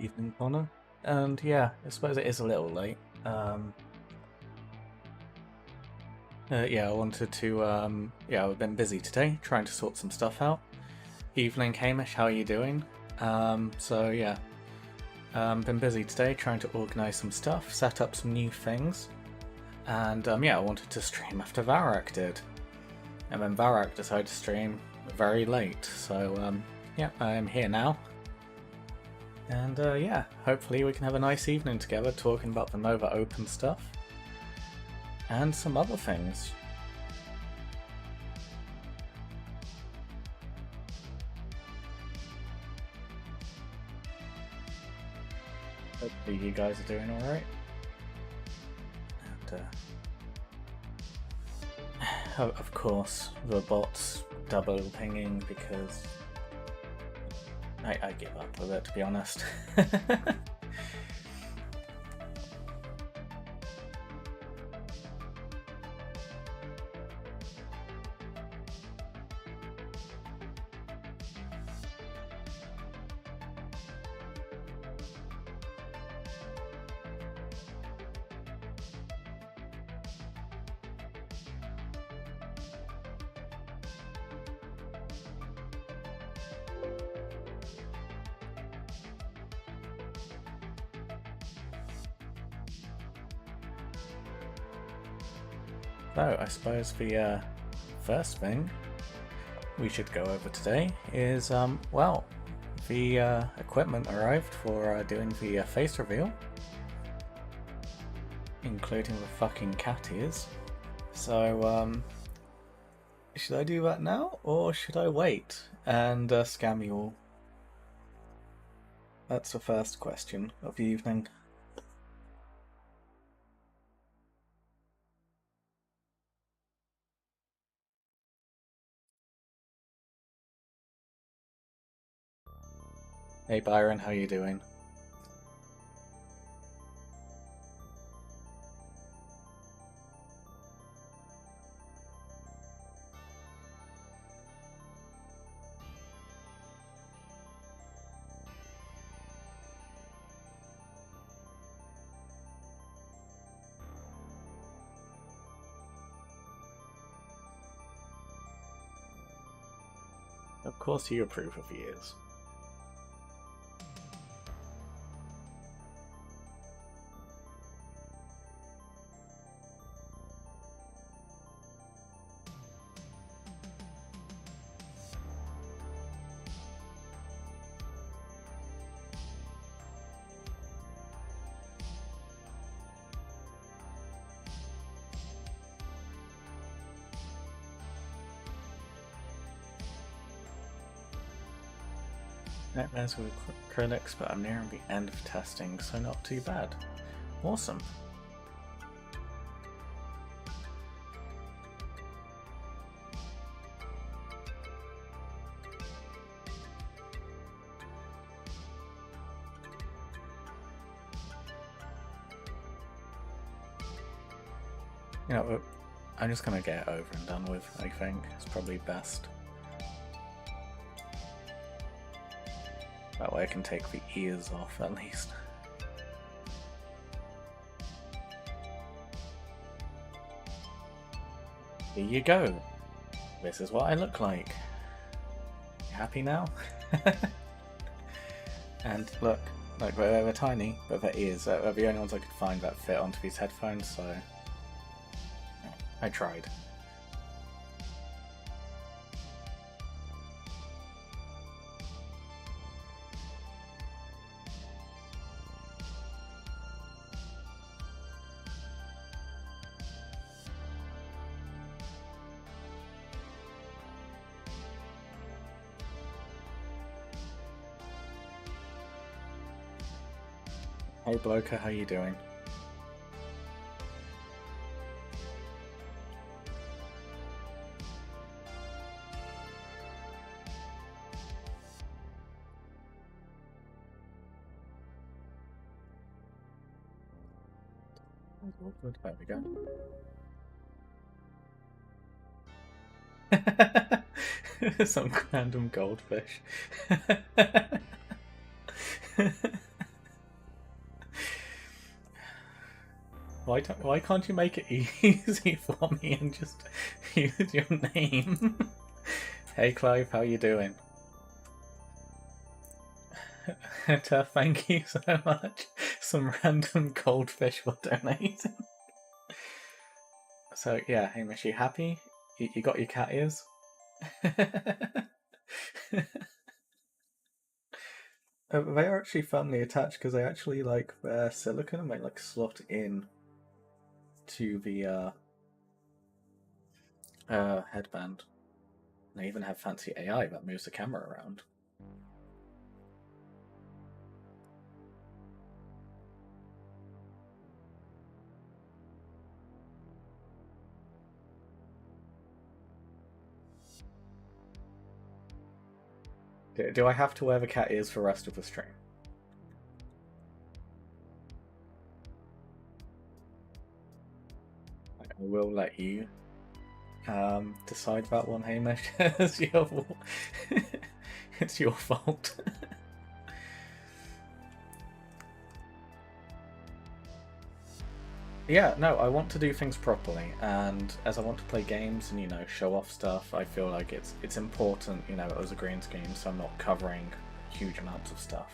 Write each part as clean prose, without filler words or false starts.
Evening, Connor. And yeah, I suppose it is a little late. Yeah, I wanted to, I've been busy today trying to sort some stuff out. Evening, Hamish, how are you doing? Been busy today trying to organise some stuff, set up some new things. And I wanted to stream after Varak did. And then Varak decided to stream very late, so I am here now. And hopefully we can have a nice evening together talking about the Nova Open stuff. And some other things. Hopefully you guys are doing alright. And of course the bot's double pinging because I give up with it, to be honest. So, I suppose the first thing we should go over today is, the equipment arrived for doing the face reveal, including the fucking cat ears. So, should I do that now, or should I wait and scam you all? That's the first question of the evening. Hey Byron, how you doing? Of course you approve of the ears. Nightmares with acrylics, but I'm nearing the end of testing, so not too bad. Awesome. You know, I'm just gonna get it over and done with, I think. It's probably best. That way I can take the ears off at least. Here you go. This is what I look like. You happy now? And look, they're tiny, but their ears are the only ones I could find that fit onto these headphones, so I tried. Hey Bloker, how you doing? There we go. Some random goldfish. why can't you make it easy for me and just use your name? Hey Clive, how you doing? Thank you so much. Some random goldfish for donating. So yeah, Hamish, you happy? You got your cat ears? They are actually firmly attached because they actually like they're silicone and they like slot in to the headband. They even have fancy AI that moves the camera around. Do I have to wear the cat ears for the rest of the stream? I will let you decide that one, Hamish. It's your fault. Yeah, no, I want to do things properly, and as I want to play games and show off stuff, I feel like it's important, as a green screen, so I'm not covering huge amounts of stuff.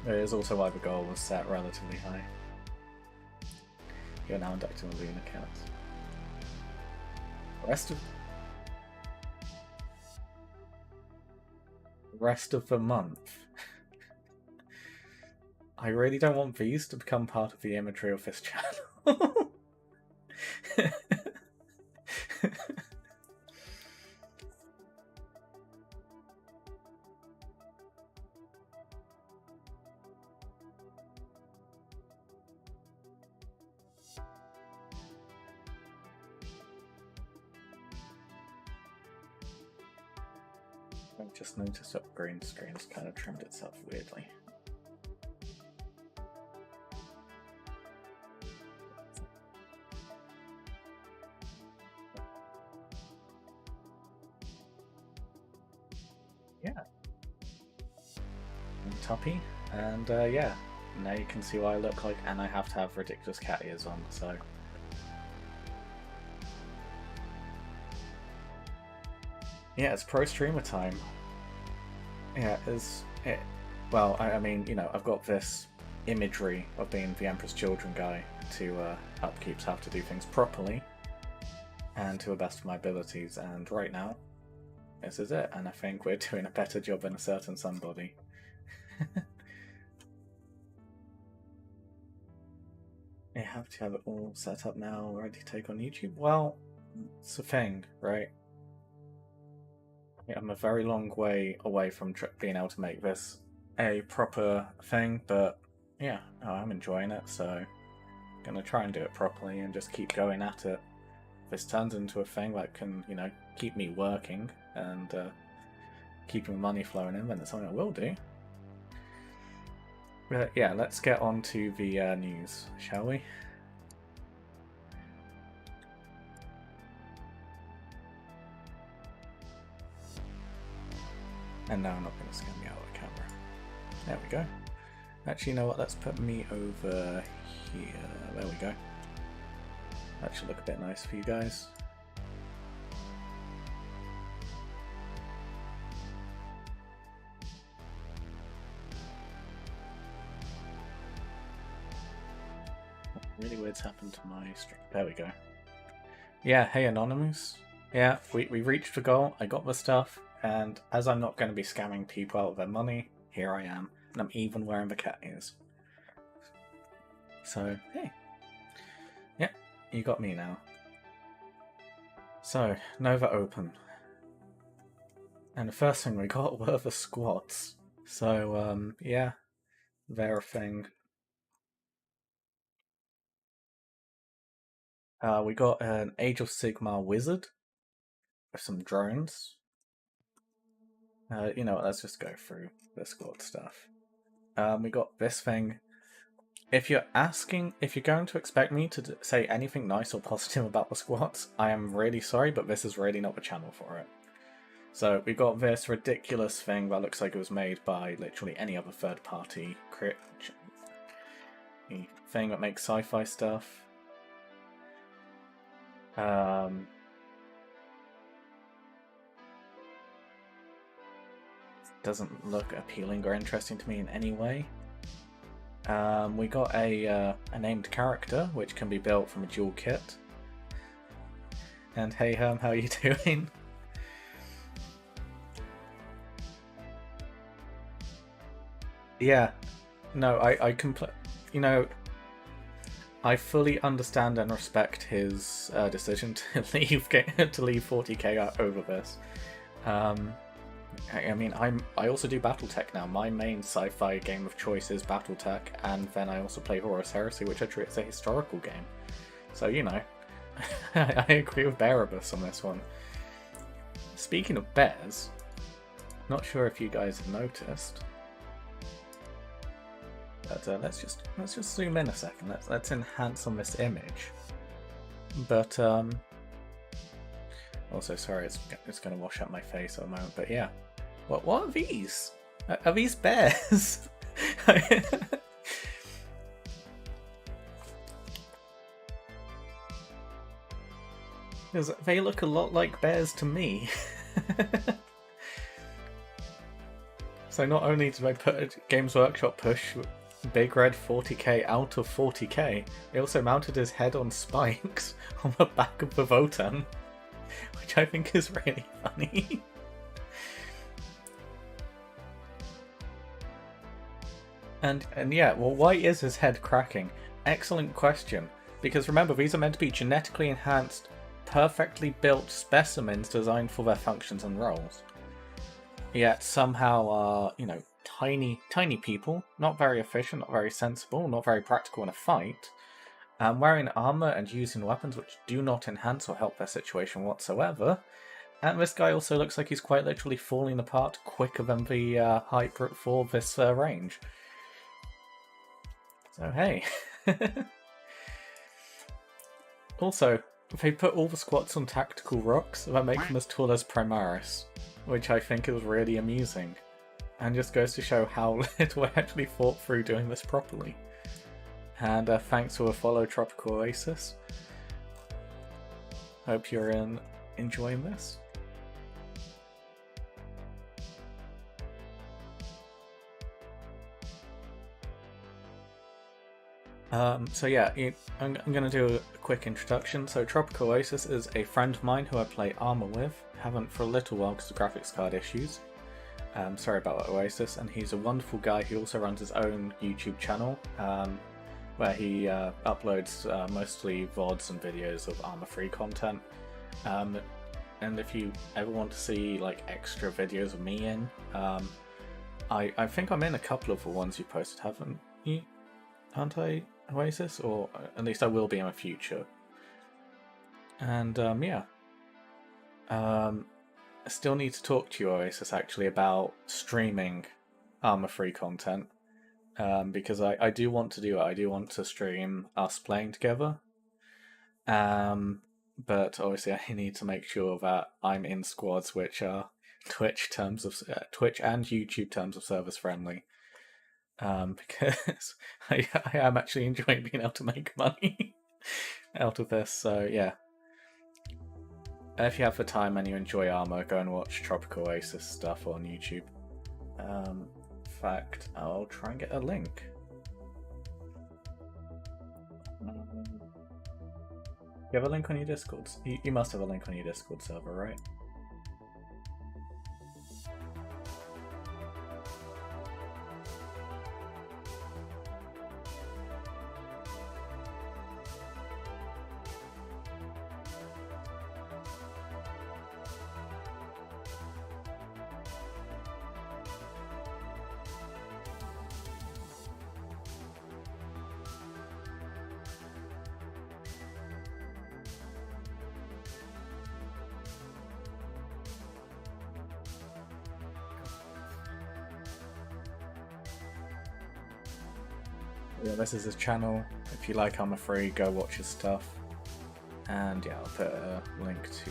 It is also why the goal was set relatively high. You're now inducting the Luna Cats. Rest of the month. I really don't want these to become part of the imagery of this channel. I've just noticed that green screen's kind of trimmed itself weirdly. Yeah. I'm Tuppy, and yeah, now you can see what I look like, and I have to have ridiculous cat ears on, so... Yeah, it's pro streamer time. Yeah, well, I mean, I've got this imagery of being the Emperor's Children guy to upkeep, so I have to do things properly and to the best of my abilities, and right now, this is it, and I think we're doing a better job than a certain somebody. I have to have it all set up now, ready to take on YouTube. Well, it's a thing, right? I'm a very long way away from being able to make this a proper thing, but yeah, I'm enjoying it, so I'm gonna try and do it properly and just keep going at it. If this turns into a thing that can, keep me working and keeping money flowing in, then it's something I will do. But yeah, let's get on to the news, shall we? And now I'm not going to scan me out of the camera. There we go. Actually, you know what? Let's put me over here. There we go. That should look a bit nice for you guys. Really weird's happened to my stream. There we go. Yeah, hey Anonymous. Yeah, we reached the goal. I got the stuff. And as I'm not going to be scamming people out of their money, here I am. And I'm even wearing the cat ears. So, hey. Yeah, you got me now. So, Nova Open. And the first thing we got were the squats. So, yeah, they're a thing. We got an Age of Sigmar wizard with some drones. Let's just go through the squad stuff. We got this thing. If you're going to expect me to say anything nice or positive about the squats, I am really sorry, but this is really not the channel for it. So we got this ridiculous thing that looks like it was made by literally any other third-party the thing that makes sci-fi stuff. Doesn't look appealing or interesting to me in any way. We got a named character, which can be built from a dual kit. And hey Herm, how are you doing? Yeah, no, I fully understand and respect his decision to leave 40k over this. I mean, I also do BattleTech now. My main sci-fi game of choice is BattleTech, and then I also play Horus Heresy, which I treat as a historical game. So I agree with Bearabus on this one. Speaking of bears, not sure if you guys have noticed, but let's just zoom in a second. Let's enhance on this image. But also, sorry, it's going to wash up my face at the moment. But yeah, what are these? Are these bears? Because they look a lot like bears to me. So not only did I put Games Workshop push Big Red 40k out of 40k, they also mounted his head on spikes on the back of the Votan, which I think is really funny. And yeah, well, why is his head cracking? Excellent question. Because remember, these are meant to be genetically enhanced, perfectly built specimens designed for their functions and roles. Yet somehow are, tiny people, not very efficient, not very sensible, not very practical in a fight, wearing armor and using weapons which do not enhance or help their situation whatsoever. And this guy also looks like he's quite literally falling apart quicker than the hype for this range. So hey. Also, they put all the squats on tactical rocks that make them as tall as Primaris, which I think is really amusing, and just goes to show how little I actually thought through doing this properly. And thanks for a follow, Tropical Oasis. Hope you're enjoying this. So yeah, I'm going to do a quick introduction. So Tropical Oasis is a friend of mine who I play Armour with. Haven't for a little while because of graphics card issues. Sorry about Oasis. And he's a wonderful guy. He also runs his own YouTube channel, where he uploads mostly VODs and videos of Armour-free content. And if you ever want to see like extra videos of me in, I think I'm in a couple of the ones you posted, haven't you? Aren't I, Oasis? Or at least I will be in the future. And yeah. I still need to talk to you, Oasis, actually, about streaming Armour-free content. Because I do want to do it. I do want to stream us playing together. But obviously I need to make sure that I'm in squads which are Twitch and YouTube terms of service friendly. Because I am actually enjoying being able to make money out of this, so yeah. If you have the time and you enjoy Armour, go and watch Tropical Oasis stuff on YouTube. In fact, I'll try and get a link. You have a link on your Discord? You must have a link on your Discord server, right? Yeah, this is his channel. If you like Armour-free, go watch his stuff. And yeah, I'll put a link to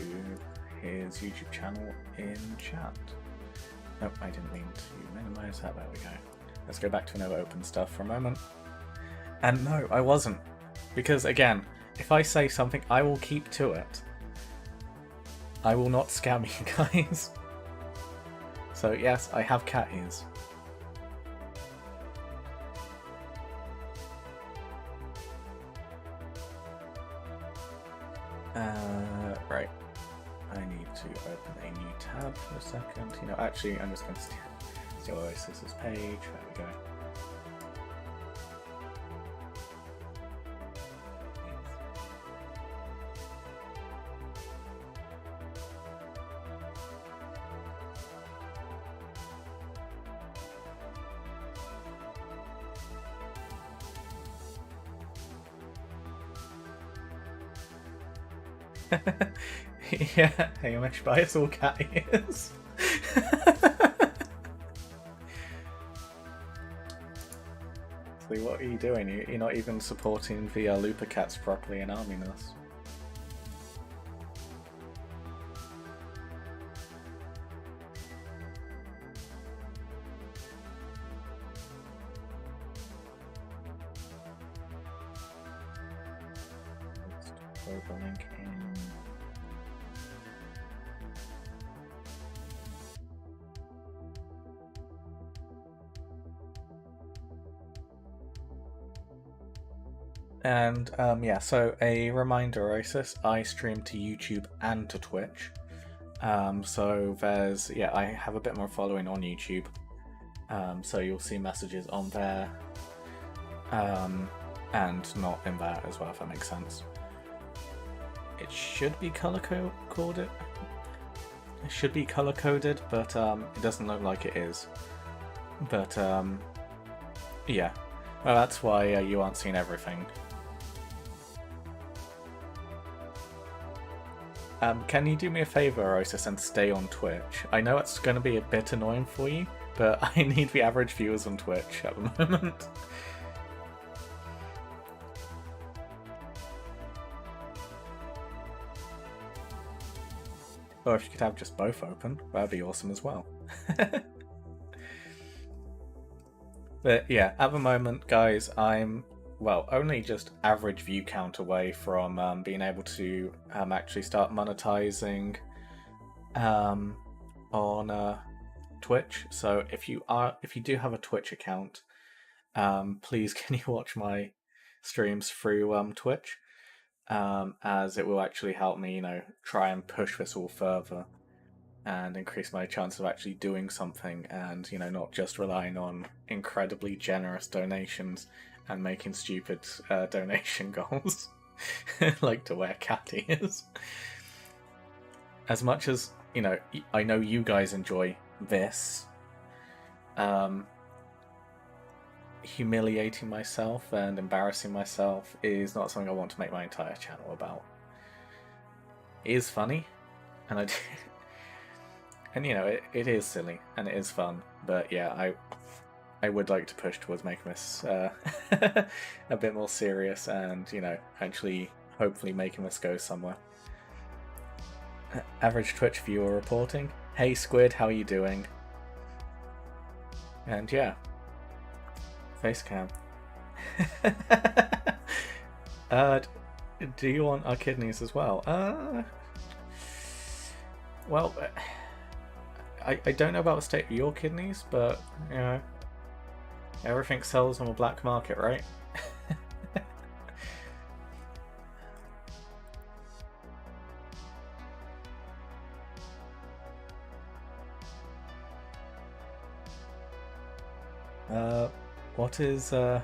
his YouTube channel in chat. Nope, I didn't mean to minimize that. There we go. Let's go back to another open stuff for a moment. And no, I wasn't. Because again, if I say something, I will keep to it. I will not scam you guys. So yes, I have cat ears. Right. I need to open a new tab for a second. You know, actually, I'm just going to steal Oasis's page. There we go. Yeah, Hamish, buy us all cat ears. See, what are you doing? You're not even supporting the Looper cats properly in arming us. Let's throw the link in. And yeah, so a reminder, Oasis, I stream to YouTube and to Twitch. So there's, yeah, I have a bit more following on YouTube. So you'll see messages on there. And not in there as well, if that makes sense. It should be color coded. It should be color coded, but it doesn't look like it is. But yeah, well, that's why you aren't seeing everything. Can you do me a favor, Osis, and stay on Twitch? I know it's going to be a bit annoying for you, but I need the average viewers on Twitch at the moment. Or if you could have just both open, that'd be awesome as well. But yeah, at the moment, guys, I'm, well, only just average view count away from being able to actually start monetizing on Twitch. So if you do have a Twitch account, please can you watch my streams through Twitch, as it will actually help me, you know, try and push this all further and increase my chance of actually doing something, and, you know, not just relying on incredibly generous donations and making stupid donation goals like to wear cat ears. As much as, you know, I know you guys enjoy this, humiliating myself and embarrassing myself is not something I want to make my entire channel about. It is funny, and I do, and you know, it is silly and it is fun, but yeah, I would like to push towards making this a bit more serious, and, you know, actually hopefully making this go somewhere. Average Twitch viewer reporting. Hey Squid, how are you doing? And yeah, Facecam. Do you want our kidneys as well? Well, I don't know about the state of your kidneys, but, you know, everything sells on the black market, right? What is your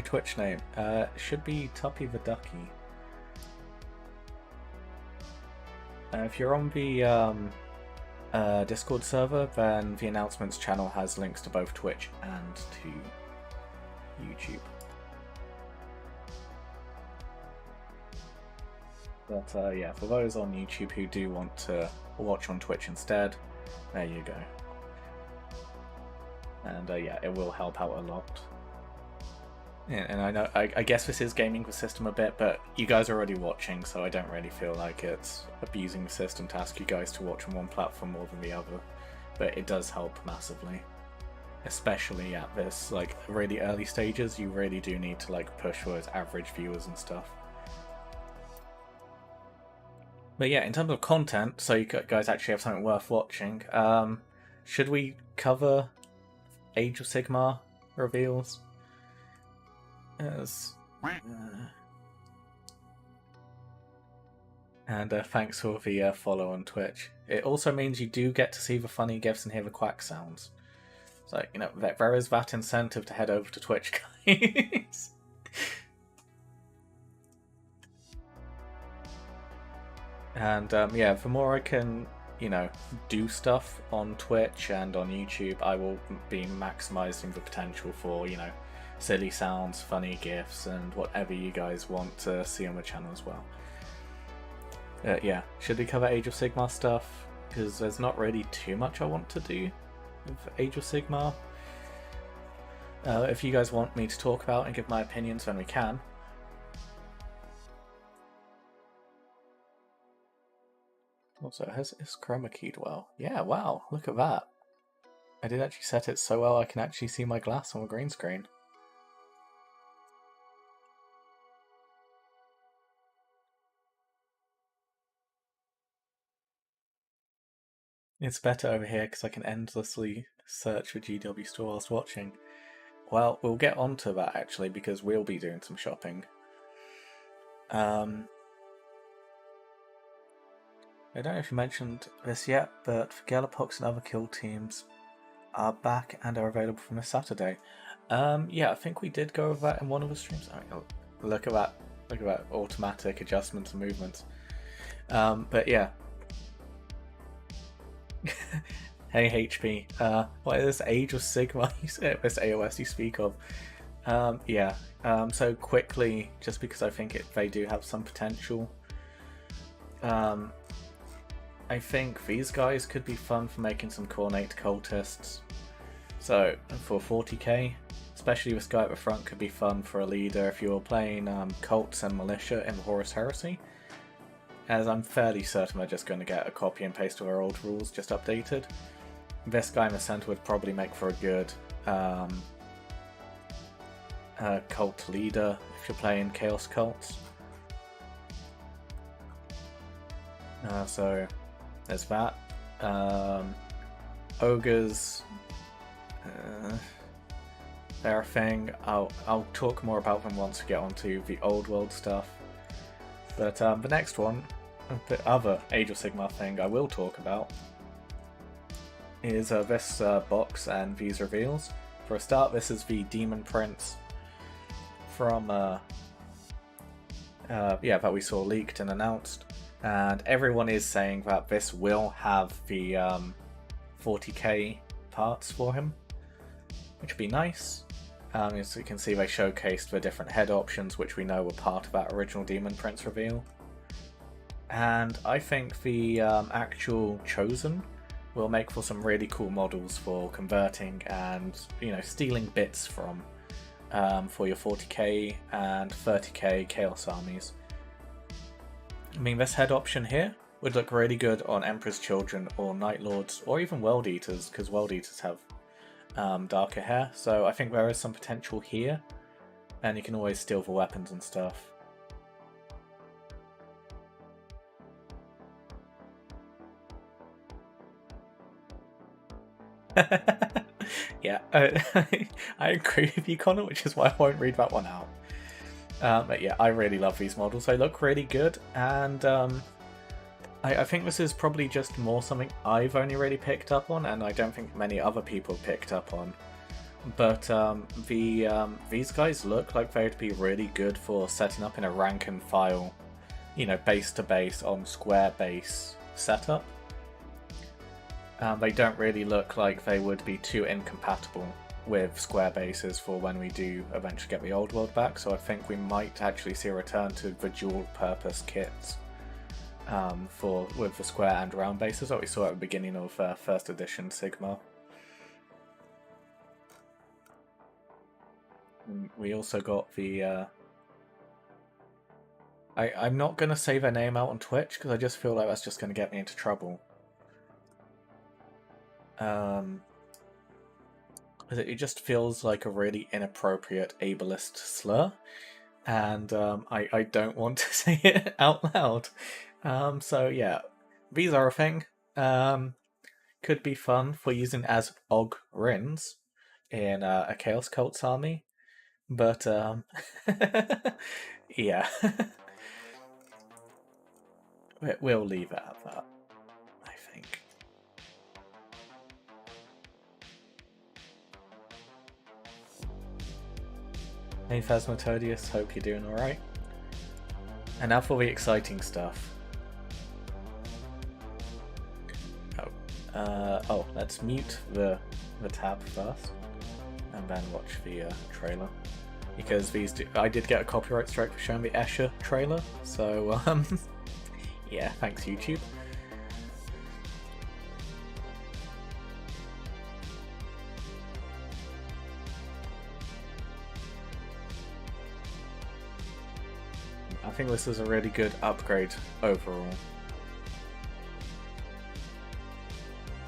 Twitch name? Should be Tuppy the Ducky. If you're on the Discord server, then the announcements channel has links to both Twitch and to YouTube. But yeah, for those on YouTube who do want to watch on Twitch instead, there you go. And yeah, it will help out a lot. Yeah, and I know, I guess this is gaming the system a bit, but you guys are already watching, so I don't really feel like it's abusing the system to ask you guys to watch on one platform more than the other. But it does help massively. especially at this like really early stages, you really do need to like push for those average viewers and stuff. But yeah, in terms of content, so you guys actually have something worth watching. Should we cover Age of Sigmar reveals? And thanks for the follow on Twitch. It also means you do get to see the funny gifs and hear the quack sounds. So, you know, there is that incentive to head over to Twitch, guys. And yeah, the more I can, you know, do stuff on Twitch and on YouTube, I will be maximizing the potential for, you know, silly sounds, funny gifs, and whatever you guys want to see on the channel as well. Yeah, should we cover Age of Sigmar stuff? Because there's not really too much I want to do with Age of Sigmar. If you guys want me to talk about and give my opinions, then we can. Also, it's chroma keyed well. Yeah, wow, look at that. I did actually set it so well I can actually see my glass on the green screen. It's better over here because I can endlessly search for GW store whilst watching. Well, we'll get onto that actually because we'll be doing some shopping. I don't know if you mentioned this yet, but Galapox and other kill teams are back and are available from this Saturday. Yeah, I think we did go over that in one of the streams. I mean, look at that. Look at that automatic adjustments and movements. But yeah. Hey HP, what is this Age of Sigmar, this AOS you speak of? Yeah, so quickly, just because I think they do have some potential, I think these guys could be fun for making some Cornate cultists. So, for 40k, especially this guy at the front could be fun for a leader if you're playing cults and militia in the Horus Heresy. As I'm fairly certain they're just going to get a copy and paste of our old rules, just updated. This guy in the center would probably make for a good cult leader if you're playing Chaos cults. So there's that. Ogres, they're a thing. I'll talk more about them once we get onto the old world stuff. But the next one, the other Age of Sigmar thing I will talk about, is this box and these reveals. For a start, this is the Demon Prince from yeah, that we saw leaked and announced, and everyone is saying that this will have the 40k parts for him, which would be nice. As you can see, they showcased the different head options, which we know were part of that original Demon Prince reveal. And I think the actual Chosen will make for some really cool models for converting and, you know, stealing bits from for your 40k and 30k Chaos armies. I mean, this head option here would look really good on Emperor's Children or Night Lords or even World Eaters, because World Eaters have darker hair, so I think there is some potential here, and you can always steal the weapons and stuff. Yeah, I agree with you, Connor, which is why I won't read that one out. But yeah, I really love these models. They look really good, and I think this is probably just more something I've only really picked up on, and I don't think many other people picked up on. But these guys look like they'd be really good for setting up in a rank and file, you know, base to base on square base setup. They don't really look like they would be too incompatible with square bases for when we do eventually get the old world back, so I think we might actually see a return to the dual purpose kits with the square and round bases that we saw at the beginning of first edition Sigma. We also got the I'm not going to say their name out on Twitch because I just feel like that's just going to get me into trouble. it just feels like a really inappropriate ableist slur, and I don't want to say it out loud. So yeah, these are a thing. Could be fun for using as Og Rins in a Chaos Cult's army, but yeah, we'll leave it at that, I think. Hey Phasmatodius, hope you're doing alright. And now for the exciting stuff. Oh, let's mute the tab first, and then watch the trailer. Because I did get a copyright strike for showing the Escher trailer, so yeah, thanks YouTube. I think this is a really good upgrade overall.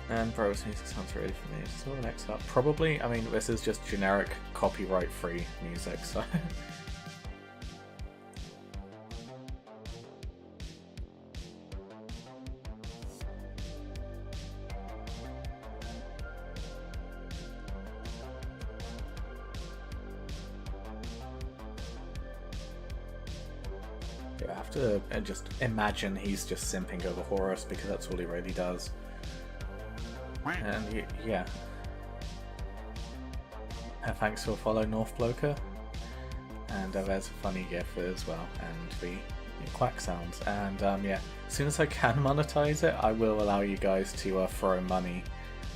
And Bros music sounds really familiar. So the next up, probably. I mean, this is just generic copyright-free music, so. I have to just imagine he's just simping over Horus because that's all he really does. And yeah. Thanks for follow North Bloker. And there's a funny gif as well, and the quack sounds. And yeah, as soon as I can monetize it, I will allow you guys to throw money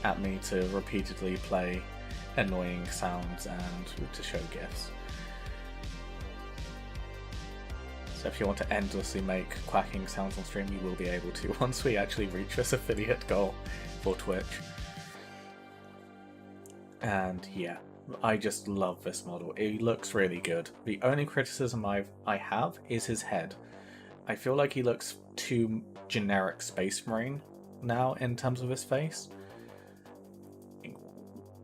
at me to repeatedly play annoying sounds and to show gifs. So if you want to endlessly make quacking sounds on stream, you will be able to once we actually reach this affiliate goal for Twitch. And yeah, I just love this model. It looks really good. The only criticism I have is his head. I feel like he looks too generic Space Marine now in terms of his face.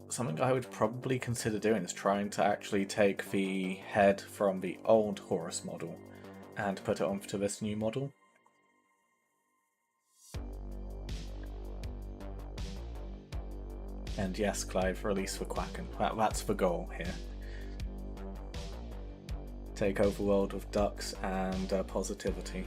Something I would probably consider doing is trying to actually take the head from the old Horus model and put it onto this new model. And yes, Clive, release for Quacken. That's the goal here. Take over the world with ducks and positivity.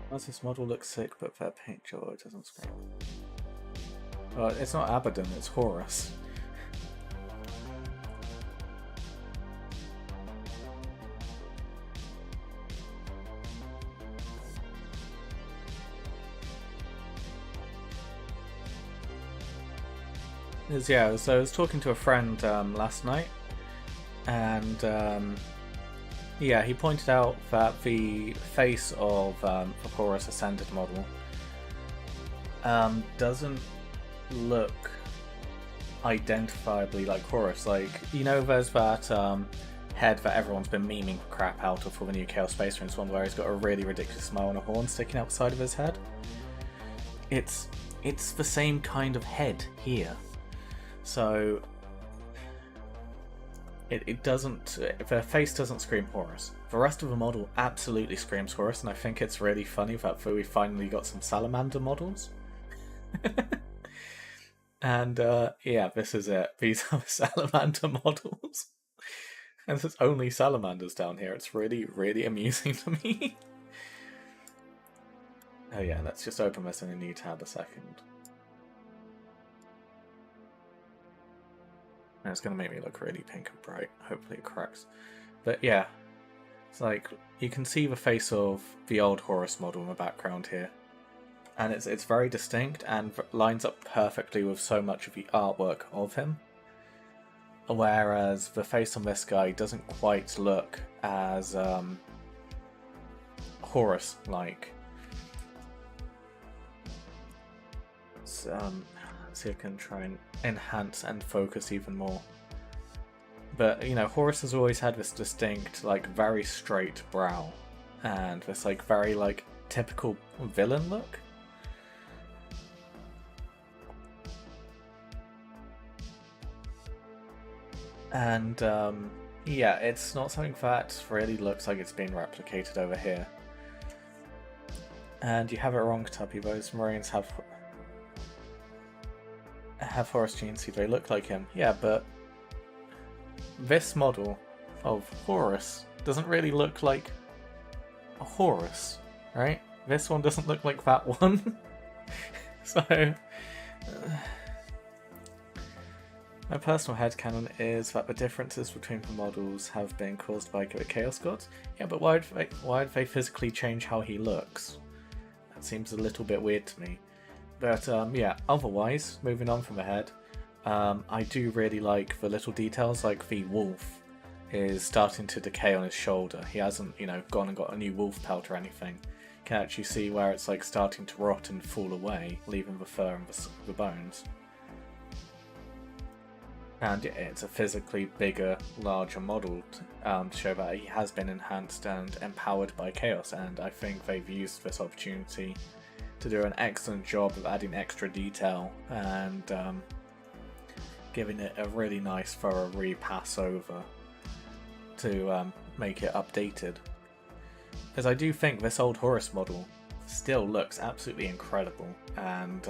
Does this model look sick, but their paint job doesn't scream? Well, it's not Abaddon, it's Horus. Yeah, so I was talking to a friend last night, and yeah, he pointed out that the face of the Horus Ascended model doesn't look identifiably like Horus. Like, you know, there's that head that everyone's been memeing crap out of for the new Chaos Space Marines one, where he's got a really ridiculous smile and a horn sticking out the side of his head. It's the same kind of head here. So it doesn't, the face doesn't scream Horus. The rest of the model absolutely screams Horus, and I think it's really funny that we finally got some Salamander models. And yeah, this is it. These are the Salamander models. And there's only Salamanders down here. It's really, really amusing to me. Oh yeah, let's just open this in a new tab a second. And it's going to make me look really pink and bright. Hopefully it corrects. But yeah, it's like, you can see the face of the old Horus model in the background here. And it's very distinct and lines up perfectly with so much of the artwork of him. Whereas the face on this guy doesn't quite look as Horus-like. So, see if I can try and enhance and focus even more. But, you know, Horus has always had this distinct, like, very straight brow. And this, like, very, like, typical villain look. And, yeah, it's not something that really looks like it's being replicated over here. And you have it wrong, Tuppy. Those Marines have Horus genes, so they look like him. Yeah, but this model of Horus doesn't really look like a Horus, right? This one doesn't look like that one. So, my personal headcanon is that the differences between the models have been caused by the Chaos Gods. Yeah, but why would they physically change how he looks? That seems a little bit weird to me. But yeah, otherwise, moving on from the head, I do really like the little details, like the wolf is starting to decay on his shoulder. He hasn't, you know, gone and got a new wolf pelt or anything. You can actually see where it's like starting to rot and fall away, leaving the fur and the bones. And it's a physically bigger, larger model to show that he has been enhanced and empowered by Chaos, and I think they've used this opportunity to do an excellent job of adding extra detail and giving it a really nice thorough repass over to make it updated. As I do think this old Horus model still looks absolutely incredible and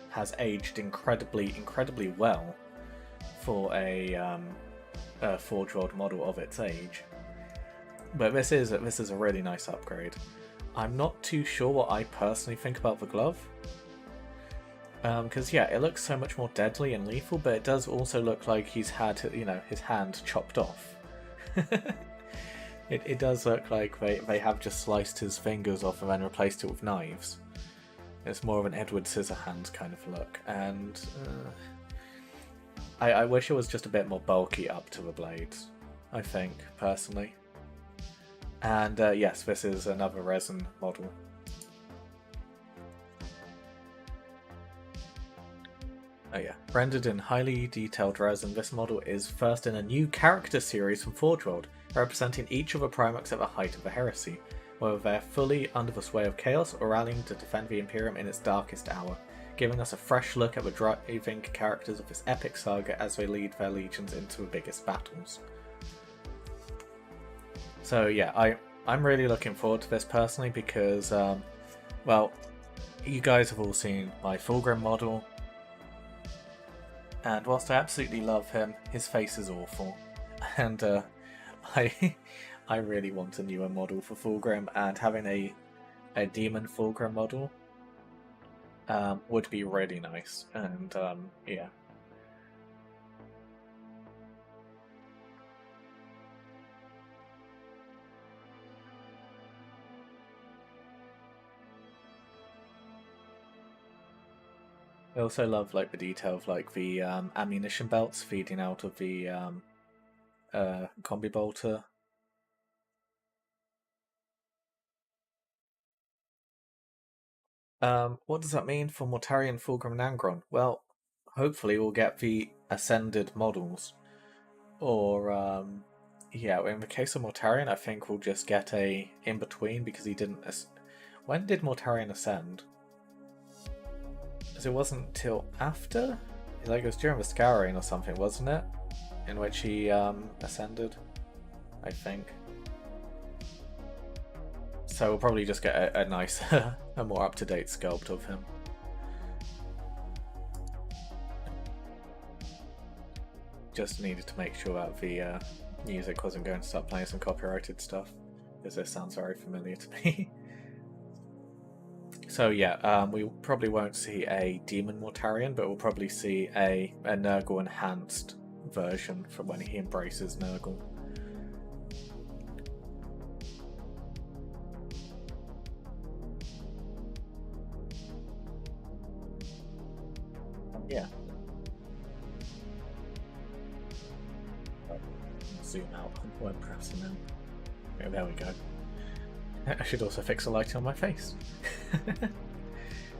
has aged incredibly well for a 4-year-old model of its age. But this is a really nice upgrade. I'm not too sure what I personally think about the glove. Because yeah, it looks so much more deadly and lethal, but it does also look like he's had, you know, his hand chopped off. It does look like they have just sliced his fingers off and then replaced it with knives. It's more of an Edward Scissorhands kind of look, and I wish it was just a bit more bulky up to the blades, I think, personally. And yes, this is another resin model. Oh yeah, rendered in highly detailed resin, this model is first in a new character series from Forge World, representing each of the Primarchs at the height of the heresy, whether they're fully under the sway of Chaos or rallying to defend the Imperium in its darkest hour, giving us a fresh look at the driving characters of this epic saga as they lead their legions into the biggest battles. So yeah, I'm really looking forward to this personally because, well, you guys have all seen my Fulgrim model, and whilst I absolutely love him, his face is awful, and I really want a newer model for Fulgrim, and having a demon Fulgrim model would be really nice, and yeah. I also love like the detail of like the ammunition belts feeding out of the combi bolter. What does that mean for Mortarion, Fulgrim, and Angron? Well, hopefully we'll get the ascended models, or yeah, in the case of Mortarion, I think we'll just get a in between because he didn't. When did Mortarion ascend? Because it wasn't till after? Like it was during the Scouring or something, wasn't it? In which he ascended, I think. So we'll probably just get a nice, a more up-to-date sculpt of him. Just needed to make sure that the music wasn't going to start playing some copyrighted stuff, because this sounds very familiar to me. So yeah, we probably won't see a Demon Mortarion, but we'll probably see a Nurgle enhanced version from when he embraces Nurgle. Yeah. Zoom out when pressing them. Yeah, there we go. I should also fix the lighting on my face.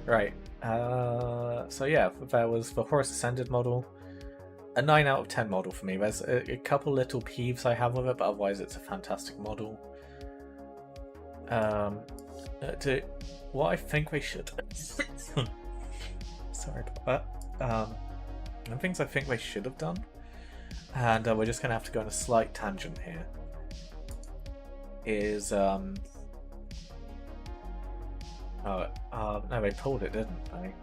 Right. So yeah, there was the Horus Ascended model. a 9 out of 10 model for me. There's a couple little peeves I have with it, but otherwise it's a fantastic model. What I think we should... Sorry about that. And things I think they should have done, and we're just going to have to go on a slight tangent here, is... no, they pulled it, didn't they?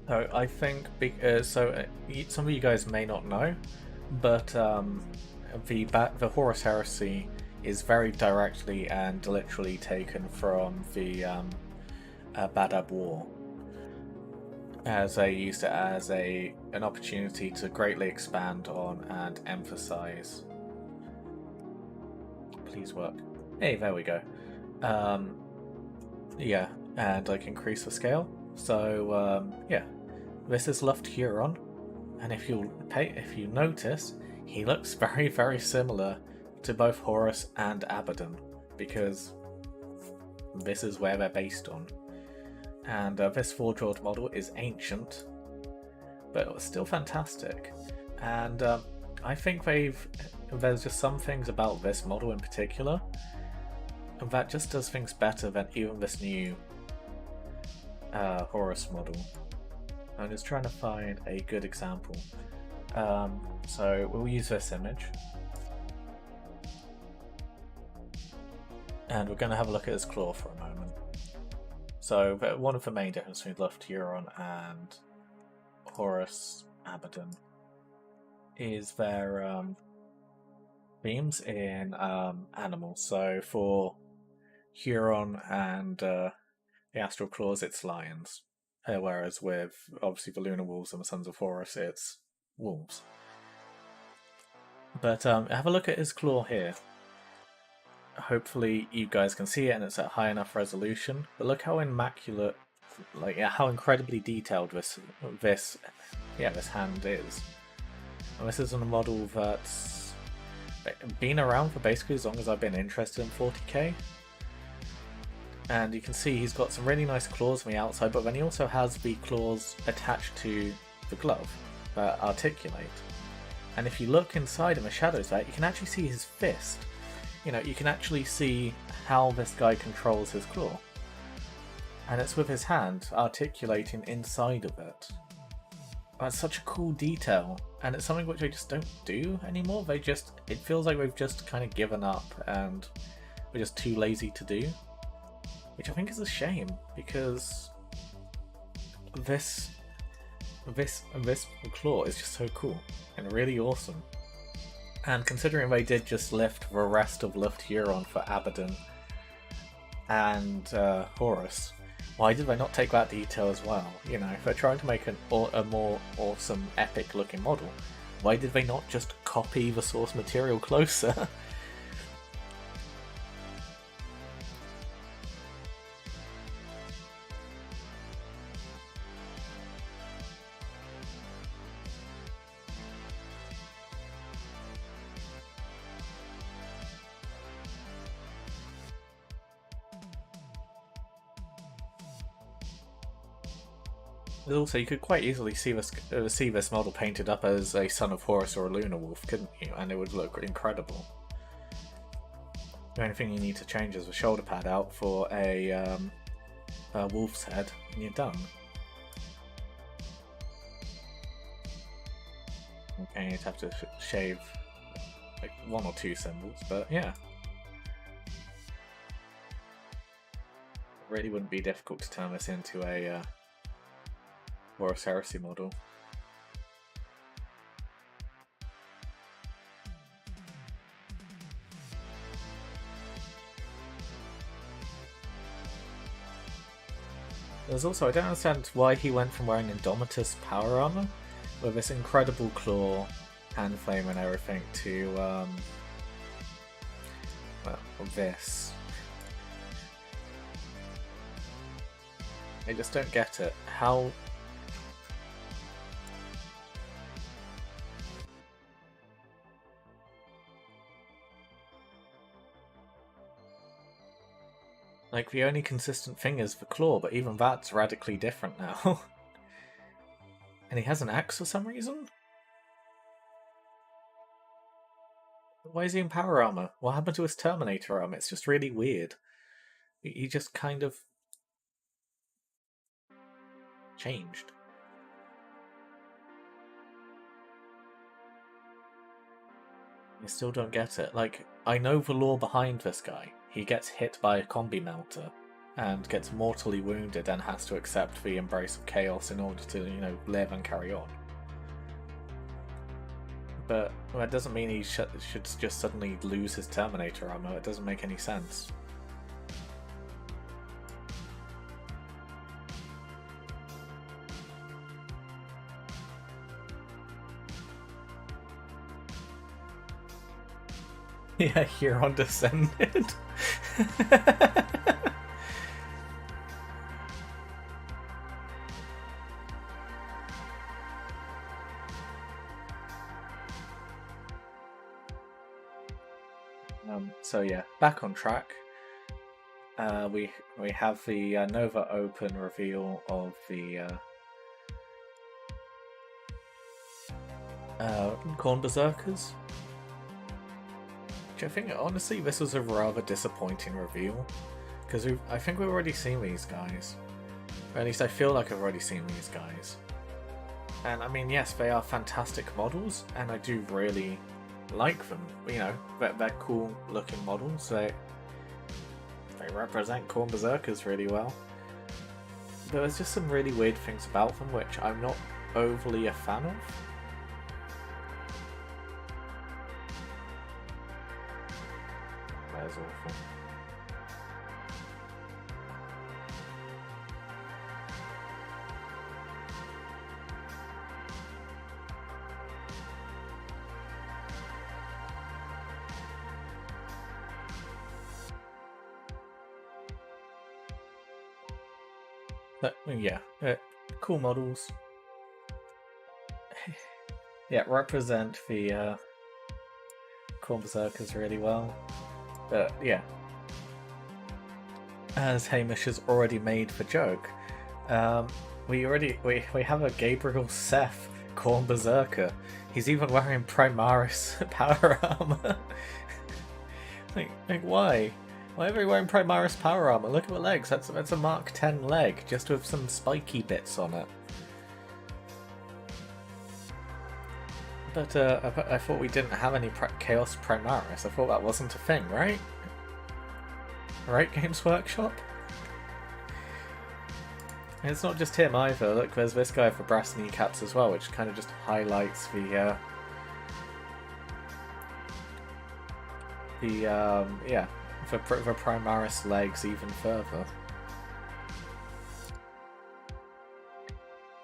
So I think some of you guys may not know, but the Horus Heresy is very directly and literally taken from the Badab War, as they used it as an opportunity to greatly expand on and emphasize. Please work. Hey, there we go. Yeah, and like increase the scale. So yeah. This is Luft Huron, and if you notice, he looks very, very similar to both Horus and Abaddon, because this is where they're based on. And this Forge World model is ancient, but it was still fantastic. And I think there's just some things about this model in particular that just does things better than even this new Horus model. I'm just trying to find a good example. So we'll use this image. And we're going to have a look at his claw for a moment. So one of the main differences between Luft Huron and Horus Abaddon is their themes in animals. So for Huron and the Astral Claws, it's lions. Whereas with, obviously, the Lunar Wolves and the Sons of Horus, it's wolves. But have a look at his claw here. Hopefully you guys can see it and it's at high enough resolution. But look how immaculate, like how incredibly detailed this hand is. And this is a model that's been around for basically as long as I've been interested in 40k. And you can see he's got some really nice claws on the outside, but then he also has the claws attached to the glove that articulate. And if you look inside in the shadows there, you can actually see his fist. You know, you can actually see how this guy controls his claw. And it's with his hand articulating inside of it. That's such a cool detail, and it's something which they just don't do anymore. It feels like they've just kind of given up and we're just too lazy to do. Which I think is a shame, because this claw is just so cool and really awesome. And considering they did just lift the rest of Luft Huron for Abaddon and Horus, why did they not take that detail as well? You know, if they're trying to make a more awesome, epic looking model, why did they not just copy the source material closer? Also, you could quite easily see this model painted up as a Son of Horus or a Lunar Wolf, couldn't you? And it would look incredible. The only thing you need to change is the shoulder pad out for a wolf's head, and you're done. Okay, you'd have to shave like 1 or 2 symbols, but yeah. It really wouldn't be difficult to turn this into a Horus Heresy model. There's also, I don't understand why he went from wearing Indomitus power armor with this incredible claw, hand flame and everything to well, this. I just don't get it. How Like, the only consistent thing is the claw, but even that's radically different now. And he has an axe for some reason? Why is he in power armor? What happened to his Terminator armor? It's just really weird. He just kind of changed. I still don't get it. Like, I know the lore behind this guy. He gets hit by a combi melter and gets mortally wounded and has to accept the embrace of chaos in order to, live and carry on. But that doesn't mean he should just suddenly lose his Terminator armor. It doesn't make any sense. Yeah, Huron descended. So yeah, back on track. We have the Nova Open reveal of the Corn Berserkers. Which I think, honestly, this was a rather disappointing reveal. Because I think we've already seen these guys. Or at least I feel like I've already seen these guys. And I mean, yes, they are fantastic models, and I do really like them. They're cool looking models. They represent Corn Berserkers really well. But there's just some really weird things about them which I'm not overly a fan of. That is awful. But yeah, cool models. Yeah, represent the Corn Berserkers really well. But yeah, as Hamish has already made the joke, we have a Gabriel Seth Corn Berserker. He's even wearing Primaris power armor. like why? Why are they wearing Primaris power armor? Look at the legs. That's a Mark 10 leg, just with some spiky bits on it. But I thought we didn't have any Chaos Primaris. I thought that wasn't a thing, right? Right, Games Workshop? And it's not just him either. Look, there's this guy for brass kneecaps as well, which kind of just highlights the Primaris legs even further.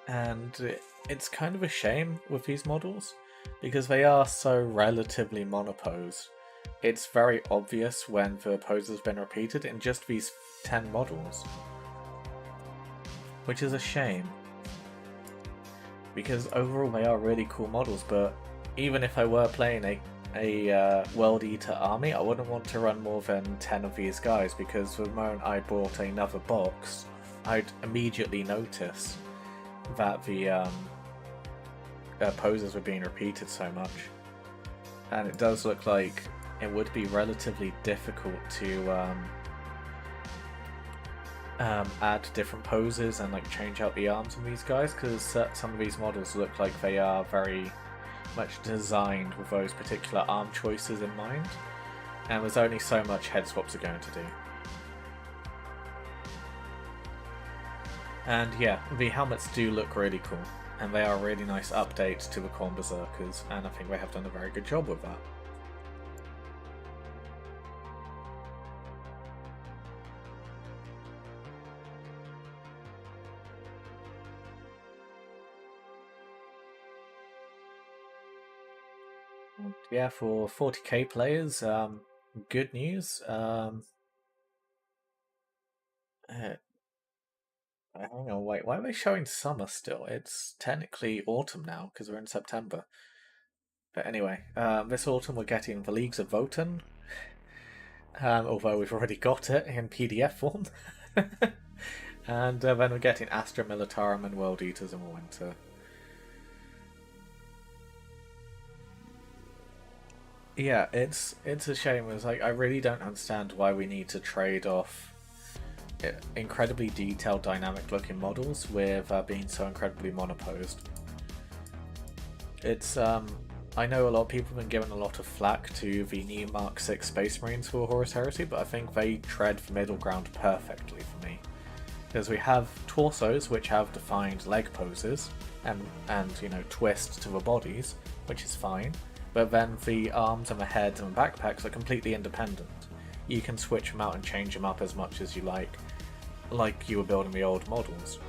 And it's kind of a shame with these models, because they are so relatively monoposed. It's very obvious when the pose has been repeated in just these 10 models. Which is a shame. Because overall they are really cool models, but even if I were playing a World Eater army, I wouldn't want to run more than 10 of these guys, because the moment I bought another box, I'd immediately notice that the poses were being repeated so much. And it does look like it would be relatively difficult to add different poses and like change out the arms on these guys, because some of these models look like they are very much designed with those particular arm choices in mind, and there's only so much head swaps are going to do. And yeah, the helmets do look really cool, and they are a really nice update to the Corn Berserkers, and I think they have done a very good job with that. Yeah, for 40k players, good news. Hang on, wait, why are they showing summer still? It's technically autumn now, because we're in September. But anyway, this autumn we're getting the Leagues of Votan. although we've already got it in PDF form. And then we're getting Astra Militarum and World Eaters in winter. Yeah, it's a shame. It's like, I really don't understand why we need to trade off incredibly detailed, dynamic-looking models with being so incredibly monoposed. It's I know a lot of people have been giving a lot of flack to the new Mark 6 Space Marines for Horus Heresy, but I think they tread the middle ground perfectly for me. Because we have torsos which have defined leg poses and you know, twist to the bodies, which is fine. But then the arms and the heads and the backpacks are completely independent. You can switch them out and change them up as much as you like you were building the old models.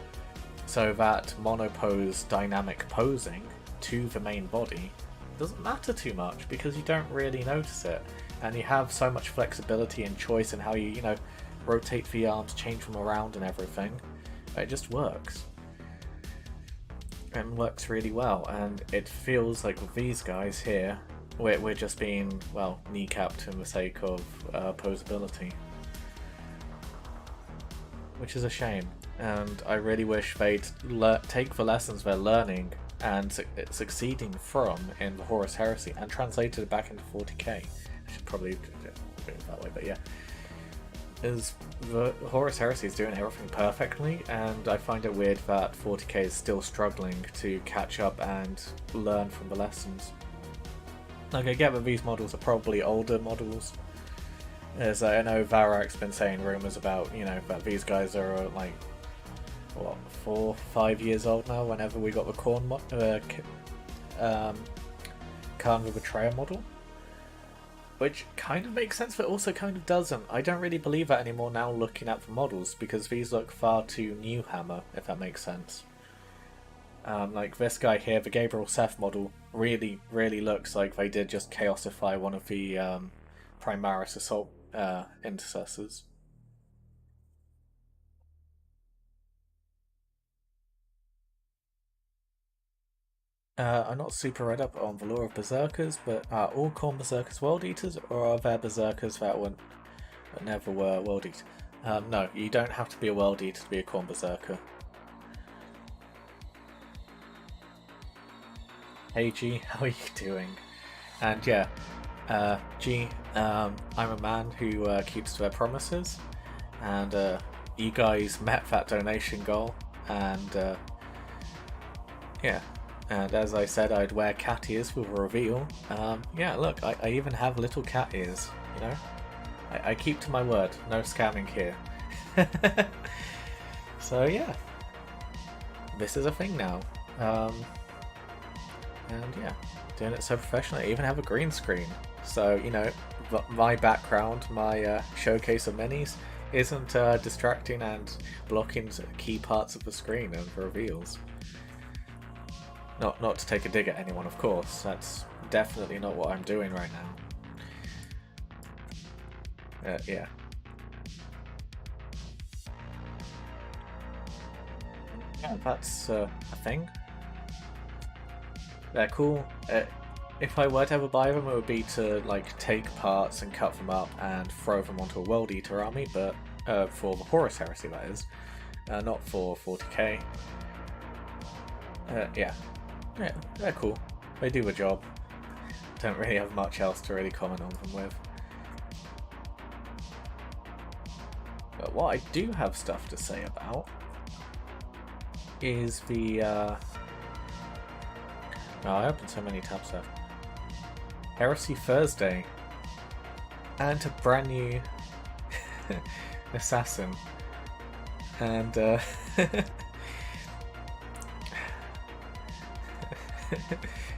So that monopose dynamic posing to the main body doesn't matter too much because you don't really notice it. And you have so much flexibility and choice in how you know, rotate the arms, change them around and everything. It just works. And works really well, and it feels like with these guys here, we're just being, well, kneecapped for the sake of posability. Which is a shame, and I really wish they'd take the lessons they're learning and succeeding from in the Horus Heresy and translated it back into 40k. I should probably do it that way, but yeah. Is the Horus Heresy is doing everything perfectly, and I find it weird that 40k is still struggling to catch up and learn from the lessons. Like, I get that these models are probably older models, as I know Varak's been saying rumours about, you know, that these guys are like, what, 4-5 years old now, whenever we got the Khan the Betrayer model. Which kind of makes sense, but also kind of doesn't. I don't really believe that anymore now looking at the models, because these look far too New Hammer, if that makes sense. Like this guy here, the Gabriel Seth model, really looks like they did just chaosify one of the Primaris Assault intercessors. I'm not super read up on the lore of Berserkers, but are all Khorne Berserkers World Eaters, or are there Berserkers that never were World Eaters? No, you don't have to be a World Eater to be a Khorne Berserker. Hey G, how are you doing? And yeah, G, I'm a man who keeps to their promises, and you guys met that donation goal, and yeah. And as I said, I'd wear cat ears for a reveal. Yeah, look, I even have little cat ears, you know? I keep to my word, no scamming here. So yeah, this is a thing now. And yeah, doing it so professionally. I even have a green screen. So, you know, my background, my showcase of minis, isn't distracting and blocking key parts of the screen and reveals. Not to take a dig at anyone, of course. That's definitely not what I'm doing right now. Yeah. Yeah, that's a thing. They're cool. If I were to ever buy them, it would be to like take parts and cut them up and throw them onto a World Eater army, but for the Horus Heresy, that is. Not for 40k. Yeah, they're cool. They do a job. Don't really have much else to really comment on them with. But what I do have stuff to say about is the oh, I opened so many tabs there. Heresy Thursday and a brand new assassin, and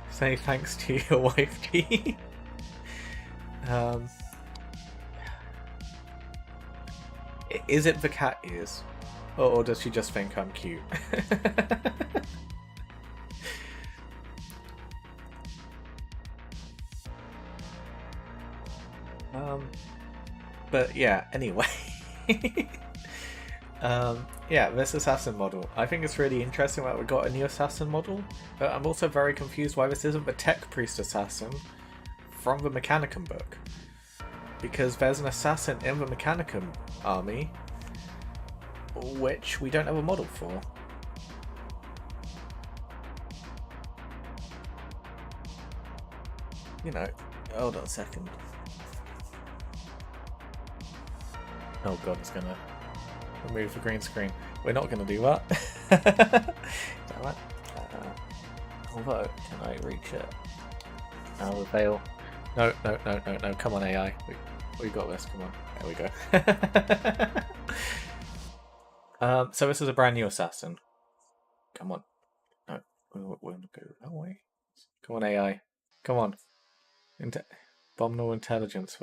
say thanks to your wife, G. Is it the cat ears, or does she just think I'm cute? But yeah, anyway. Yeah, this assassin model. I think it's really interesting that we got a new assassin model, but I'm also very confused why this isn't the Tech Priest assassin from the Mechanicum book. because there's an assassin in the Mechanicum army, which we don't have a model for. You know, hold on a second. Oh god, it's gonna remove the green screen. We're not gonna do that. Damn it. Although, can I reach it? Oh, the veil. No, come on AI. We got this, come on. There we go. So this is a brand new assassin. Come on. No, we're gonna go that way. Come on AI. Come on. Abominable intelligence.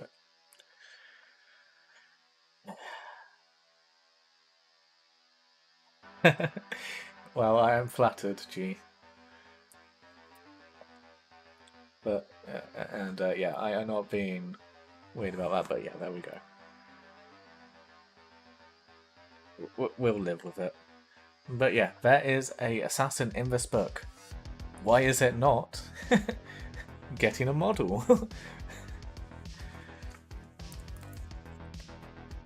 Well, I am flattered, G. But, yeah, I'm not being weird about that, but yeah, there we go. We'll live with it. But yeah, there is a assassin in this book. Why is it not getting a model?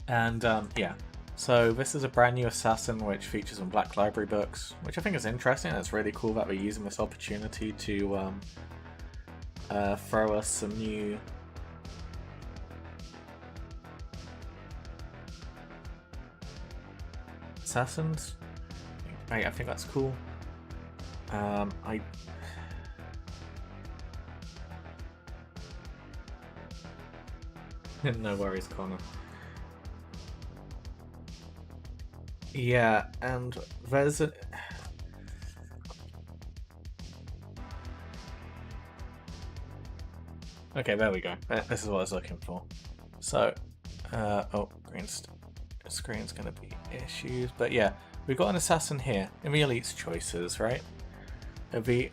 And, yeah. So this is a brand new assassin which features in Black Library books, which I think is interesting. It's really cool that we're using this opportunity to throw us some new assassins. Right, I think that's cool. No worries, Connor. Yeah, and there's a... Okay, there we go. This is what I was looking for. So, oh, screen's gonna be issues, but yeah, we've got an assassin here in the Elite's choices, right? The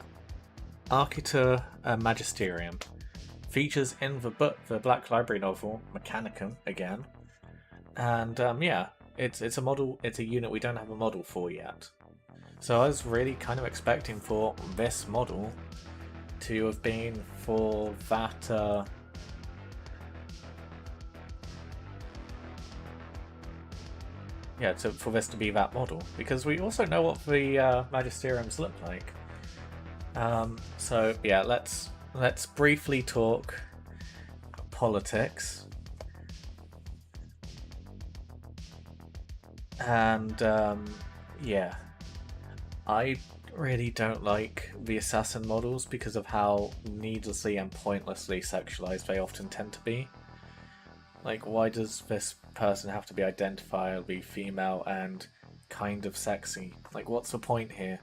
Architer Magisterium features in the Black Library novel Mechanicum again, and yeah, it's a model. It's a unit we don't have a model for yet. So I was really kind of expecting for this model to have been for that. Yeah, for this to be that model, because we also know what the Magisteriums look like. So yeah, let's briefly talk politics, and yeah, I really don't like the assassin models because of how needlessly and pointlessly sexualized they often tend to be. Like, why does this person have to be identifiably female and kind of sexy? Like, what's the point here?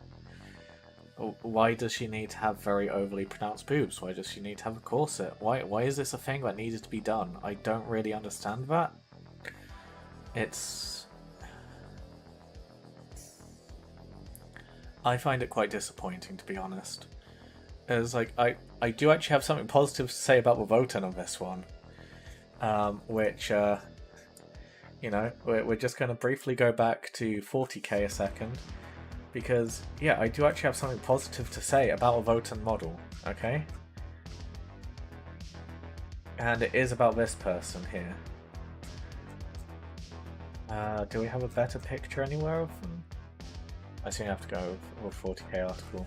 Why does she need to have very overly pronounced boobs? Why does she need to have a corset? Why is this a thing that needed to be done? I don't really understand that. I find it quite disappointing, to be honest. It's like, I do actually have something positive to say about the Voten on this one. Which, you know, we're just going to briefly go back to 40k a second. Because, yeah, I do actually have something positive to say about a Voten model, okay? And it is about this person here. Do we have a better picture anywhere of them? I think I have to go with 40k article.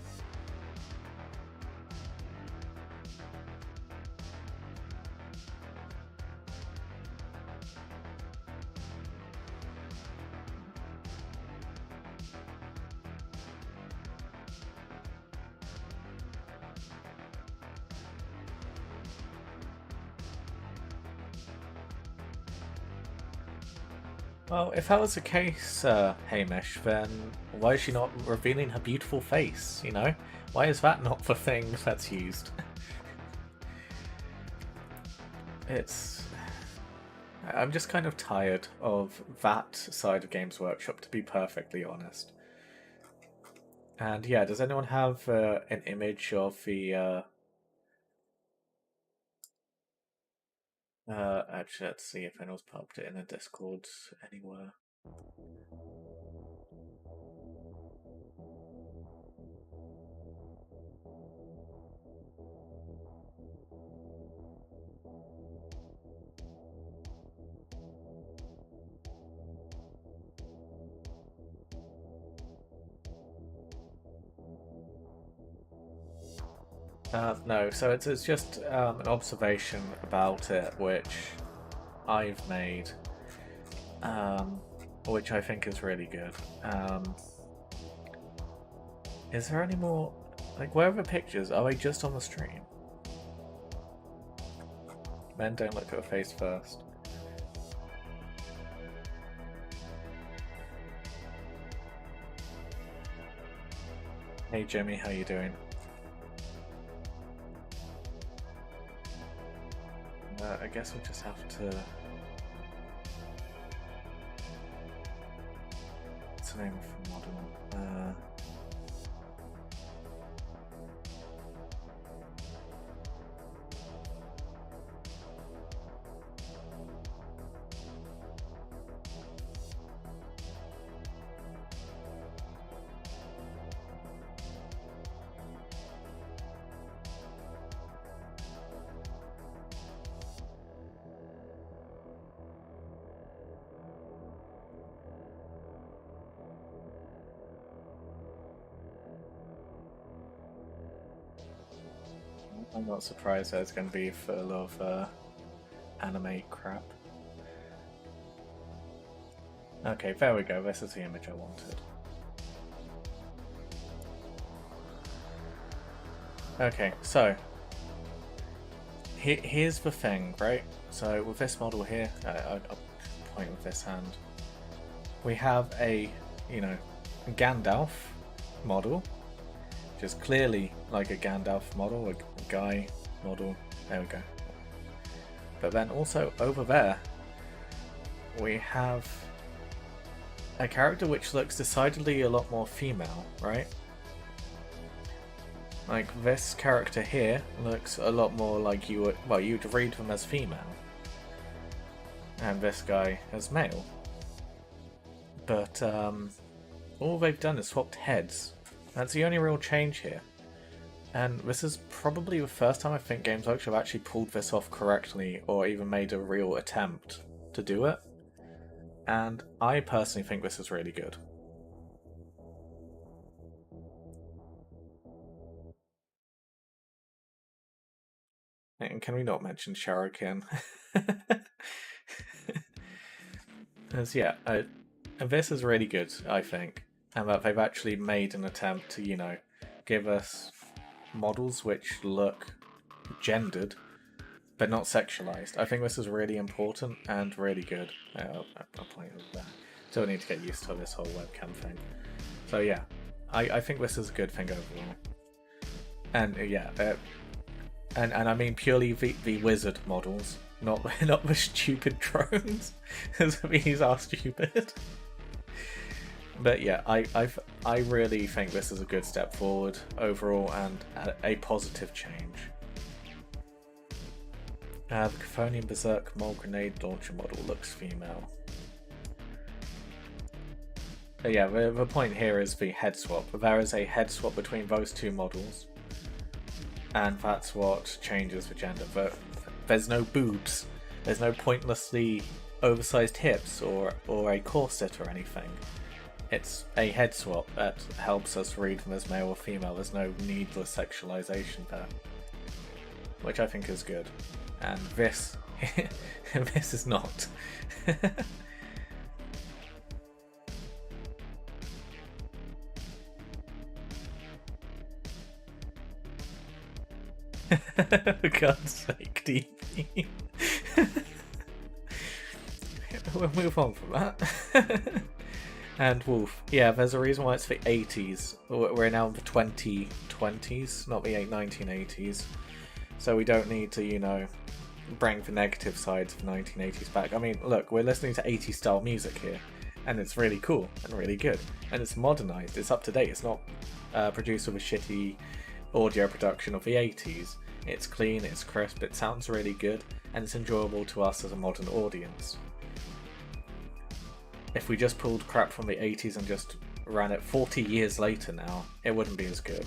Well, if that was the case, Hamish, then why is she not revealing her beautiful face, you know? Why is that not the thing that's used? I'm just kind of tired of that side of Games Workshop, to be perfectly honest. And yeah, does anyone have an image of the... actually, let's see if anyone's popped it in the Discord anywhere. No, so it's just an observation about it which I've made, which I think is really good. Is there any more? Like, where are the pictures? Are they just on the stream? Men don't look at a face first. Hey Jimmy, how you doing? I guess we'll just have to... What's the name of the model? I'm not surprised there's going to be full of anime crap. Okay, there we go. This is the image I wanted. Okay, so here's the thing, right? So with this model here, I'll point with this hand. We have a, Gandalf model, which is clearly like a Gandalf model, a guy model. There we go. But then also over there, we have a character which looks decidedly a lot more female, right? Like, this character here looks a lot more like you would, well, you'd read them as female. And this guy as male. But all they've done is swapped heads. That's the only real change here. And this is probably the first time I think Games Workshop have actually pulled this off correctly, or even made a real attempt to do it. And I personally think this is really good. And can we not mention Shuriken? Because yeah, this is really good, I think. And that they've actually made an attempt to, give us models which look gendered, but not sexualized. I think this is really important and really good. I'll point it there. Still need to get used to this whole webcam thing. So yeah, I think this is a good thing overall. And yeah, and I mean purely the wizard models, not the stupid drones, because these are stupid. But yeah, I really think this is a good step forward overall and a positive change. The Chthonian Berserk Mole Grenade Launcher model looks female. But yeah, the point here is the head swap. There is a head swap between those two models, and that's what changes the gender. But there's no boobs, there's no pointlessly oversized hips or a corset or anything. It's a head swap that helps us read them as male or female. There's no needless sexualization there, which I think is good. And this, this is not. For God's sake, DP. We'll move on from that. And Wolf. Yeah, there's a reason why it's the 80s. We're now in the 2020s, not the 1980s. So we don't need to, bring the negative sides of the 1980s back. I mean, look, we're listening to 80s style music here, and it's really cool and really good. And it's modernized, it's up to date, it's not produced with a shitty audio production of the 80s. It's clean, it's crisp, it sounds really good, and it's enjoyable to us as a modern audience. If we just pulled crap from the 80s and just ran it 40 years later now, it wouldn't be as good.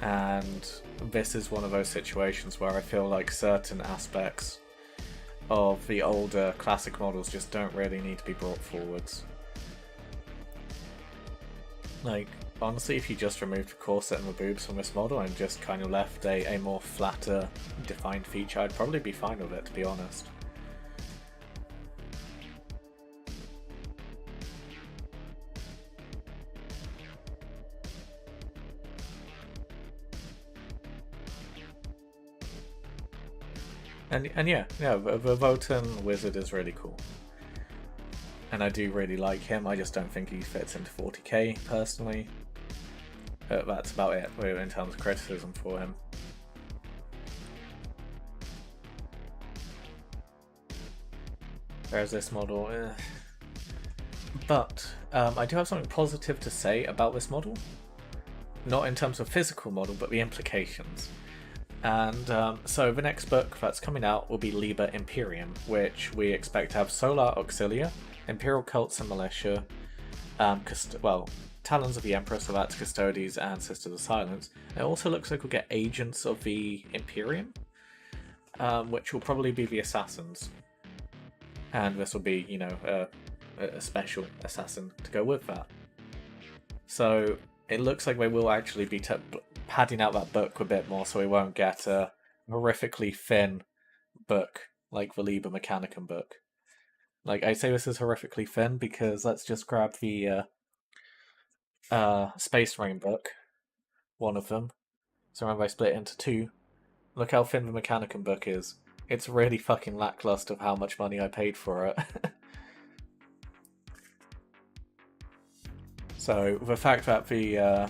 And this is one of those situations where I feel like certain aspects of the older classic models just don't really need to be brought forwards. Like, honestly, if you just removed the corset and the boobs from this model and just kind of left a more flatter, defined feature, I'd probably be fine with it, to be honest. And yeah, the Votan wizard is really cool. And I do really like him, I just don't think he fits into 40k, personally. That's about it in terms of criticism for him. There's this model. But I do have something positive to say about this model. Not in terms of physical model, but the implications. And so the next book that's coming out will be Liber Imperium, which we expect to have Solar Auxilia, Imperial Cults and Militia, Talons of the Emperor, so that's Custodes and Sisters of Silence. It also looks like we'll get Agents of the Imperium, which will probably be the Assassins. And this will be, you know, a special assassin to go with that. So it looks like they will actually be padding out that book a bit more, so we won't get a horrifically thin book like the Liber Mechanicum book. Like, I say this is horrifically thin because let's just grab the Space Marine book, one of them. So remember I split it into two. Look how thin the Mechanicum book is. It's really fucking lackluster of how much money I paid for it. So the fact that the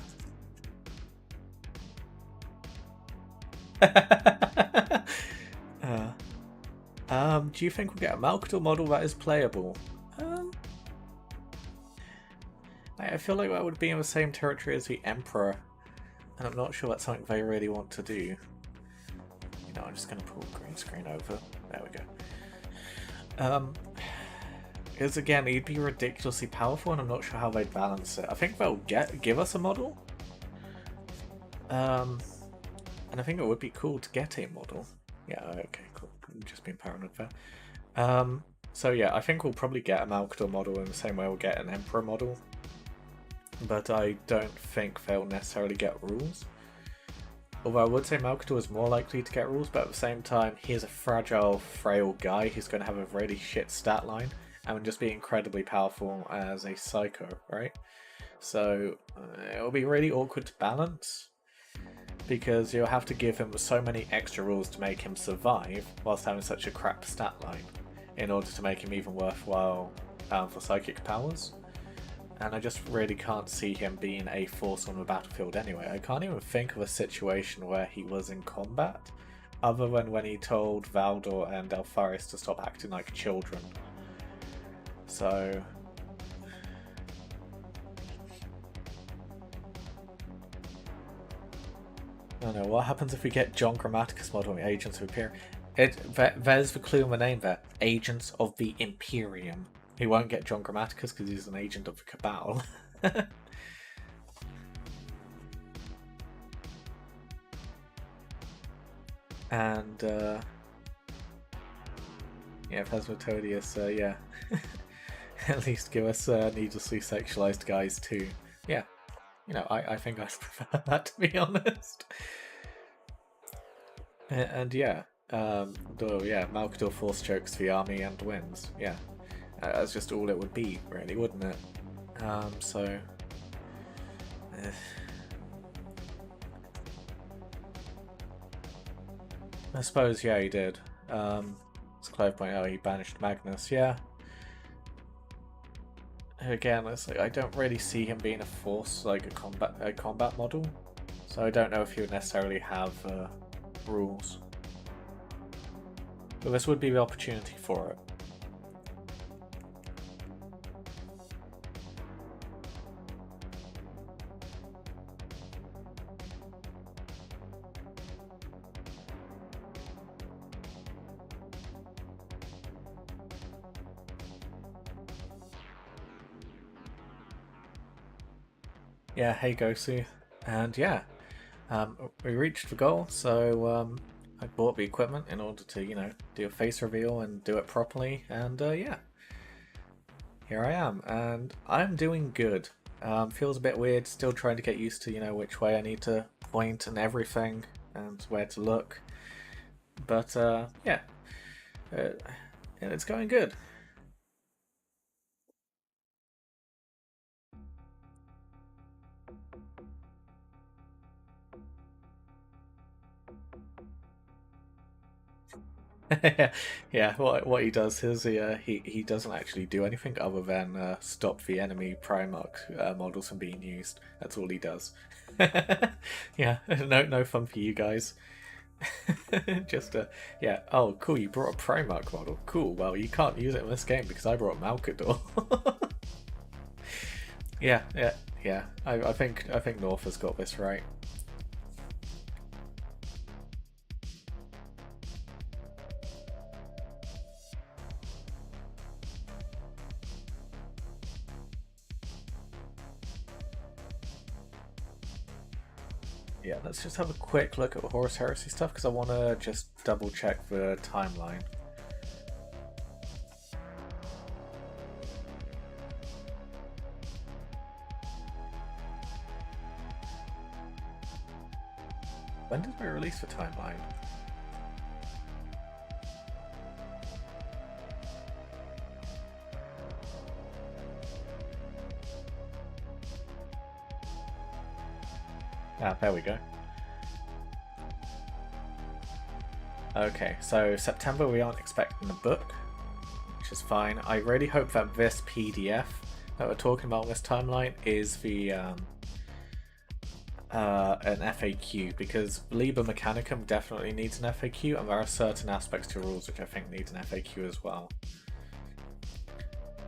do you think we'll get a Malkator model that is playable? I feel like that would be in the same territory as the Emperor, and I'm not sure that's something they really want to do. You know, I'm just going to pull green screen over. There we go. Because again, he'd be ridiculously powerful, and I'm not sure how they'd balance it. I think they'll give us a model. And I think it would be cool to get a model. Yeah, okay, cool. I'm just being paranoid there. So yeah, I think we'll probably get a Malkator model in the same way we'll get an Emperor model. But I don't think they'll necessarily get rules. Although I would say Malkator is more likely to get rules, but at the same time, he is a fragile, frail guy who's going to have a really shit stat line and just be incredibly powerful as a psycho, right? So it'll be really awkward to balance, because you'll have to give him so many extra rules to make him survive whilst having such a crap stat line in order to make him even worthwhile for psychic powers. And I just really can't see him being a force on the battlefield anyway. I can't even think of a situation where he was in combat, other than when he told Valdor and Alfaris to stop acting like children. So I don't know, what happens if we get John Grammaticus model Agents of Imperium? There's the clue in the name there. Agents of the Imperium. He won't get John Grammaticus because he's an agent of the Cabal. And yeah, Phasmatodius, yeah. At least give us needlessly sexualized guys too. Yeah, you know, I think I'd prefer that, to be honest. And yeah, Malkator force chokes the army and wins. Yeah, that's just all it would be, really, wouldn't it? I suppose, yeah, he did. As Clive pointed out, he banished Magnus, yeah. Again, it's like I don't really see him being a force, like a combat model, so I don't know if he would necessarily have rules. But this would be the opportunity for it. Yeah, hey Gosu. And yeah, we reached the goal, so I bought the equipment in order to, you know, do a face reveal and do it properly, and yeah. Here I am, and I'm doing good. Feels a bit weird, still trying to get used to, which way I need to point and everything, and where to look. But, yeah. And it's going good. Yeah, what he does is he doesn't actually do anything other than stop the enemy Primarch models from being used. That's all he does. Yeah, no fun for you guys. Just yeah. Oh, cool. You brought a Primarch model. Cool. Well, you can't use it in this game because I brought Malkador. Yeah. I think North has got this right. Yeah, let's just have a quick look at the Horus Heresy stuff because I want to just double check the timeline. When did we release the timeline? Ah, there we go. Okay, so September we aren't expecting the book, which is fine. I really hope that this PDF that we're talking about in this timeline is the an FAQ, because Liber Mechanicum definitely needs an FAQ, and there are certain aspects to rules which I think need an FAQ as well.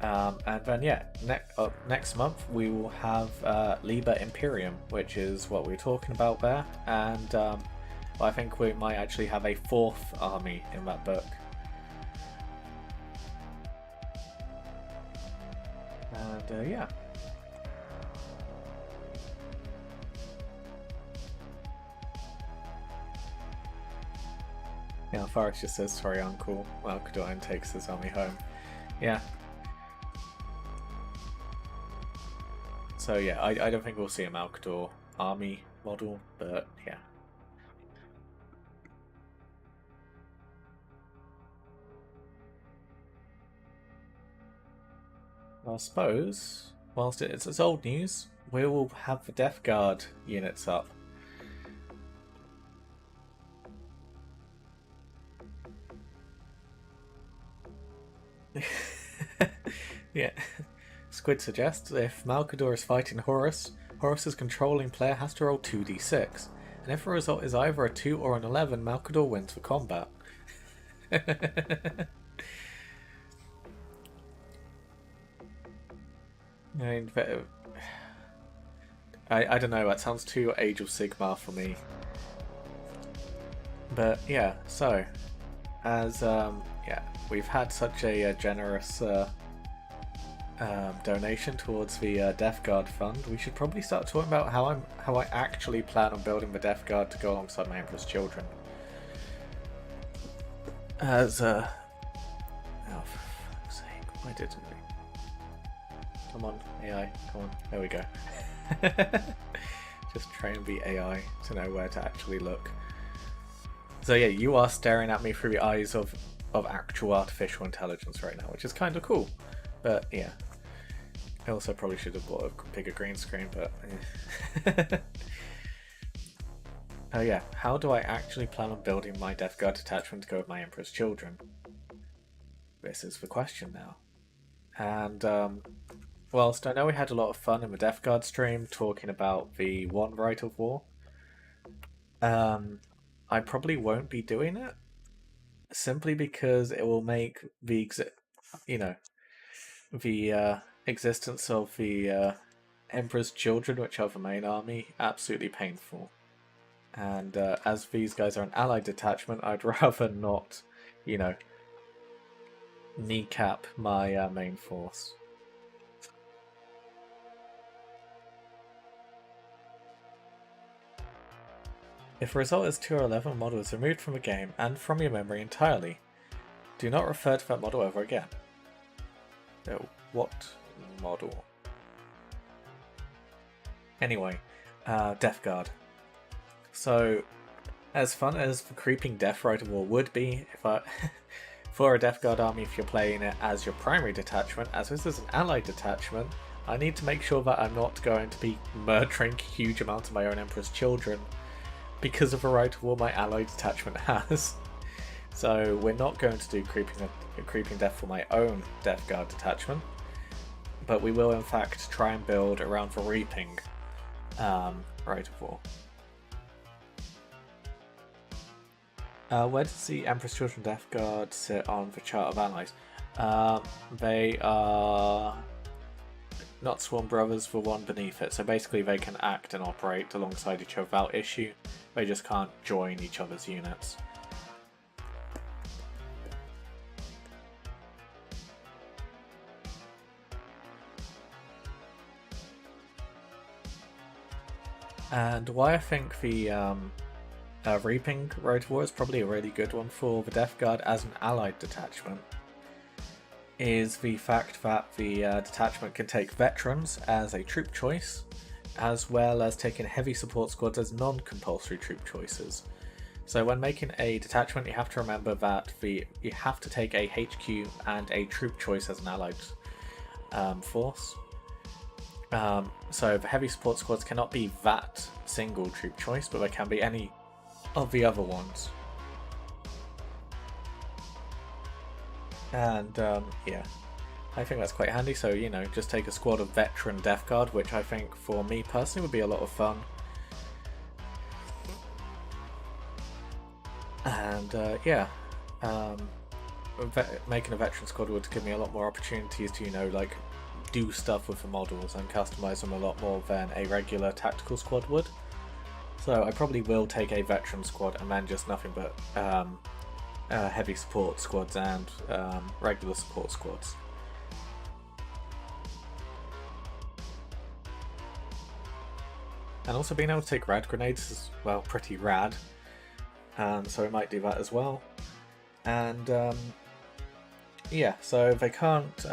And then yeah, next month we will have Liber Imperium, which is what we're talking about there, and I think we might actually have a 4th army in that book. And yeah. Yeah, Forrest just says, sorry, uncle. Well, Kadoin takes his army home. Yeah. So yeah, I don't think we'll see a Malkador army model, but yeah. I suppose, whilst it's old news, we will have the Death Guard units up. Yeah. Squid suggests if Malkador is fighting Horus, Horus's controlling player has to roll 2d6, and if the result is either a 2 or an 11, Malkador wins the combat. I don't know, that sounds too Age of Sigmar for me. But yeah, so as yeah, we've had such a generous donation towards the Death Guard fund, we should probably start talking about how I actually plan on building the Death Guard to go alongside my Emperor's Children. As oh for fuck's sake, why didn't we? Come on, AI, come on, there we go. Just try and be AI to know where to actually look. So yeah, you are staring at me through the eyes of actual artificial intelligence right now, which is kind of cool. But yeah, I also probably should have bought a bigger green screen, but oh yeah, how do I actually plan on building my Death Guard detachment to go with my Emperor's Children? This is the question now. And whilst I know we had a lot of fun in the Death Guard stream talking about the One Rite of War, I probably won't be doing it, simply because it will make the existence of the Emperor's Children, which are the main army, absolutely painful. And as these guys are an allied detachment, I'd rather not, kneecap my main force. If the result is 2 or 11, model is removed from the game and from your memory entirely. Do not refer to that model ever again. What model? Anyway, Death Guard. So, as fun as the creeping Death Rider War would be, for a Death Guard army, if you're playing it as your primary detachment, as this is an allied detachment, I need to make sure that I'm not going to be murdering huge amounts of my own Emperor's children because of a Rider War my allied detachment has. So we're not going to do creeping Death for my own Death Guard detachment, but we will in fact try and build around the Reaping Rider War. Where does the Emperor's Children Death Guard sit on the chart of allies? They are not Swarm Brothers, the one beneath it. So basically they can act and operate alongside each other without issue. They just can't join each other's units. And why I think the Reaping Rider War is probably a really good one for the Death Guard as an allied detachment is the fact that the detachment can take veterans as a troop choice, as well as taking heavy support squads as non-compulsory troop choices. So when making a detachment, you have to remember that you have to take a HQ and a troop choice as an allied force. So the heavy support squads cannot be that single troop choice, but they can be any of the other ones. And yeah, I think that's quite handy. So, you know, just take a squad of veteran Death Guard, which I think for me personally would be a lot of fun. And yeah, making a veteran squad would give me a lot more opportunities to, you know, like do stuff with the models and customize them a lot more than a regular tactical squad would. So I probably will take a veteran squad and then just nothing but heavy support squads and regular support squads. And also being able to take rad grenades is, well, pretty rad. So we might do that as well. And yeah, so they can't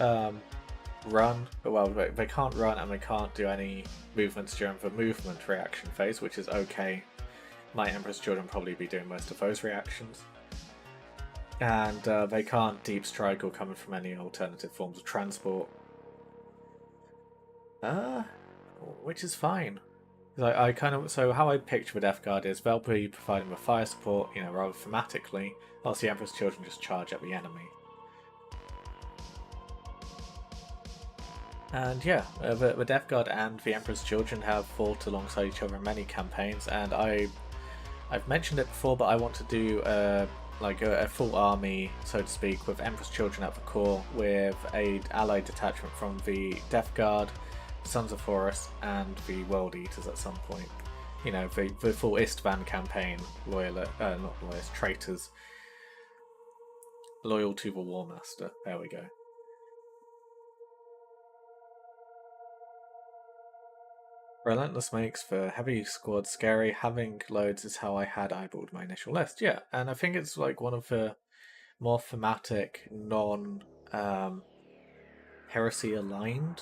run, well, they can't run and they can't do any movements during the movement reaction phase, which is okay. My Emperor's Children probably be doing most of those reactions. And they can't deep strike or come from any alternative forms of transport. Which is fine. I kind of, so how I picture the Death Guard is they'll be providing the fire support, you know, rather thematically, whilst the Emperor's Children just charge at the enemy. And yeah, the Death Guard and the Emperor's Children have fought alongside each other in many campaigns, and I've mentioned it before, but I want to do like a full army, so to speak, with Emperor's Children at the core, with a allied detachment from the Death Guard, Sons of Forest, and the World Eaters at some point. You know, the full Istvan campaign, not loyalists, traitors, loyal to the War Master. There we go. Relentless makes the heavy squad scary. Having loads is how I had eyeballed my initial list. Yeah, and I think it's like one of the more thematic, non-heresy aligned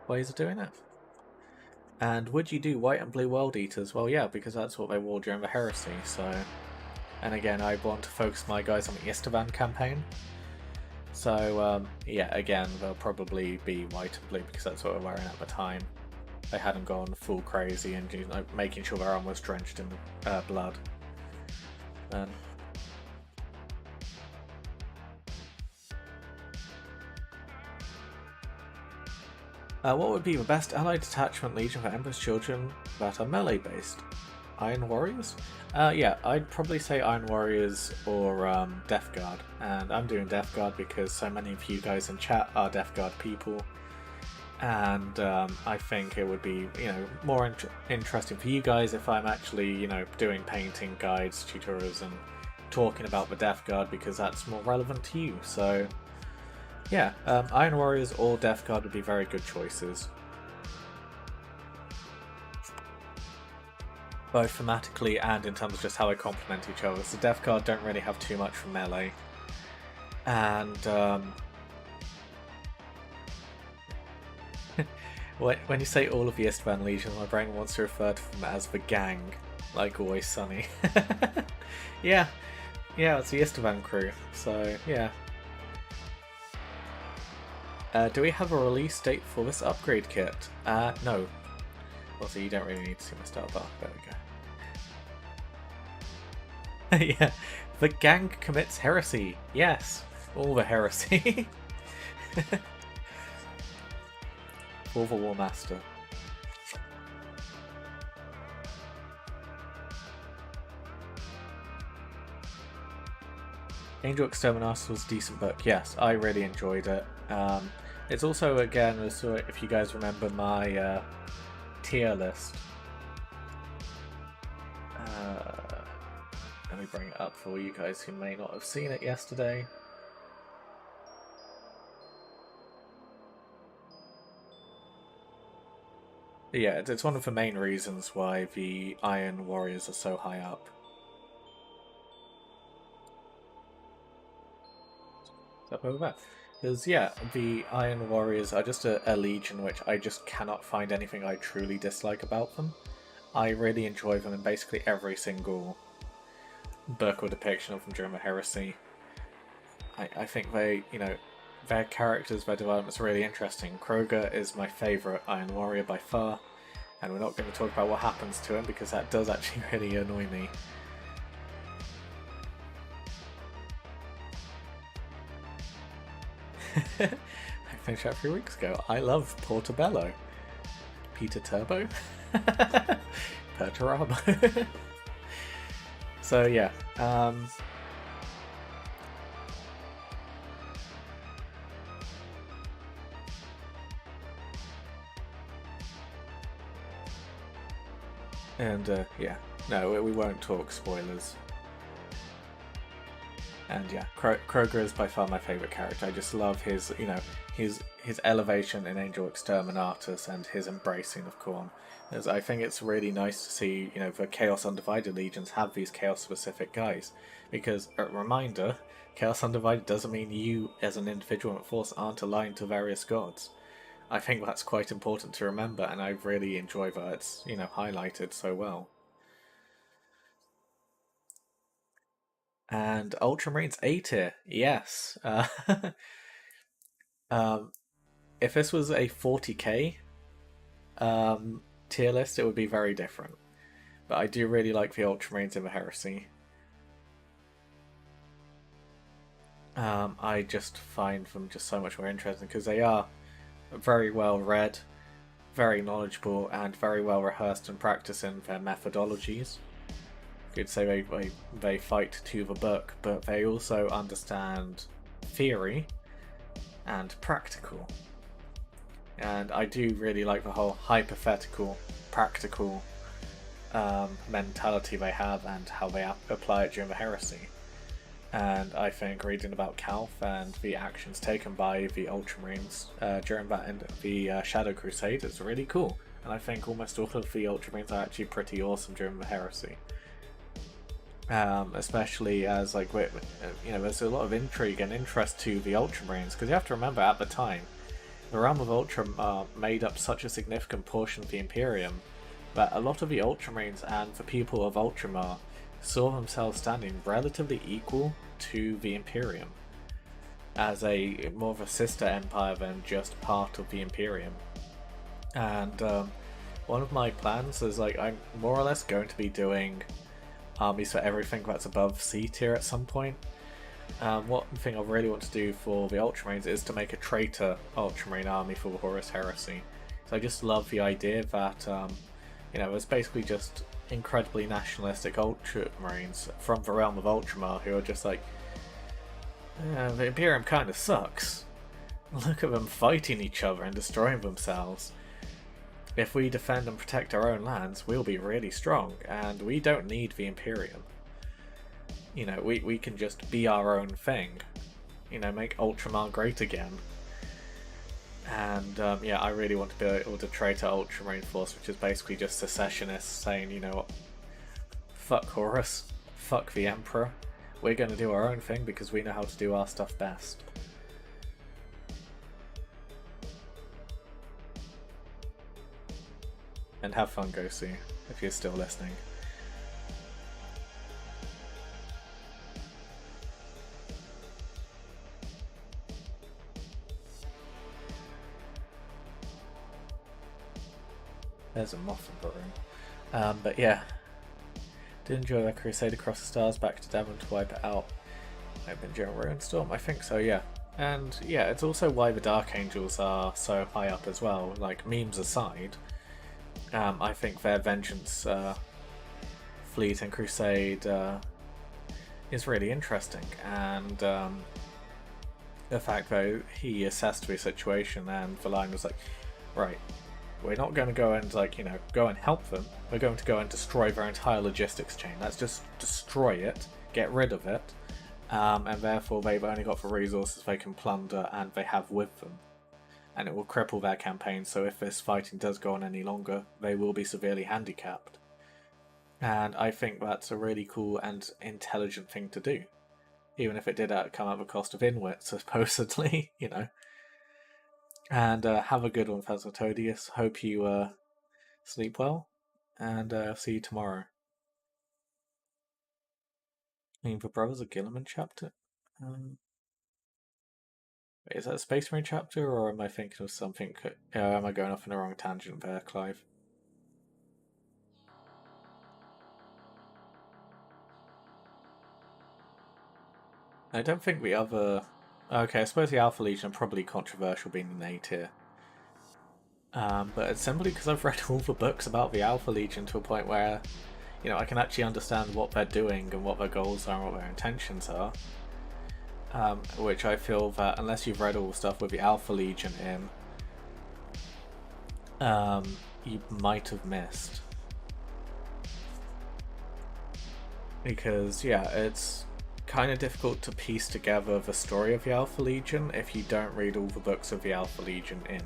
ways of doing it. And would you do white and blue World Eaters? Well, yeah, because that's what they wore during the heresy, so... And again, I want to focus my guys on the Istvan campaign. So, yeah, again, they'll probably be white and blue because that's what they're wearing at the time. They hadn't gone full crazy and, you know, making sure their arm was drenched in blood. And what would be the best allied detachment legion for Emperor's Children that are melee based? Iron Warriors? Yeah, I'd probably say Iron Warriors or Death Guard. And I'm doing Death Guard because so many of you guys in chat are Death Guard people. And I think it would be, you know, more interesting for you guys if I'm actually, you know, doing painting guides, tutorials, and talking about the Death Guard because that's more relevant to you. So, yeah, Iron Warriors or Death Guard would be very good choices. Both thematically and in terms of just how they complement each other. So Death Guard don't really have too much from melee. And When you say all of the Esteban Legions, my brain wants to refer to them as the gang, like Always Sunny. Yeah, yeah, it's the Esteban crew, so yeah. Do we have a release date for this upgrade kit? No. Also, you don't really need to see my style bar. There we go. Yeah, the gang commits heresy. Yes, all the heresy. For the War Master. Angel Exterminatus was a decent book. Yes, I really enjoyed it. It's also, again, if you guys remember my tier list. Let me bring it up for you guys who may not have seen it yesterday. Yeah, it's one of the main reasons why the Iron Warriors are so high up. Because, yeah, the Iron Warriors are just a legion which I just cannot find anything I truly dislike about them. I really enjoy them in basically every single book or depiction of them during the Heresy. I think they, their characters, their development's really interesting. Kroger is my favourite Iron Warrior by far, and we're not going to talk about what happens to him because that does actually really annoy me. I finished that 3 weeks ago. I love Portobello. Peter Turbo? Perturabo. So yeah. And yeah, no, we won't talk spoilers. And yeah, Kroger is by far my favourite character. I just love his, his elevation in Angel Exterminatus and his embracing of Khorne. As I think it's really nice to see, the Chaos Undivided Legions have these Chaos-specific guys. Because, a reminder, Chaos Undivided doesn't mean you, as an individual force, aren't aligned to various gods. I think that's quite important to remember, and I really enjoy that it's, highlighted so well. And Ultramarines A tier, yes. If this was a 40k tier list, it would be very different. But I do really like the Ultramarines in the Heresy. I just find them just so much more interesting because they are very well read, very knowledgeable, and very well rehearsed and practicing their methodologies. You'd say they fight to the book, but they also understand theory and practical. And I do really like the whole hypothetical, practical mentality they have and how they apply it during the Heresy. And I think reading about Calth and the actions taken by the Ultramarines during that end of the Shadow Crusade is really cool. And I think almost all of the Ultramarines are actually pretty awesome during the Heresy. Especially as, there's a lot of intrigue and interest to the Ultramarines, because you have to remember at the time, the Realm of Ultramar made up such a significant portion of the Imperium that a lot of the Ultramarines and the people of Ultramar saw themselves standing relatively equal to the Imperium, as a more of a sister empire than just part of the Imperium. And one of my plans is I'm more or less going to be doing armies for everything that's above C tier at some point. One thing I really want to do for the Ultramarines is to make a traitor Ultramarine army for the Horus Heresy. So I just love the idea that it's basically just incredibly nationalistic Ultramarines from the realm of Ultramar who are just the Imperium kind of sucks. Look at them fighting each other and destroying themselves. If we defend and protect our own lands, we'll be really strong, and we don't need the Imperium. We can just be our own thing. Make Ultramar great again. And yeah, I really want to be able to traitor Ultramarine force, which is basically just secessionists saying, what, fuck Horus, fuck the Emperor, we're going to do our own thing because we know how to do our stuff best. and have fun, Gosu, if you're still listening. There's a moth in the room. But yeah, did enjoy that Crusade Across the Stars back to Devon to wipe it out. Open during Ruin Storm, I think so, yeah. And yeah, it's also why the Dark Angels are so high up as well. Like, memes aside, I think their Vengeance fleet and Crusade is really interesting. And the fact that he assessed the situation and the line was like, right, we're not going to go and, like, go and help them. We're going to go and destroy their entire logistics chain. Let's just destroy it, get rid of it, and therefore they've only got the resources they can plunder and they have with them. And it will cripple their campaign, so if this fighting does go on any longer, they will be severely handicapped. And I think that's a really cool and intelligent thing to do. Even if it did come at the cost of Inwit, supposedly, And have a good one, Phasmatodius. Hope you sleep well, and see you tomorrow. I mean, the Brothers of Gilliman chapter? Wait, is that a Space Marine chapter, or am I thinking of something? Am I going off in the wrong tangent there, Clive? I don't think the other... Okay, I suppose the Alpha Legion are probably controversial being in A tier. But it's simply because I've read all the books about the Alpha Legion to a point where, I can actually understand what they're doing and what their goals are and what their intentions are. Which I feel that unless you've read all the stuff with the Alpha Legion in, you might have missed. Because, yeah, it's kind of difficult to piece together the story of the Alpha Legion if you don't read all the books of the Alpha Legion in.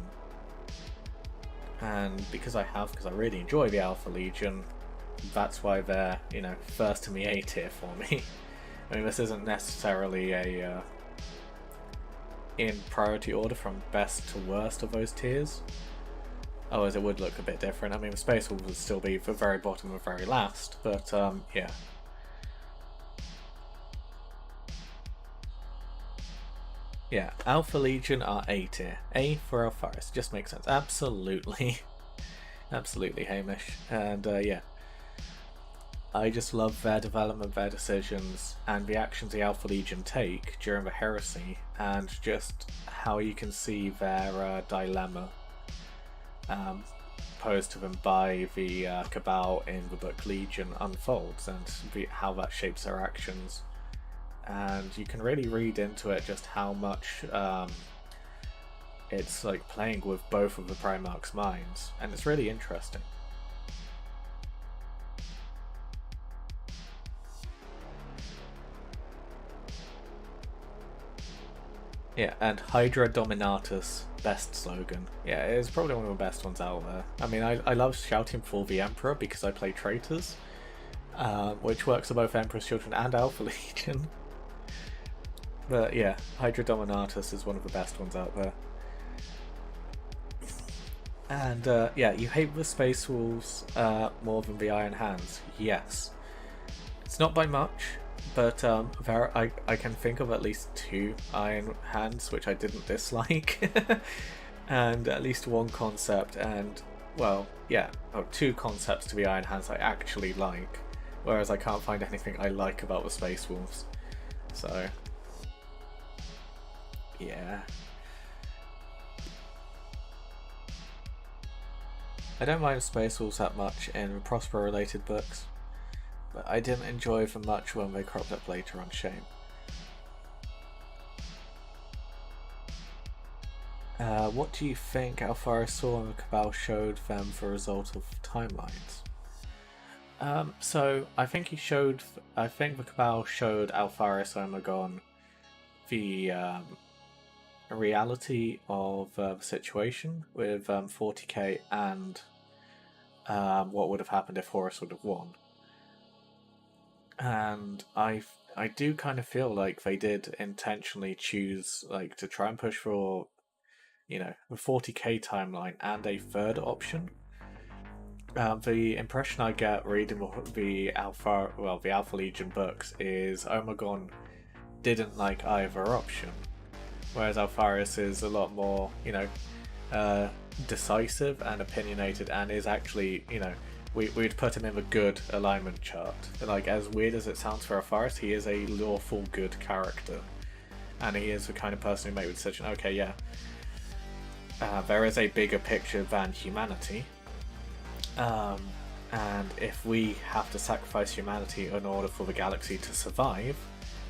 And because I really enjoy the Alpha Legion, that's why they're, first in the A tier for me. I mean, this isn't necessarily a in priority order from best to worst of those tiers. Otherwise it would look a bit different. I mean, the Space Wolves would still be the very bottom and very last, but yeah. Yeah, Alpha Legion are A tier. A for Alpharis. Just makes sense. Absolutely. Absolutely, Hamish. And yeah. I just love their development, their decisions, and the actions the Alpha Legion take during the Heresy, and just how you can see their dilemma posed to them by the Cabal in the book Legion unfolds, and how that shapes their actions. And you can really read into it just how much it's like playing with both of the Primarch's minds, and it's really interesting. Yeah, and Hydra Dominatus, best slogan. Yeah, it's probably one of the best ones out there. I mean, I love shouting for the Emperor because I play Traitors, which works for both Emperor's Children and Alpha Legion. But yeah, Hydra Dominatus is one of the best ones out there. And yeah, you hate the Space Wolves more than the Iron Hands. Yes. It's not by much, but I can think of at least 2 Iron Hands which I didn't dislike. And at least one concept, and, well, yeah, 2 concepts to the Iron Hands I actually like. Whereas I can't find anything I like about the Space Wolves. So... yeah. I don't mind Space Wolves that much in Prosper related books, but I didn't enjoy them much when they cropped up later on Shame. What do you think Alpharis saw and the Cabal showed them the result of timelines? So I think the Cabal showed Alpharis Omegon the reality of the situation with 40k and what would have happened if Horus would have won. And I do kind of feel like they did intentionally choose to try and push for the 40k timeline and a third option, The impression I get reading the Alpha Legion books is Omegon didn't like either option, whereas Alpharius is a lot more, decisive and opinionated, and is actually, we'd put him in the good alignment chart. Like, as weird as it sounds for Alpharius, he is a lawful good character, and he is the kind of person who made the decision, okay, yeah, there is a bigger picture than humanity, and if we have to sacrifice humanity in order for the galaxy to survive,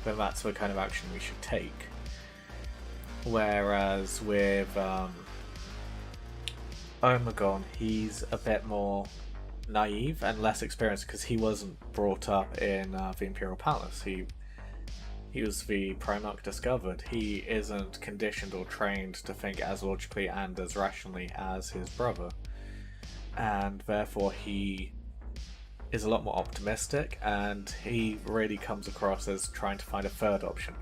then that's the kind of action we should take. Whereas with Omegon, he's a bit more naive and less experienced because he wasn't brought up in the Imperial Palace. He was the Primarch discovered. He isn't conditioned or trained to think as logically and as rationally as his brother. And therefore he is a lot more optimistic, and he really comes across as trying to find a third option.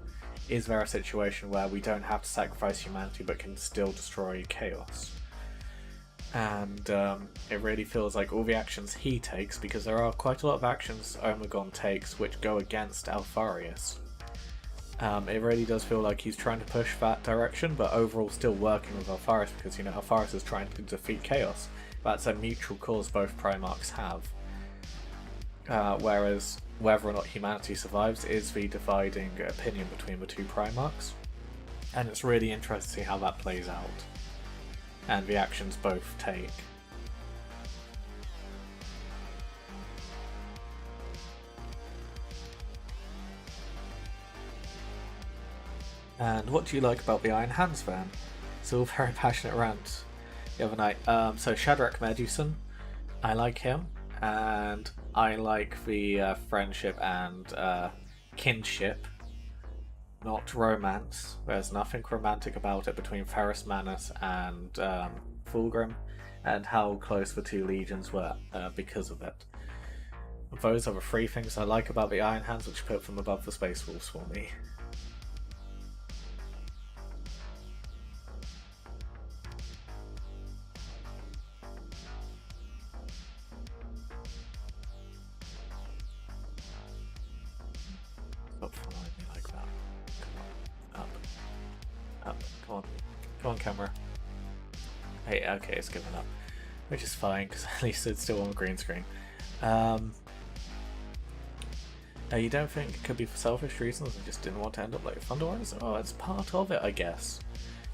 Is there a situation where we don't have to sacrifice humanity but can still destroy chaos? And it really feels like all the actions he takes, because there are quite a lot of actions Omegon takes which go against Alpharius. It really does feel like he's trying to push that direction, but overall still working with Alpharius, because Alpharius is trying to defeat chaos. That's a mutual cause both Primarchs have. Whereas whether or not humanity survives is the dividing opinion between the two Primarchs. And it's really interesting to see how that plays out, and the actions both take. And what do you like about the Iron Hands van? It's all very passionate rant the other night. So Shadrach Medusan, I like him, and I like the friendship and kinship, not romance. There's nothing romantic about it between Ferrus Manus and Fulgrim, and how close the two legions were because of it. Those are the three things I like about the Iron Hands, which put them above the Space Wolves for me. Stop following me like that. Come on. Up. Come on. Come on, camera. Hey, okay, it's given up. Which is fine, because at least it's still on the green screen. You don't think it could be for selfish reasons and just didn't want to end up like Thunder Warriors? Oh, it's part of it, I guess.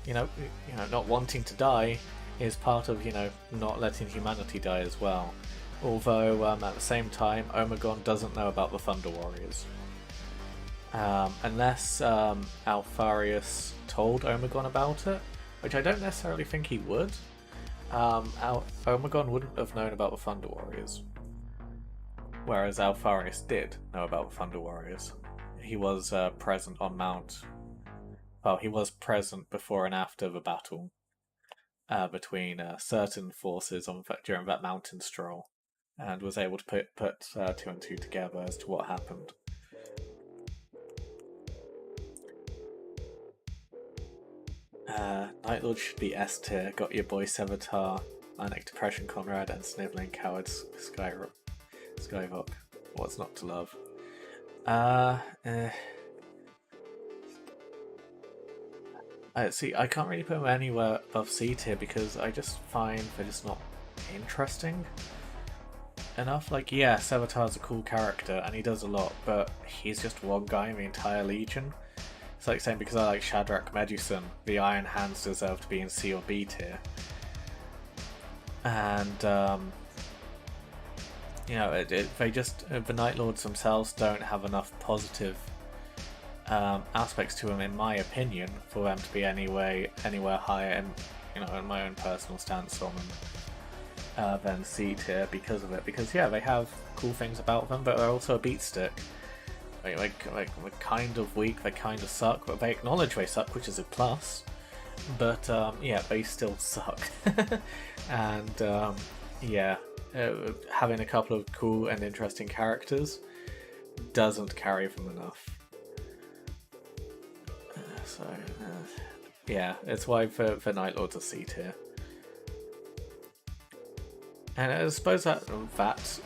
Not wanting to die is part of, not letting humanity die as well. Although, at the same time, Omegon doesn't know about the Thunder Warriors. Unless Alpharius told Omegon about it, which I don't necessarily think he would. Omegon wouldn't have known about the Thunder Warriors, whereas Alpharius did know about the Thunder Warriors. He was present on Mount. Well, he was present before and after the battle between certain forces during that mountain stroll, and was able to put two and two together as to what happened. Nightlord should be S tier. Got your boy Sevatar, Manic Depression Conrad, and Sniveling Cowards Skyrock. What's not to love? See, I can't really put him anywhere above C tier because I just find they're just not interesting enough. Like, yeah, Sevatar's a cool character and he does a lot, but he's just one guy in the entire Legion. It's like saying because I like Shadrach Medusan, the Iron Hands deserve to be in C or B tier. And, the Night Lords themselves don't have enough positive aspects to them, in my opinion, for them to be anywhere higher, in my own personal stance on them, than C tier because of it. Because, yeah, they have cool things about them, but they're also a beat stick. They're kind of weak, they kind of suck, but they acknowledge they suck, which is a plus. But, yeah, they still suck. And, having a couple of cool and interesting characters doesn't carry them enough. Yeah, it's why for Night Lords are C tier. And I suppose that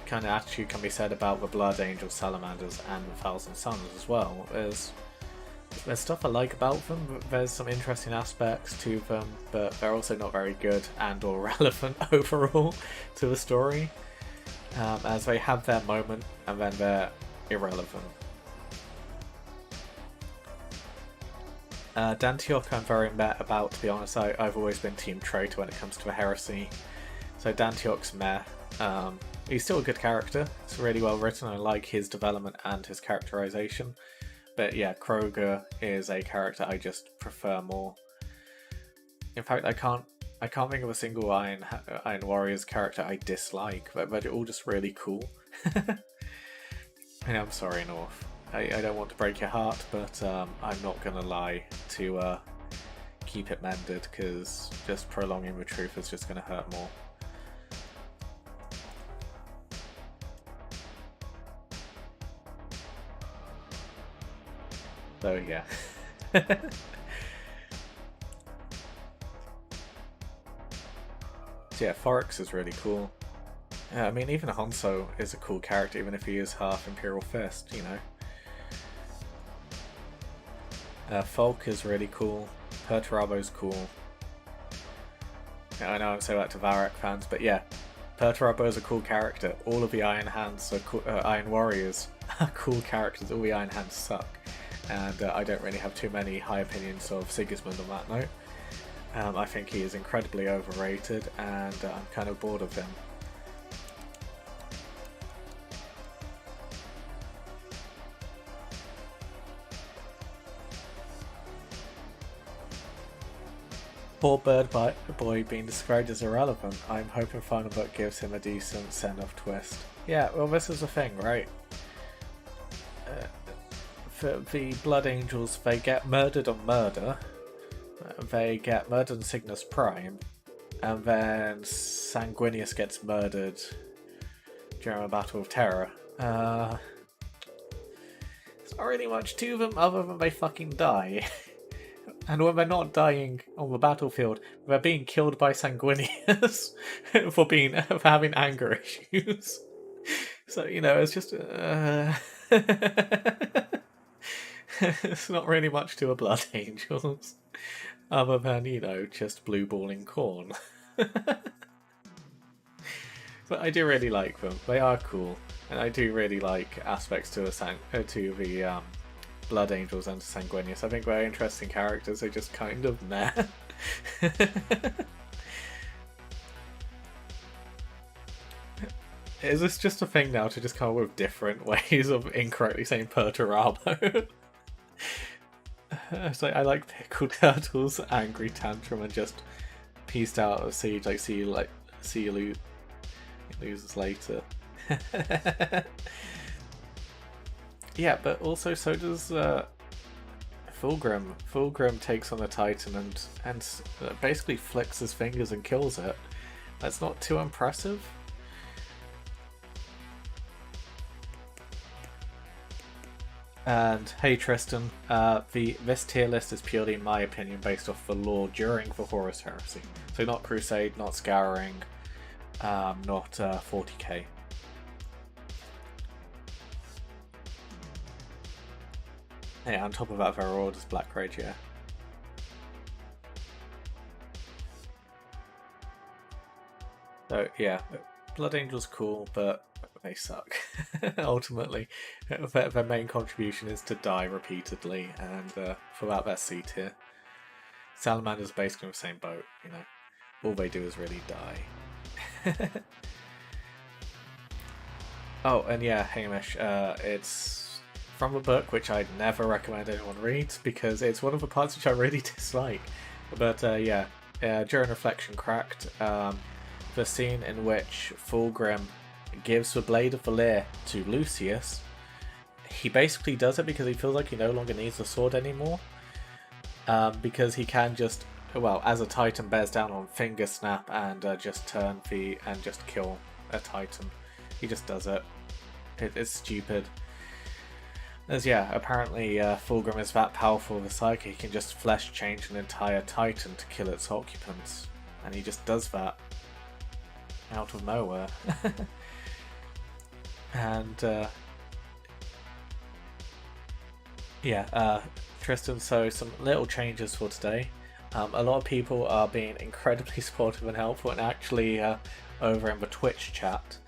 kind of attitude can be said about the Blood Angels, Salamanders, and the Thousand Suns as well. There's stuff I like about them, there's some interesting aspects to them, but they're also not very good and or relevant overall to the story, as they have their moment and then they're irrelevant. Dantiok I'm very meh about, to be honest. I've always been Team Traitor when it comes to the heresy, so Dantiok's meh. He's still a good character, it's really well written, I like his development and his characterization. But yeah, Kroger is a character I just prefer more. In fact, I can't think of a single Iron Warriors character I dislike, but they're all just really cool. And I'm sorry, North. I don't want to break your heart, but I'm not gonna lie to keep it mended, because just prolonging the truth is just gonna hurt more. So yeah. So yeah, Forex is really cool. Yeah, I mean, even Honso is a cool character, even if he is half Imperial Fist, you know. Folk is really cool. Perturabo's cool. Yeah, I know I'm saying that to Varrock fans, but yeah, Perturabo is a cool character. All of the Iron Hands are cool, Iron Warriors are cool characters. All the Iron Hands suck. And I don't really have too many high opinions of Sigismund on that note. I think he is incredibly overrated, and I'm kind of bored of him. Poor Bird Boy being described as irrelevant. I'm hoping Final Book gives him a decent send-off twist. Yeah, well, this is the thing, right? For the Blood Angels, they get murdered on Murder, they get murdered on Cygnus Prime, and then Sanguinius gets murdered during a Battle of Terror. There's not really much to them other than they fucking die. And when they're not dying on the battlefield, they're being killed by Sanguinius for having anger issues. So, you know, it's just it's not really much to a Blood Angels, other than, you know, just blue balling corn. But I do really like them. They are cool, and I do really like aspects to the Blood Angels and Sanguinius. I think they're interesting characters. They're just kind of meh. Is this just a thing now to just come up with different ways of incorrectly saying Perturabo? So I like Pickled Turtle's angry tantrum and just pieced out of Siege, like see you loses later. Yeah, but also so does Fulgrim. Fulgrim takes on the Titan and basically flicks his fingers and kills it. That's not too impressive. And hey Tristan, this tier list is purely, in my opinion, based off the lore during the Horus Heresy. So not Crusade, not Scouring, not 40k. Yeah, on top of that, there are orders Black Rage, yeah. So yeah, Blood Angel's cool, but they suck. Ultimately, their main contribution is to die repeatedly, and for that they're C tier. Salamander's basically in the same boat, you know. All they do is really die. Oh, and yeah, Hamish, it's from a book which I'd never recommend anyone reads, because it's one of the parts which I really dislike. But yeah, during Reflection Cracked, the scene in which Fulgrim gives the Blade of Valir to Lucius, he basically does it because he feels like he no longer needs the sword anymore. Because he can just, well, as a Titan bears down on Finger Snap and just turn and just kill a Titan. He just does it. It's stupid. As yeah, apparently Fulgrim is that powerful of a psychic, he can just flesh change an entire Titan to kill its occupants. And he just does that. out of nowhere. And yeah, Tristan, so some little changes for today. A lot of people are being incredibly supportive and helpful, and actually over in the Twitch chat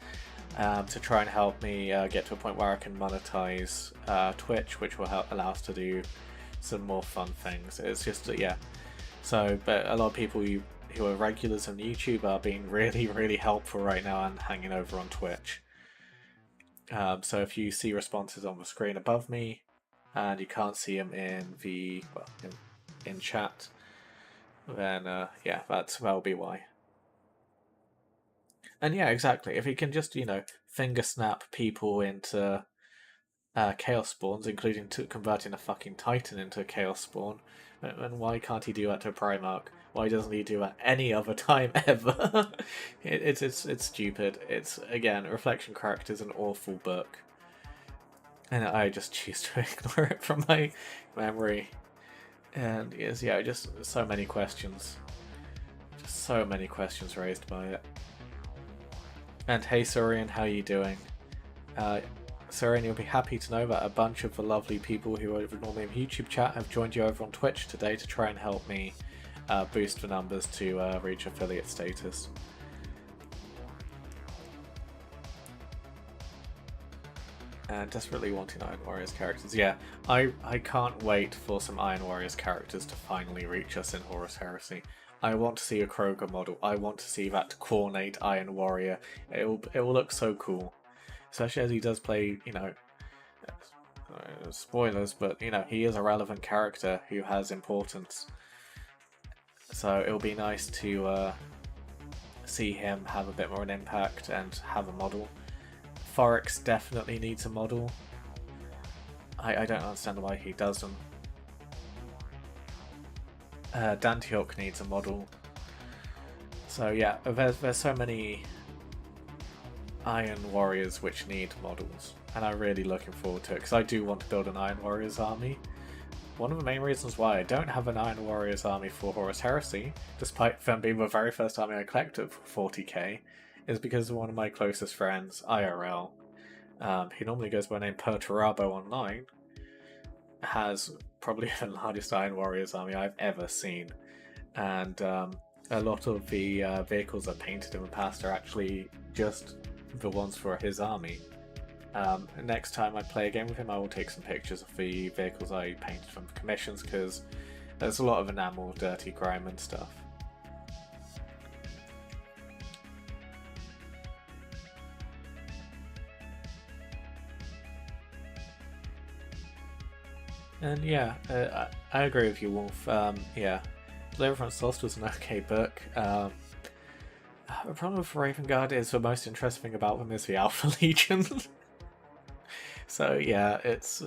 to try and help me get to a point where I can monetize Twitch, which will allow us to do some more fun things. It's just yeah. So, but a lot of people who are regulars on YouTube are being really, really helpful right now and hanging over on Twitch. So if you see responses on the screen above me, and you can't see them in the in chat, then yeah, that'll be why. And yeah, exactly. If he can just finger snap people into chaos spawns, including converting a fucking Titan into a chaos spawn, and why can't he do that to Primarch? Why doesn't he do that any other time ever? It's stupid. It's again, Reflection Cracked is an awful book, and I just choose to ignore it from my memory. And yes, yeah, just so many questions. Just so many questions raised by it. And hey Sorian, how you doing? Sorian, you'll be happy to know that a bunch of the lovely people who are normally in YouTube chat have joined you over on Twitch today to try and help me boost the numbers to reach affiliate status. And desperately wanting Iron Warriors characters. Yeah, I can't wait for some Iron Warriors characters to finally reach us in Horus Heresy. I want to see a Kroger model. I want to see that Cornate Iron Warrior. It will look so cool. Especially as he does play, spoilers, but, he is a relevant character who has importance. So it'll be nice to see him have a bit more an impact and have a model. Forex definitely needs a model. I don't understand why he doesn't. Dantiok needs a model. So yeah, there's so many Iron Warriors which need models, and I'm really looking forward to it because I do want to build an Iron Warriors army. One of the main reasons why I don't have an Iron Warriors army for Horus Heresy, despite them being the very first army I collected for 40k, is because of one of my closest friends, IRL. He normally goes by the name Perturabo online, has probably the largest Iron Warriors army I've ever seen, and a lot of the vehicles I painted in the past are actually just the ones for his army. Next time I play a game with him, I will take some pictures of the vehicles I painted from the commissions, because there's a lot of enamel, dirty grime and stuff. And yeah, I agree with you, Wolf. Yeah, Deliverance Lost was an okay book. The problem with Raven Guard is the most interesting thing about them is the Alpha Legion. So yeah, it's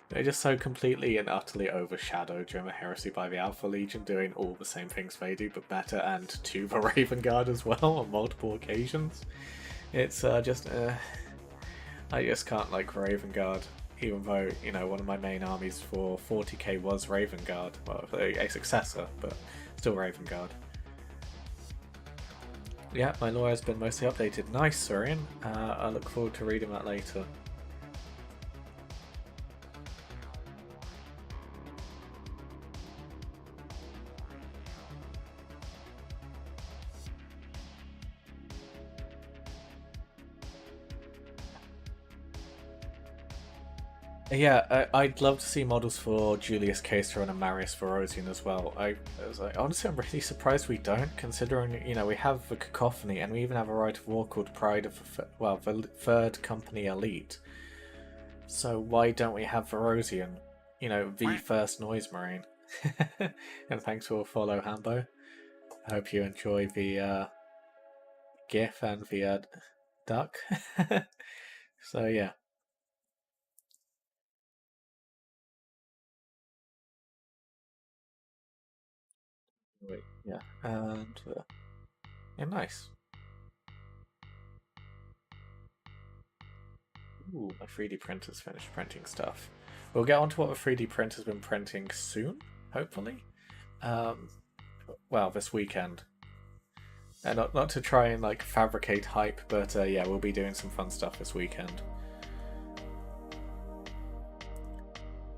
they're just so completely and utterly overshadowed during the Heresy by the Alpha Legion, doing all the same things they do, but better, and to the Raven Guard as well on multiple occasions. It's just I just can't like Raven Guard. Even though, one of my main armies for 40k was Raven Guard. Well, a successor, but still Raven Guard. Yeah, my lore has been mostly updated. Nice, Surian. I look forward to reading that later. Yeah, I'd love to see models for Julius Caesar and Marius Verosian as well. I was like, honestly, I'm really surprised we don't, considering, we have the Cacophony, and we even have a Rite of War called Pride of the Third Company Elite. So why don't we have Verosian? The first Noise Marine. And thanks for follow, Hambo. I hope you enjoy the GIF and the duck. So yeah. Wait, yeah, and yeah, nice. Ooh, my 3D printer's finished printing stuff. We'll get on to what the 3D printer's been printing soon, hopefully. Well, this weekend. And not to try and like fabricate hype, but yeah, we'll be doing some fun stuff this weekend.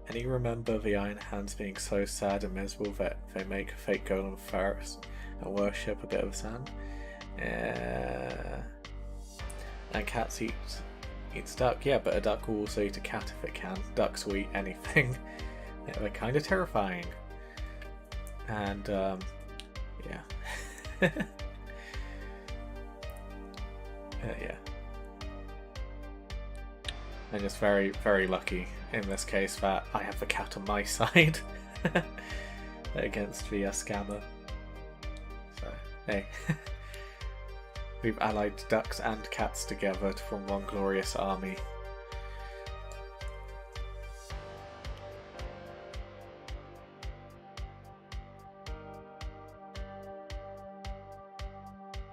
And you remember the Iron Hands being so sad and miserable that they make a fake golden ferret and worship a bit of sand? And cats eats duck. Yeah, but a duck will also eat a cat if it can. Ducks will eat anything. Yeah, they're kind of terrifying. And yeah. Yeah. I'm just very, very lucky in this case that I have the cat on my side against the scammer. So, hey. We've allied ducks and cats together to form one glorious army.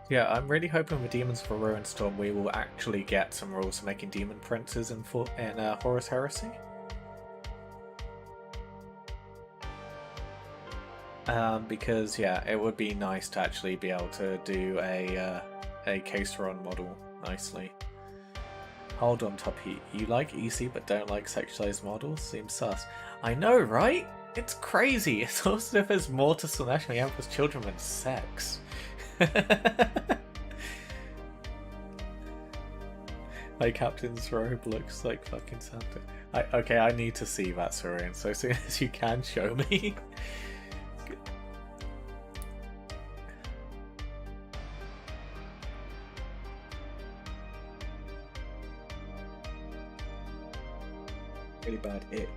Yeah, I'm really hoping with Demons for Ruinstorm we will actually get some rules for making demon princes in Horus Heresy. Because yeah, it would be nice to actually be able to do a Caseron model nicely. Hold on, Tuppy. You like EC but don't like sexualized models? Seems sus. I know, right? It's crazy. It's also if there's more to Slanesh and the Emperor's Children than sex. My captain's robe looks like fucking Santa. Okay, I need to see that, Saurian, so as soon as you can, show me. Really bad itch.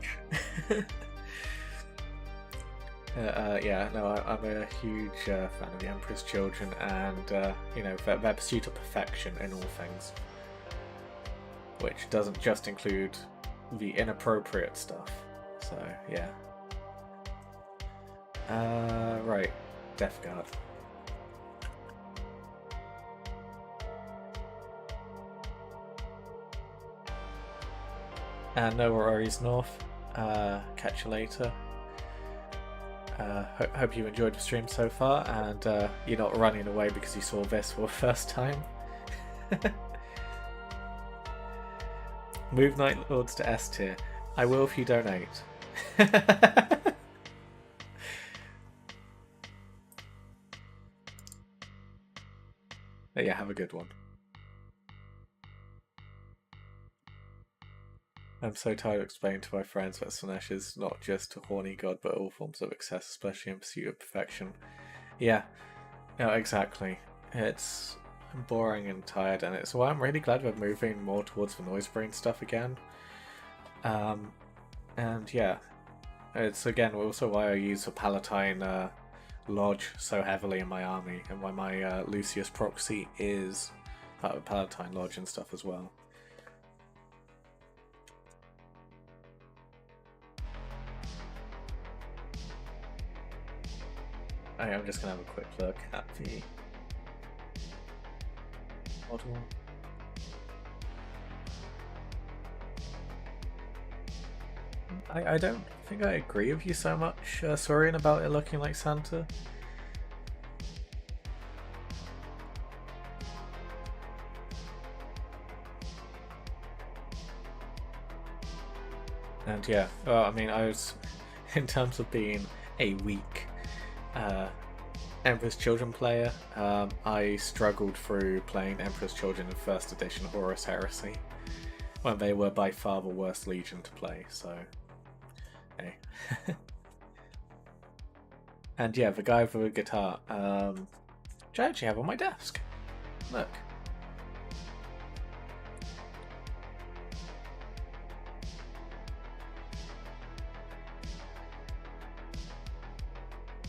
Yeah, no, I'm a huge fan of the Emperor's Children and, you know, their pursuit of perfection in all things. Which doesn't just include the inappropriate stuff. So, yeah. Right. Death Guard. And no worries, North. Catch you later. Hope you enjoyed the stream so far, and you're not running away because you saw this for the first time. Move Night Lords to S tier. I will if you donate. But yeah, have a good one. I'm so tired of explaining to my friends that Slanesh is not just a horny god, but all forms of excess, especially in pursuit of perfection. Yeah, no, exactly. It's boring and tired, and it's why I'm really glad we're moving more towards the noise brain stuff again. And yeah, it's again also why I use the Palatine Lodge so heavily in my army, and why my Lucius proxy is part of Palatine Lodge and stuff as well. I'm just going to have a quick look at the model. I don't think I agree with you so much, Saurian, about it looking like Santa. And yeah, well, I mean, I was, in terms of being a weak Emperor's Children player, I struggled through playing Emperor's Children in first edition Horus Heresy, when they were by far the worst legion to play, so hey. And yeah, the guy with the guitar, which I actually have on my desk. Look.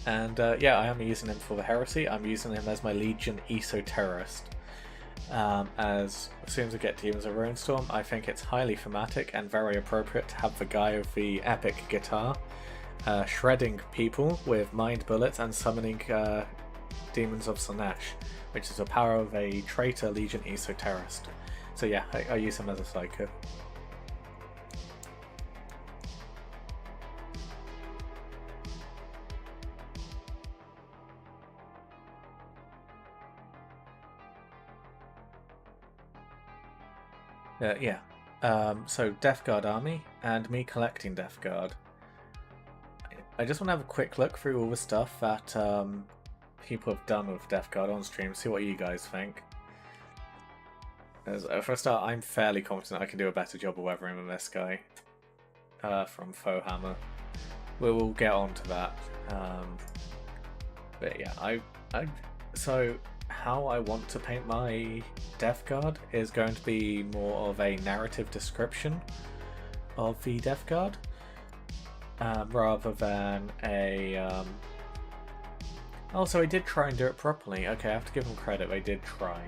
And yeah, I am using him for the Heresy. I'm using him as my Legion Esoterrorist. As soon as we get Demons of Ruinstorm, I think it's highly thematic and very appropriate to have the guy with the epic guitar shredding people with mind bullets and summoning Demons of Slanesh, which is the power of a traitor Legion Esoterrorist. So yeah, I use him as a psycho. Yeah. So Death Guard army and me collecting Death Guard. I just want to have a quick look through all the stuff that people have done with Death Guard on stream, see what you guys think. For a start, I'm fairly confident I can do a better job of weathering than this guy from Faux Hammer. We'll get on to that. But yeah, so how I want to paint my Death Guard is going to be more of a narrative description of the Death Guard, rather than a... Also, I did try and do it properly. Okay, I have to give them credit, they did try.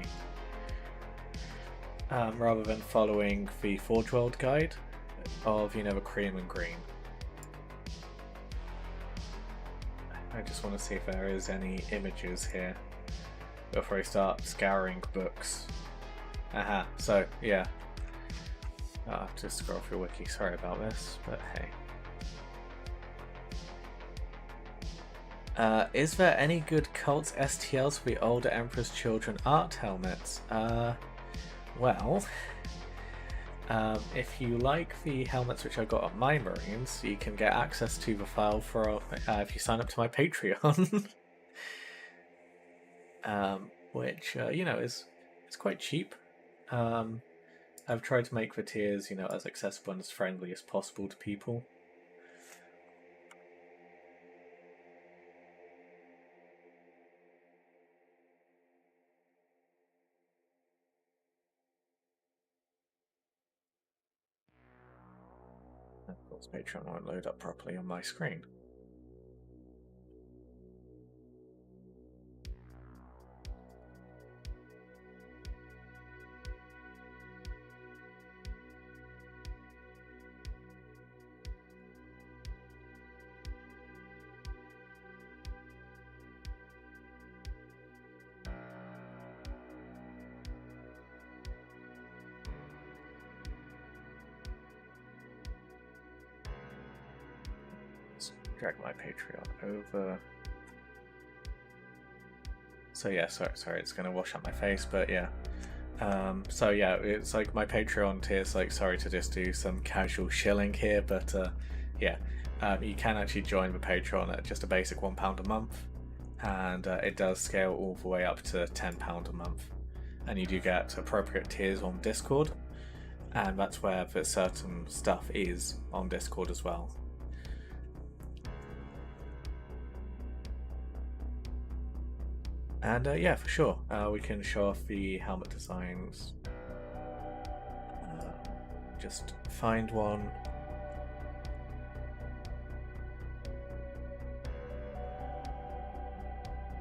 Rather than following the Forge World guide of, you know, the cream and green. I just want to see if there is any images here before I start scouring books. Aha, so, yeah. I'll have to scroll through Wiki, sorry about this, but hey. Is there any good Cults STLs for the older Emperor's Children art helmets? Well, if you like the helmets which I got on my Marines, you can get access to the file for if you sign up to my Patreon, which you know is quite cheap. I've tried to make the tiers, you know, as accessible and as friendly as possible to people. Of course, Patreon won't load up properly on my screen. Drag my Patreon over. So yeah, sorry, it's gonna wash up my face, but yeah. So yeah, it's like my Patreon tier is like, sorry to just do some casual shilling here, but yeah, you can actually join the Patreon at just a basic £1 a month, and it does scale all the way up to £10 a month, and you do get appropriate tiers on Discord, and that's where the certain stuff is on Discord as well. And yeah, for sure, we can show off the helmet designs. Just find one.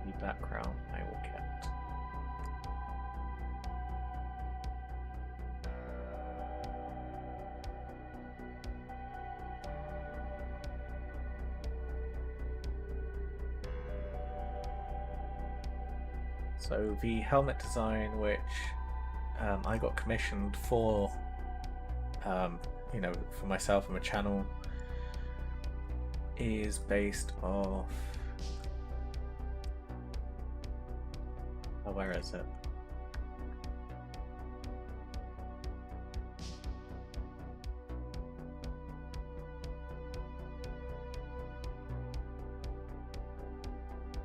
The background I will get. So the helmet design, which I got commissioned for, you know, for myself and my channel, is based off. Oh, where is it?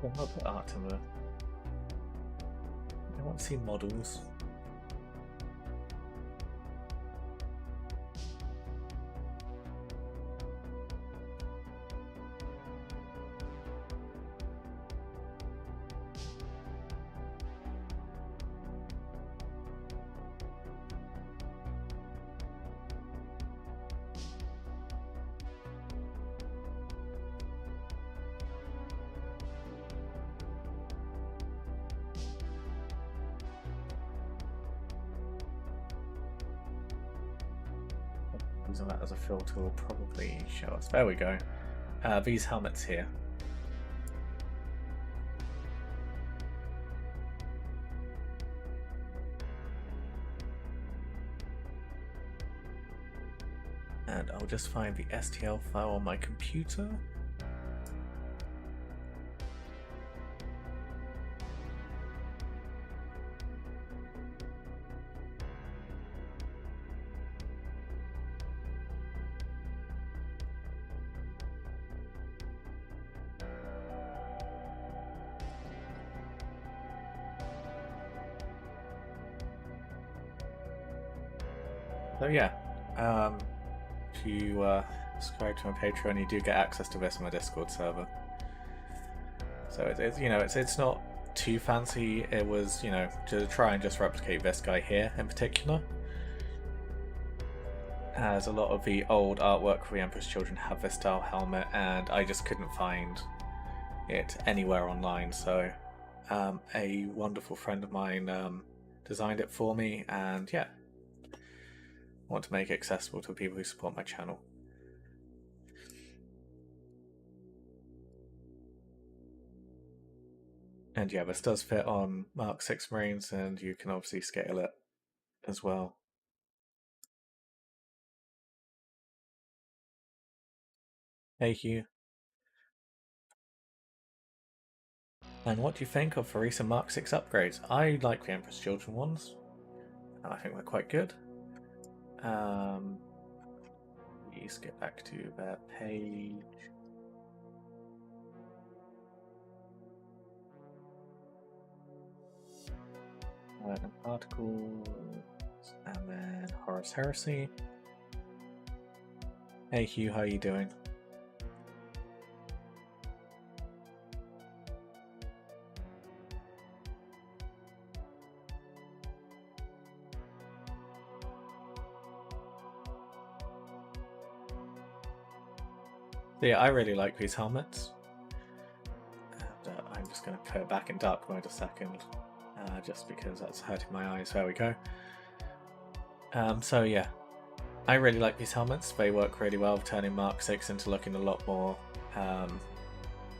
I'll put art in there. I want to see models. Using that as a filter will probably show us. There we go. These helmets here. And I'll just find the STL file on my computer. So yeah, if you subscribe to my Patreon, you do get access to this on my Discord server. So it's not too fancy. It was, to try and just replicate this guy here in particular, as a lot of the old artwork for the Emperor's Children have this style helmet, and I just couldn't find it anywhere online. So a wonderful friend of mine designed it for me, and yeah, I want to make it accessible to people who support my channel. And yeah, this does fit on Mark 6 Marines, and you can obviously scale it as well. Hey Hugh. And what do you think of the recent Mark 6 upgrades? I like the Emperor's Children ones, and I think they're quite good. Please get back to their page. Articles, and then Horus Heresy. Hey Hugh, how are you doing? Yeah, I really like these helmets. And I'm just going to put it back in dark mode a second, just because that's hurting my eyes. There we go. So yeah, I really like these helmets. They work really well, turning Mark 6 into looking a lot more,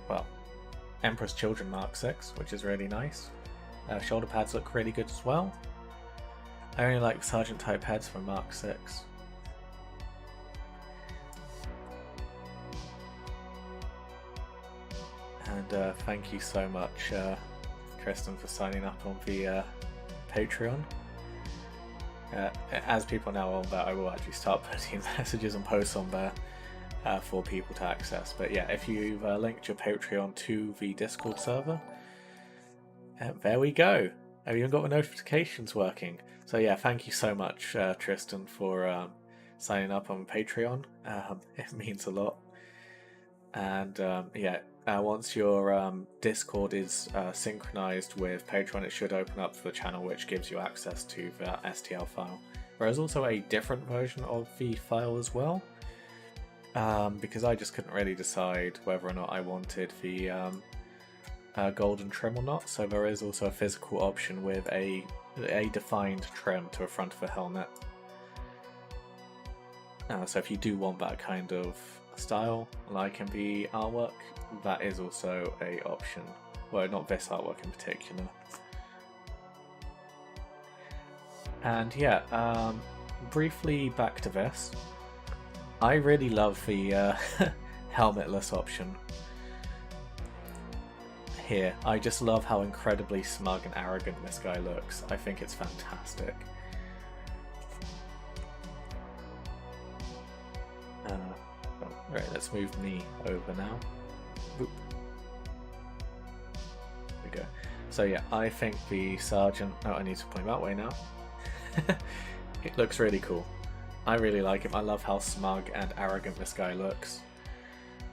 well, Emperor's Children Mark 6, which is really nice. Shoulder pads look really good as well. I only like Sergeant type heads from Mark 6. And thank you so much, Tristan, for signing up on the Patreon. As people now on there, I will actually start putting messages and posts on there for people to access. But yeah, if you've linked your Patreon to the Discord server, there we go. I've even got the notifications working. So yeah, thank you so much, Tristan, for signing up on Patreon. It means a lot. And yeah, once your Discord is synchronized with Patreon, it should open up the channel, which gives you access to the STL file. There's also a different version of the file as well, because I just couldn't really decide whether or not I wanted the golden trim or not. So there is also a physical option with a defined trim to the front of the helmet. So if you do want that kind of style, like in the artwork, that is also a option. Well, not this artwork in particular. And yeah, briefly back to this. I really love the helmetless option here. I just love how incredibly smug and arrogant this guy looks. I think it's fantastic. Right, let's move me over now. Boop. There we go. So yeah, I think the Sergeant... Oh, I need to point that way now. It looks really cool. I really like him. I love how smug and arrogant this guy looks.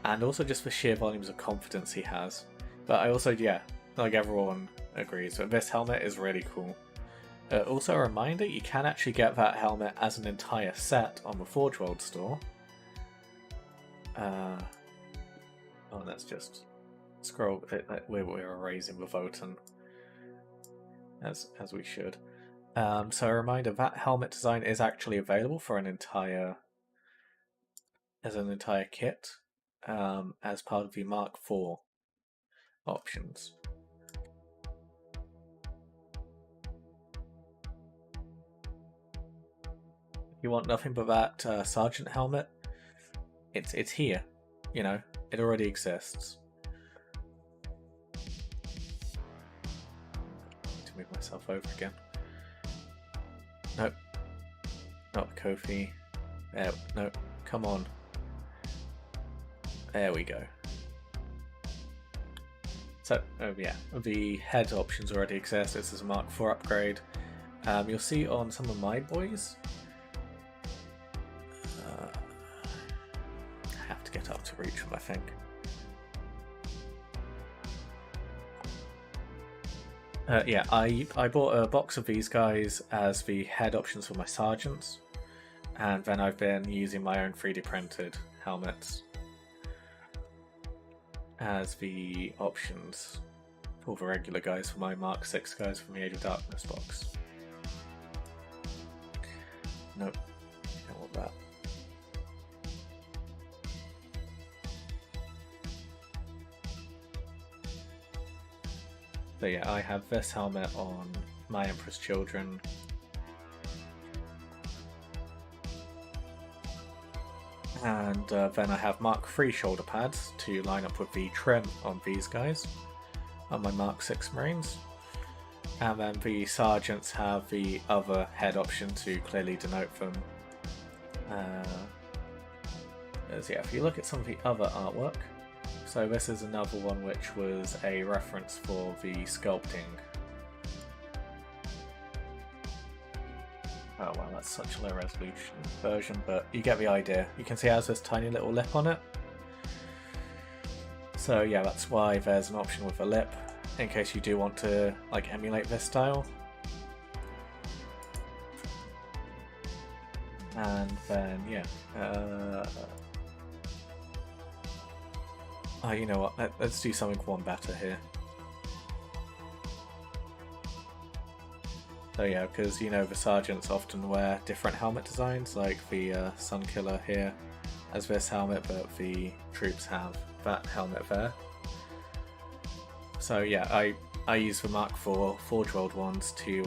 And also just the sheer volumes of confidence he has. But I also, yeah, like everyone agrees, but this helmet is really cool. Also a reminder, you can actually get that helmet as an entire set on the Forge World store. Oh, let's just scroll. We're erasing the Votan as we should. So a reminder, that helmet design is actually available for an entire kit, as part of the Mark IV options. If you want nothing but that Sergeant helmet, it's here. It already exists. I need to move myself over again. Nope. Not Kofi. There. No. Come on. There we go. So, yeah, the head options already exist. This is a Mark IV upgrade. You'll see on some of my boys, to reach them, I think. Yeah, I bought a box of these guys as the head options for my sergeants, and then I've been using my own 3D printed helmets as the options for the regular guys for my Mark 6 guys from the Age of Darkness box. Nope, don't want that. So yeah, I have this helmet on my Emperor's Children. And then I have Mark III shoulder pads to line up with the trim on these guys, on my Mark 6 Marines. And then the sergeants have the other head option to clearly denote them. Yeah, if you look at some of the other artwork, so this is another one which was a reference for the sculpting. Oh wow, that's such a low resolution version, but you get the idea. You can see it has this tiny little lip on it. So yeah, that's why there's an option with a lip, in case you do want to like emulate this style. And then yeah, oh, you know what? Let's do something one better here. So yeah, because you know the sergeants often wear different helmet designs, like the Sunkiller here has this helmet, but the troops have that helmet there. So yeah, I use the Mark IV Forge World ones to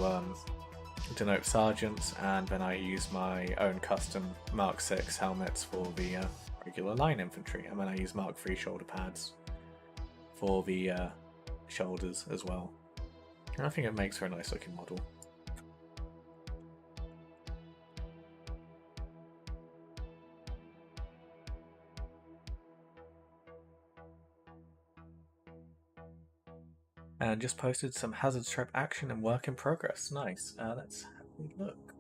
denote sergeants, and then I use my own custom Mark VI helmets for the regular line infantry, and then I use Mark III shoulder pads for the shoulders as well. And I think it makes for a nice looking model. And just posted some hazard stripe action and work in progress. Nice. Let's have a look.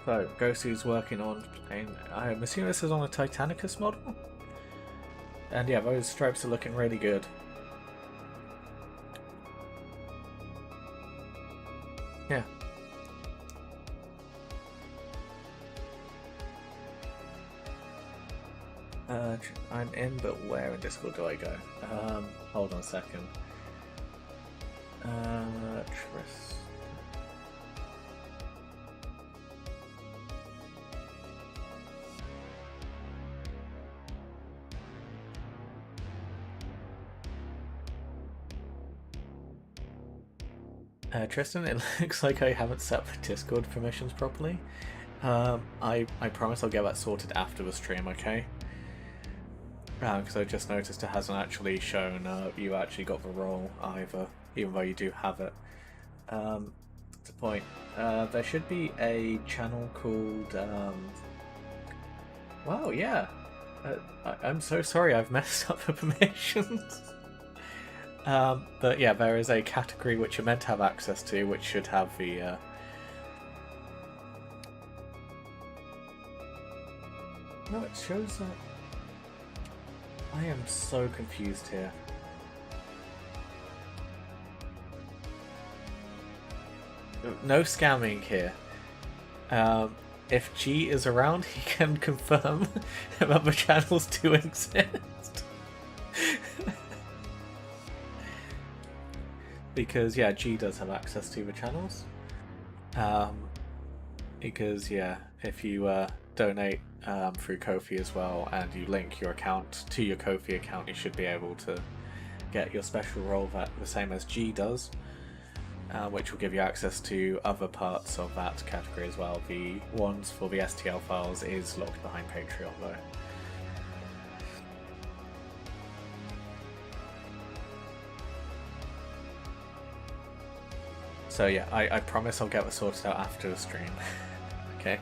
So, Gosu's working on, I'm assuming this is on a Titanicus model? And yeah, those stripes are looking really good. Yeah. I'm in, but where in Discord do I go? Hold on a second. Tristan, it looks like I haven't set the Discord permissions properly. I promise I'll get that sorted after the stream, okay? Because I just noticed it hasn't actually shown you actually got the role either, even though you do have it. That's the point. There should be a channel called... Wow, yeah! I'm so sorry I've messed up the permissions. But yeah, there is a category which you're meant to have access to, which should have the... No, it shows that... I am so confused here. No scamming here. If G is around, he can confirm that the channels do exist. Because, yeah, G does have access to the channels. Because, yeah, if you donate through Ko-fi as well, and you link your account to your Ko-fi account, you should be able to get your special role that the same as G does, which will give you access to other parts of that category as well. The ones for the STL files is locked behind Patreon though. So yeah, I promise I'll get that sorted out after the stream. Okay.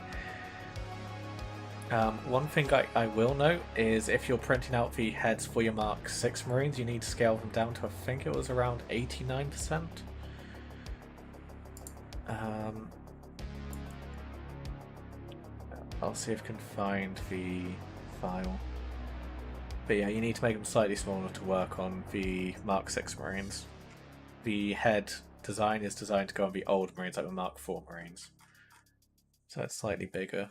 One thing I will note is if you're printing out the heads for your Mark 6 Marines, you need to scale them down to, I think it was around 89%. I'll see if I can find the file. But yeah, you need to make them slightly smaller to work on the Mark 6 Marines. The head design is designed to go on the old Marines, like the Mark 4 Marines. So it's slightly bigger.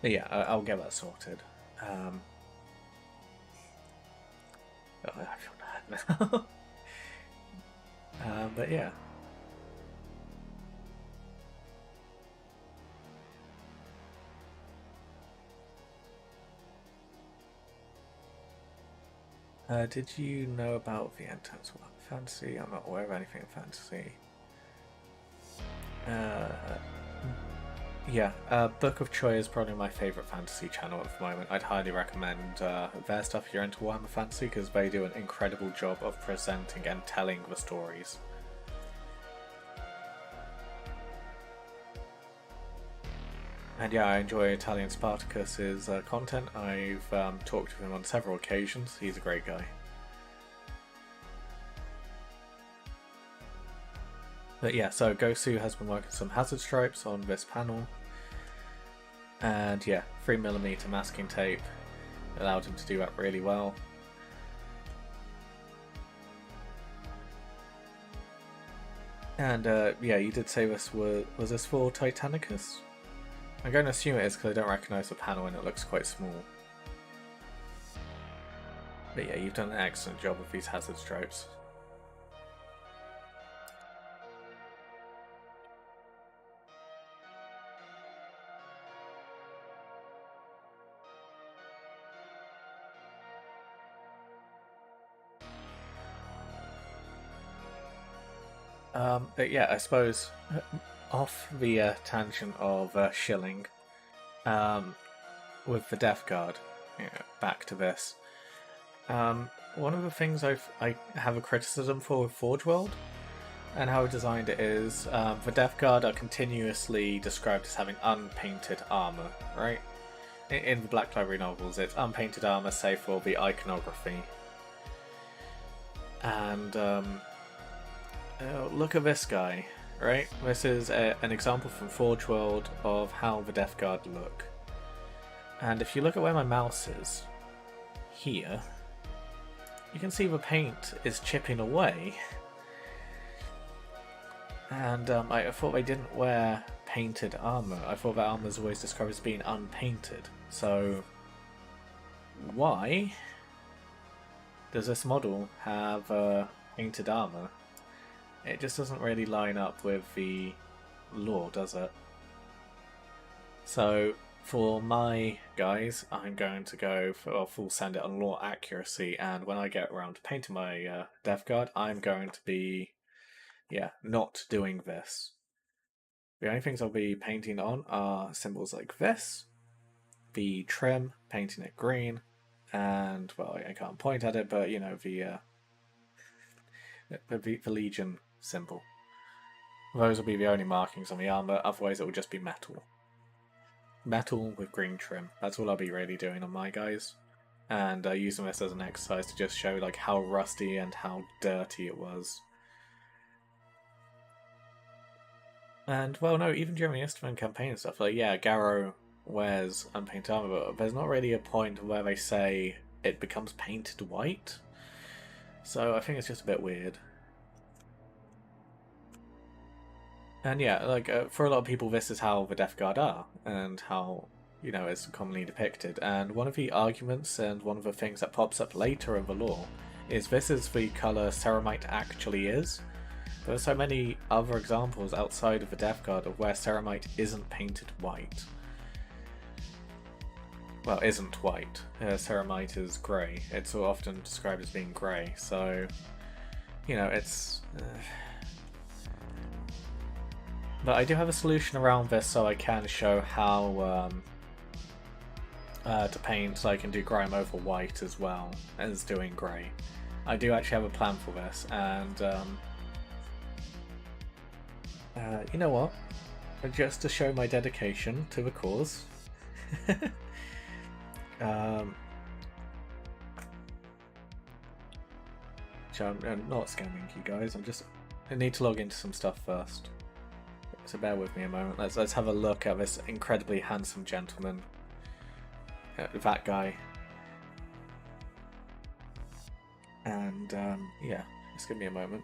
But yeah, I'll get that sorted. Oh, I feel bad now. But yeah. Did you know about the Intense Fantasy? I'm not aware of anything in fantasy. Yeah, Book of Choi is probably my favourite fantasy channel at the moment. I'd highly recommend their stuff if you're into Warhammer Fantasy, because they do an incredible job of presenting and telling the stories. And yeah, I enjoy Italian Spartacus's content. I've talked to him on several occasions. He's a great guy. But yeah, so Gosu has been working some hazard stripes on this panel. And yeah, 3mm masking tape allowed him to do that really well. And yeah, you did say this was this for Titanicus? I'm going to assume it is because I don't recognise the panel and it looks quite small. But yeah, you've done an excellent job with these hazard stripes. But yeah, I suppose off the tangent of shilling, with the Death Guard, back to this. One of the things I have a criticism for with Forge World and how I designed it is the Death Guard are continuously described as having unpainted armor, right? In the Black Library novels, it's unpainted armor save for the iconography. And look at this guy, right? This is an example from Forge World of how the Death Guard look. And if you look at where my mouse is, here, you can see the paint is chipping away. And I thought they didn't wear painted armor. I thought that armor is always described as being unpainted. So, why does this model have painted armor? It just doesn't really line up with the lore, does it? So, for my guys, I'm going to go for full send it on lore accuracy, and when I get around to painting my Death Guard, I'm going to be, not doing this. The only things I'll be painting on are symbols like this, the trim, painting it green, and, well, I can't point at it, but, the Legion symbol. Those will be the only markings on the armor, otherwise it will just be metal. Metal with green trim. That's all I'll be really doing on my guys. And using this as an exercise to just show like how rusty and how dirty it was. And, well, no, even during the Istvan campaign and stuff, like, yeah, Garrow wears unpainted armor, but there's not really a point where they say it becomes painted white. So I think it's just a bit weird. And yeah, like, for a lot of people, this is how the Death Guard are, and how, it's commonly depicted. And one of the arguments, and one of the things that pops up later in the lore, is this is the colour Ceramite actually is. There are so many other examples outside of the Death Guard of where Ceramite isn't painted white. Well, isn't white. Ceramite is grey. It's often described as being grey, so, it's... But I do have a solution around this, so I can show how to paint, so I can do grime over white as well as doing grey. I do actually have a plan for this, and you know what? Just to show my dedication to the cause, so I'm not scamming you guys. I need to log into some stuff first. So bear with me a moment. Let's have a look at this incredibly handsome gentleman. That guy. And yeah, just give me a moment.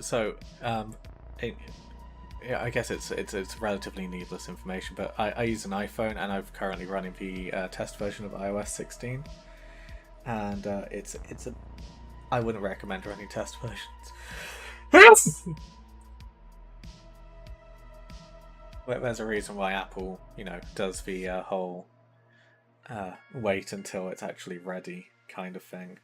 So, yeah, I guess it's relatively needless information, but I use an iPhone, and I'm currently running the test version of iOS 16, and I wouldn't recommend running test versions. There's a reason why Apple, does the whole wait until it's actually ready kind of thing.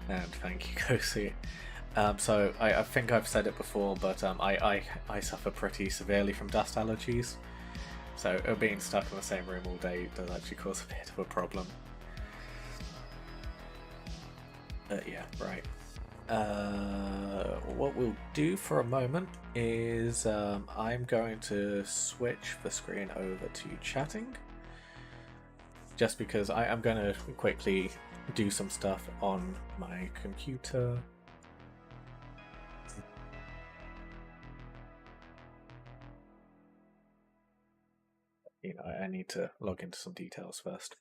And thank you, Kosi. So I think I've said it before, but I suffer pretty severely from dust allergies. So being stuck in the same room all day does actually cause a bit of a problem. Yeah, right. What we'll do for a moment is I'm going to switch the screen over to chatting. Just because I'm going to quickly do some stuff on my computer. I need to log into some details first.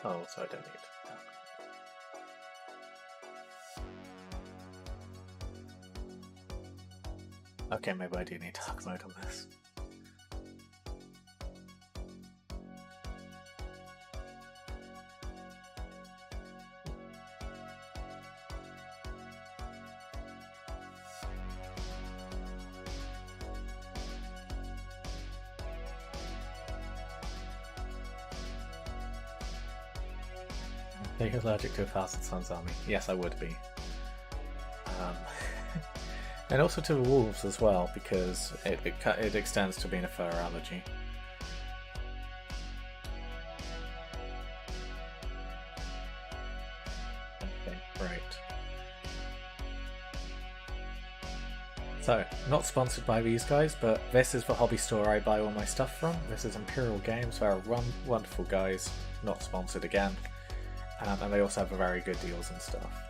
Oh, so I don't need that. Okay, maybe I do need dark mode on this. Are you allergic to 1,000 Suns Army? Yes, I would be. And also to the wolves as well, because it extends to being a fur allergy. Okay, right. So, not sponsored by these guys, but this is the hobby store I buy all my stuff from. This is Imperial Games. They're wonderful guys. Not sponsored again. And they also have very good deals and stuff.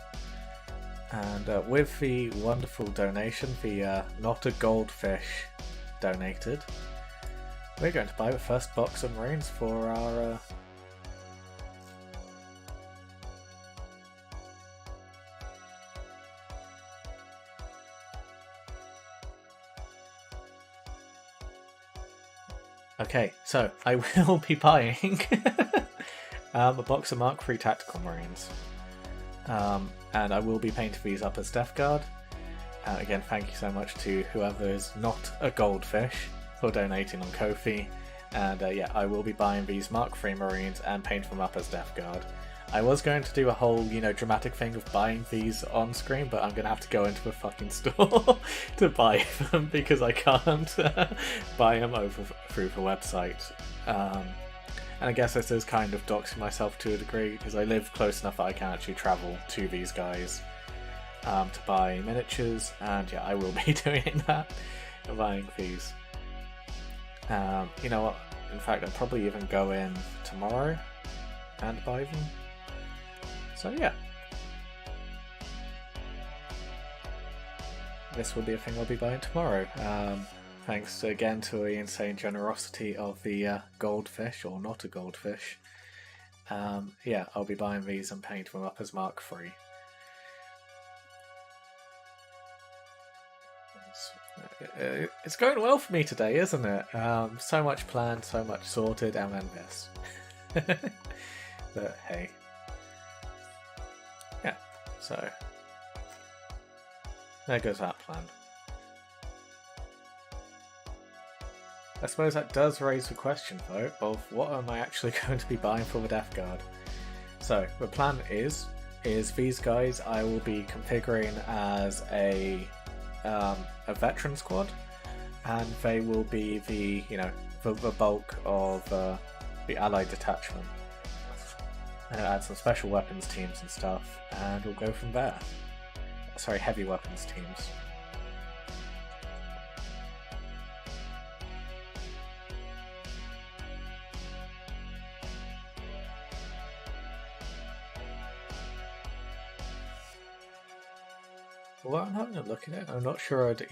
And with the wonderful donation, the Not a Goldfish donated, we're going to buy the first box of Marines for our... Okay, so I will be buying a box of Mark III Tactical Marines. And I will be painting these up as Death Guard. Again, thank you so much to whoever is not a goldfish for donating on Ko-fi. And yeah, I will be buying these Mark III Marines and painting them up as Death Guard. I was going to do a whole, dramatic thing of buying these on screen, but I'm going to have to go into a fucking store to buy them because I can't buy them over through the website. And I guess this is kind of doxing myself to a degree, because I live close enough that I can actually travel to these guys to buy miniatures, and yeah, I will be doing that, buying these. You know what, in fact I'll probably even go in tomorrow and buy them. So yeah. This will be a thing I'll be buying tomorrow. Thanks again to the insane generosity of the goldfish, or not a goldfish. Yeah, I'll be buying these and painting them up as Mark III. It's going well for me today, isn't it? So much planned, so much sorted, and then this. But hey. Yeah, so there goes that plan. I suppose that does raise the question, though, of what am I actually going to be buying for the Death Guard. So, the plan is these guys I will be configuring as a veteran squad, and they will be the, you know, the bulk of the allied detachment. And I'll add some special weapons teams and stuff, and we'll go from there. Sorry, heavy weapons teams. Well, I'm having a look at it. I'm not sure I'd...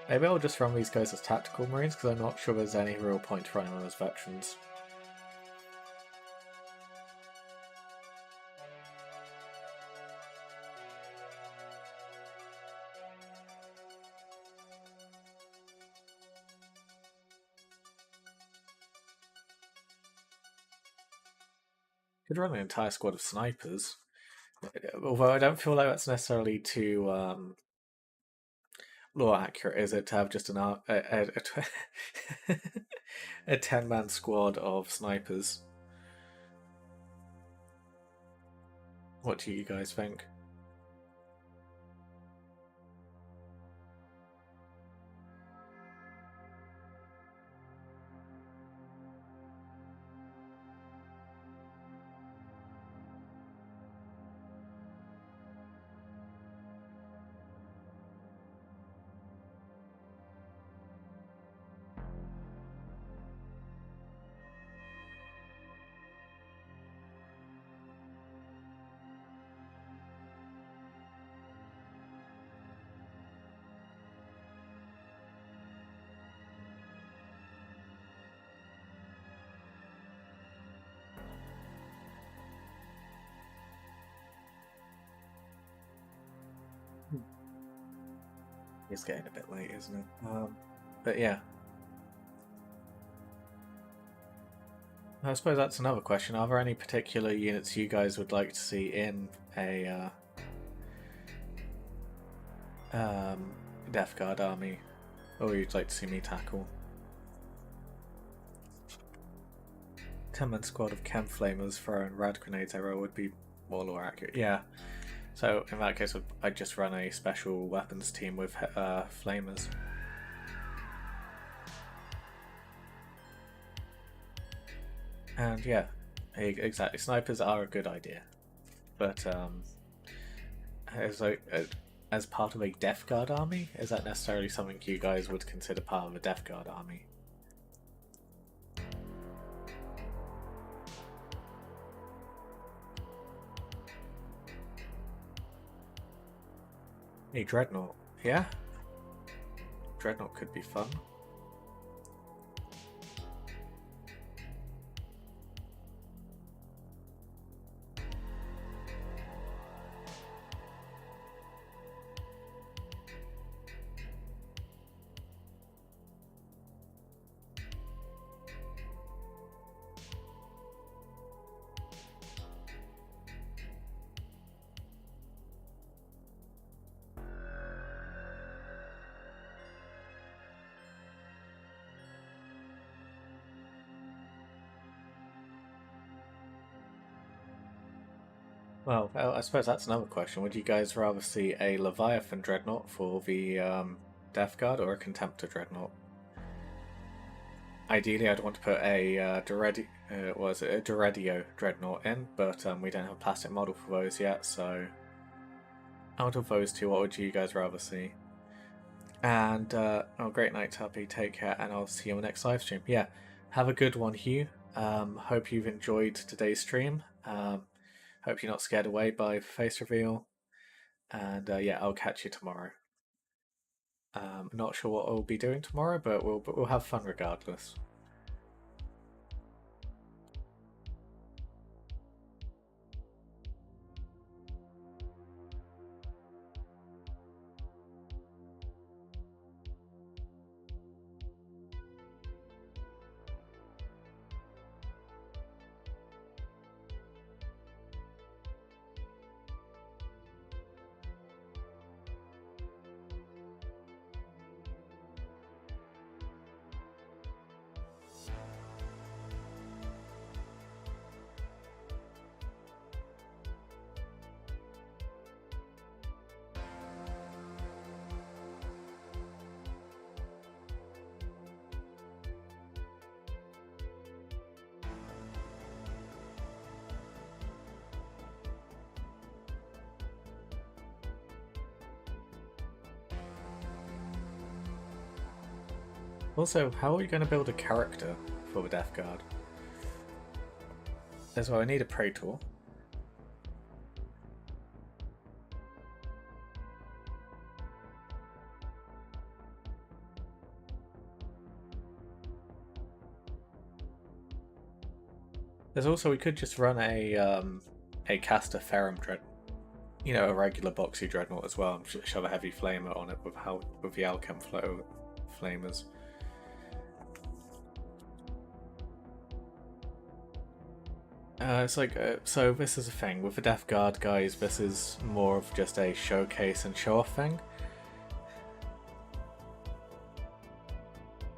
Maybe I'll just run these guys as tactical marines, because I'm not sure there's any real point to running them as veterans. Could run an entire squad of snipers, although I don't feel like that's necessarily too lore accurate, is it, to have just a 10-man squad of snipers? What do you guys think? It's getting a bit late, isn't it? But yeah. I suppose that's another question. Are there any particular units you guys would like to see in a Death Guard army, or you'd like to see me tackle? 10-man squad of Chem Flamers throwing rad grenades arrow would be more lore accurate. Yeah. So in that case, I'd just run a special weapons team with flamers. And yeah, exactly. Snipers are a good idea, but as part of a Death Guard army, is that necessarily something you guys would consider part of a Death Guard army? A Dreadnought, yeah? Dreadnought could be fun. Well, I suppose that's another question. Would you guys rather see a Leviathan Dreadnought for the Death Guard, or a Contemptor Dreadnought? ideally I'd want to put a Doredio Dreadnought in, but we don't have a plastic model for those yet, so out of those two, what would you guys rather see? And great night, Tuppy. Take care, and I'll see you on the next live stream. Yeah, have a good one, Hugh. Hope you've enjoyed today's stream. Hope you're not scared away by face reveal. And yeah, I'll catch you tomorrow. Not sure what I'll be doing tomorrow, but we'll have fun regardless. Also, how are we going to build a character for the Death Guard? As well, I need a Praetor. There's also, we could just run a caster Ferrum Dreadnought. You know, a regular boxy Dreadnought as well, and shove a heavy flamer on it with the Alchem Flow flamers. It's like, so this is a thing. With the Death Guard guys, this is more of just a showcase and show-off thing.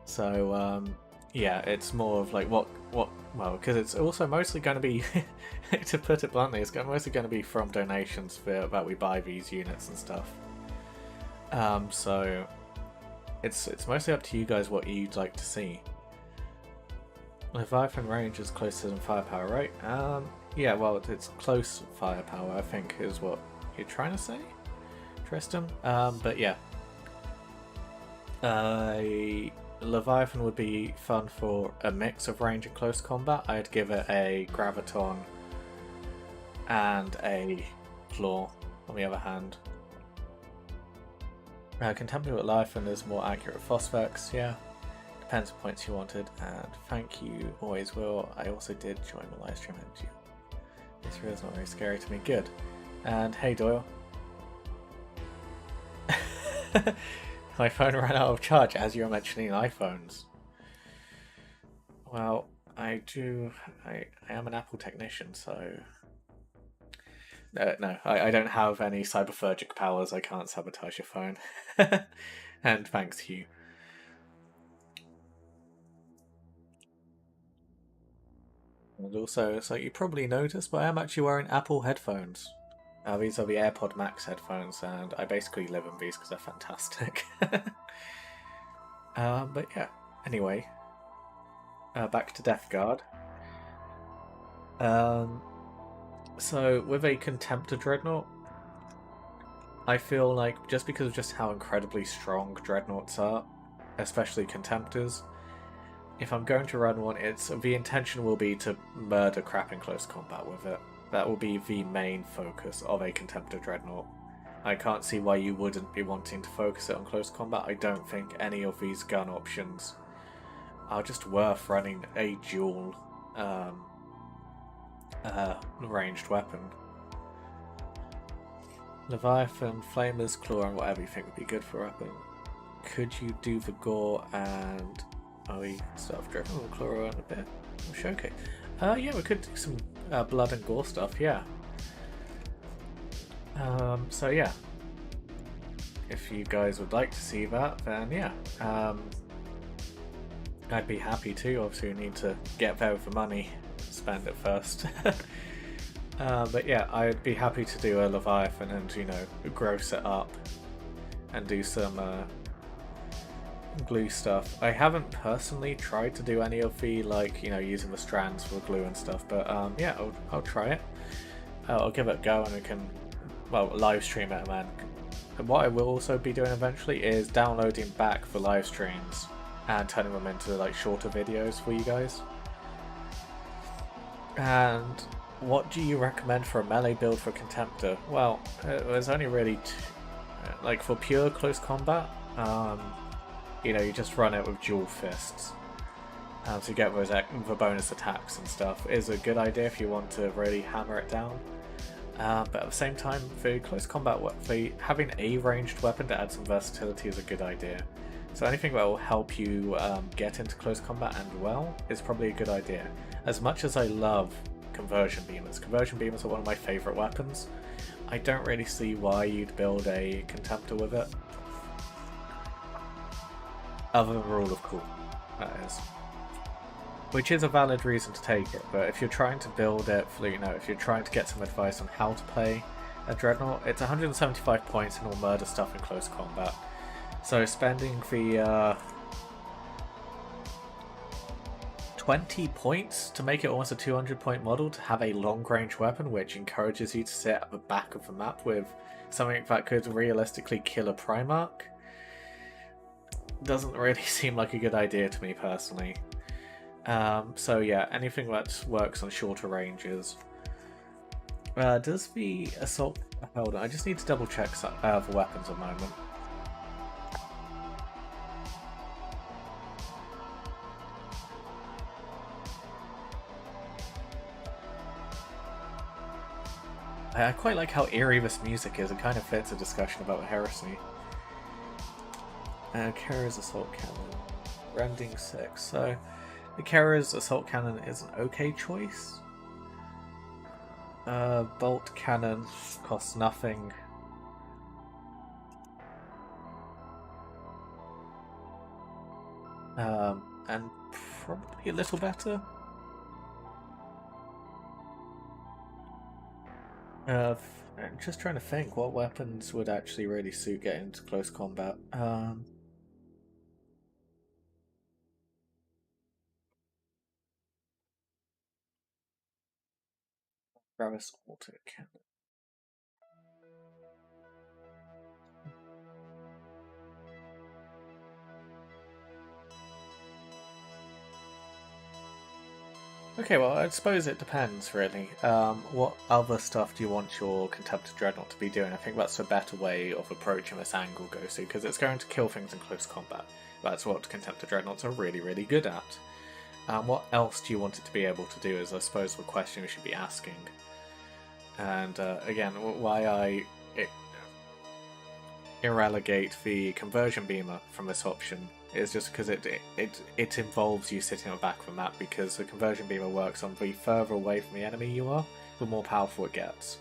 So, yeah, it's more of like well, because it's also mostly going to be, to put it bluntly, it's mostly going to be from donations that we buy these units and stuff. So, it's mostly up to you guys what you'd like to see. Leviathan range is closer than firepower, right? Yeah, well, it's close firepower, I think, is what you're trying to say, Tristan. But yeah. Leviathan would be fun for a mix of range and close combat. I'd give it a Graviton and a Claw, on the other hand. Contemporary Leviathan is more accurate with Phosphex, yeah. Depends on points you wanted, and thank you, always will. I also did join the live stream, and this really is not very scary to me. Good. And hey, Doyle. My phone ran out of charge as you were mentioning iPhones. Well, I am an Apple technician, so... no, I don't have any cyberphagic powers. I can't sabotage your phone. And thanks, Hugh. And also, so you probably noticed, but I am actually wearing Apple headphones. These are the AirPod Max headphones, and I basically live in these because they're fantastic. But yeah, anyway, back to Death Guard. So with a Contemptor Dreadnought, I feel like just because of just how incredibly strong Dreadnoughts are, especially Contemptors, if I'm going to run one, the intention will be to murder crap in close combat with it. That will be the main focus of a Contemptor Dreadnought. I can't see why you wouldn't be wanting to focus it on close combat. I don't think any of these gun options are just worth running a dual ranged weapon. Leviathan, Flamers, Claw, and whatever you think would be good for a weapon. Could you do the Gore and... we stuff driven with Claw and a bit of Showcase? Yeah, we could do some blood and gore stuff, yeah. So yeah. If you guys would like to see that, then yeah. I'd be happy to. Obviously we need to get there with the money, spend it first. But yeah, I'd be happy to do a Leviathan and, you know, gross it up and do some glue stuff. I haven't personally tried to do any of the, like, you know, using the strands for glue and stuff, but yeah, I'll try it. I'll give it a go, and we can, well, live stream it, man. And what I will also be doing eventually is downloading back the live streams and turning them into like shorter videos for you guys. And what do you recommend for a melee build for Contemptor? Well, there's only really like for pure close combat, you know, you just run it with dual fists to get those the bonus attacks and stuff. Is a good idea if you want to really hammer it down. But at the same time, for close combat, having a ranged weapon to add some versatility is a good idea. So anything that will help you get into close combat and well is probably a good idea. As much as I love conversion beamers are one of my favourite weapons. I don't really see why you'd build a Contemptor with it. Other than rule of cool, that is. Which is a valid reason to take it, but if you're trying to build it, you know, if you're trying to get some advice on how to play a Dreadnought, it's 175 points and will murder stuff in close combat. So spending the 20 points to make it almost a 200 point model to have a long range weapon which encourages you to sit at the back of the map with something that could realistically kill a Primarch doesn't really seem like a good idea to me personally. So yeah, anything that works on shorter ranges. Does the assault... Hold on, I just need to double check the weapons a moment. I quite like how eerie this music is. It kind of fits a discussion about heresy. Kara's assault cannon. Rending 6. So the Kara's assault cannon is an okay choice. Bolt cannon costs nothing. And probably a little better. I'm just trying to think what weapons would actually really suit getting into close combat. Gravis auto cannon. Okay, well, I suppose it depends, really. What other stuff do you want your Contemptor Dreadnought to be doing? I think that's a better way of approaching this angle, Gosu, because it's going to kill things in close combat. That's what Contemptor Dreadnoughts are really, really good at. What else do you want it to be able to do is, I suppose, the question we should be asking. And, again, why I irrelegate the Conversion Beamer from this option is just because it involves you sitting on the back of the map, because the Conversion Beamer works on the further away from the enemy you are, the more powerful it gets.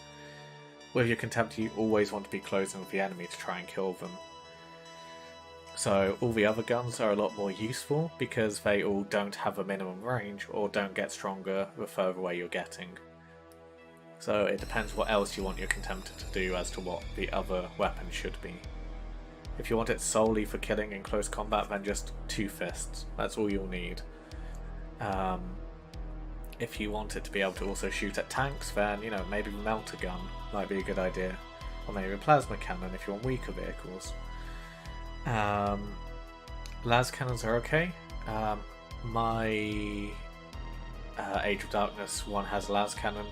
With your Contemptor, you always want to be closing with the enemy to try and kill them. So all the other guns are a lot more useful because they all don't have a minimum range or don't get stronger the further away you're getting. So it depends what else you want your Contemptor to do as to what the other weapon should be. If you want it solely for killing in close combat, then just 2 fists. That's all you'll need. If you want it to be able to also shoot at tanks, then, you know, maybe the melter gun might be a good idea. Or maybe a plasma cannon if you want weaker vehicles. Las cannons are okay. My Age of Darkness one has las cannon.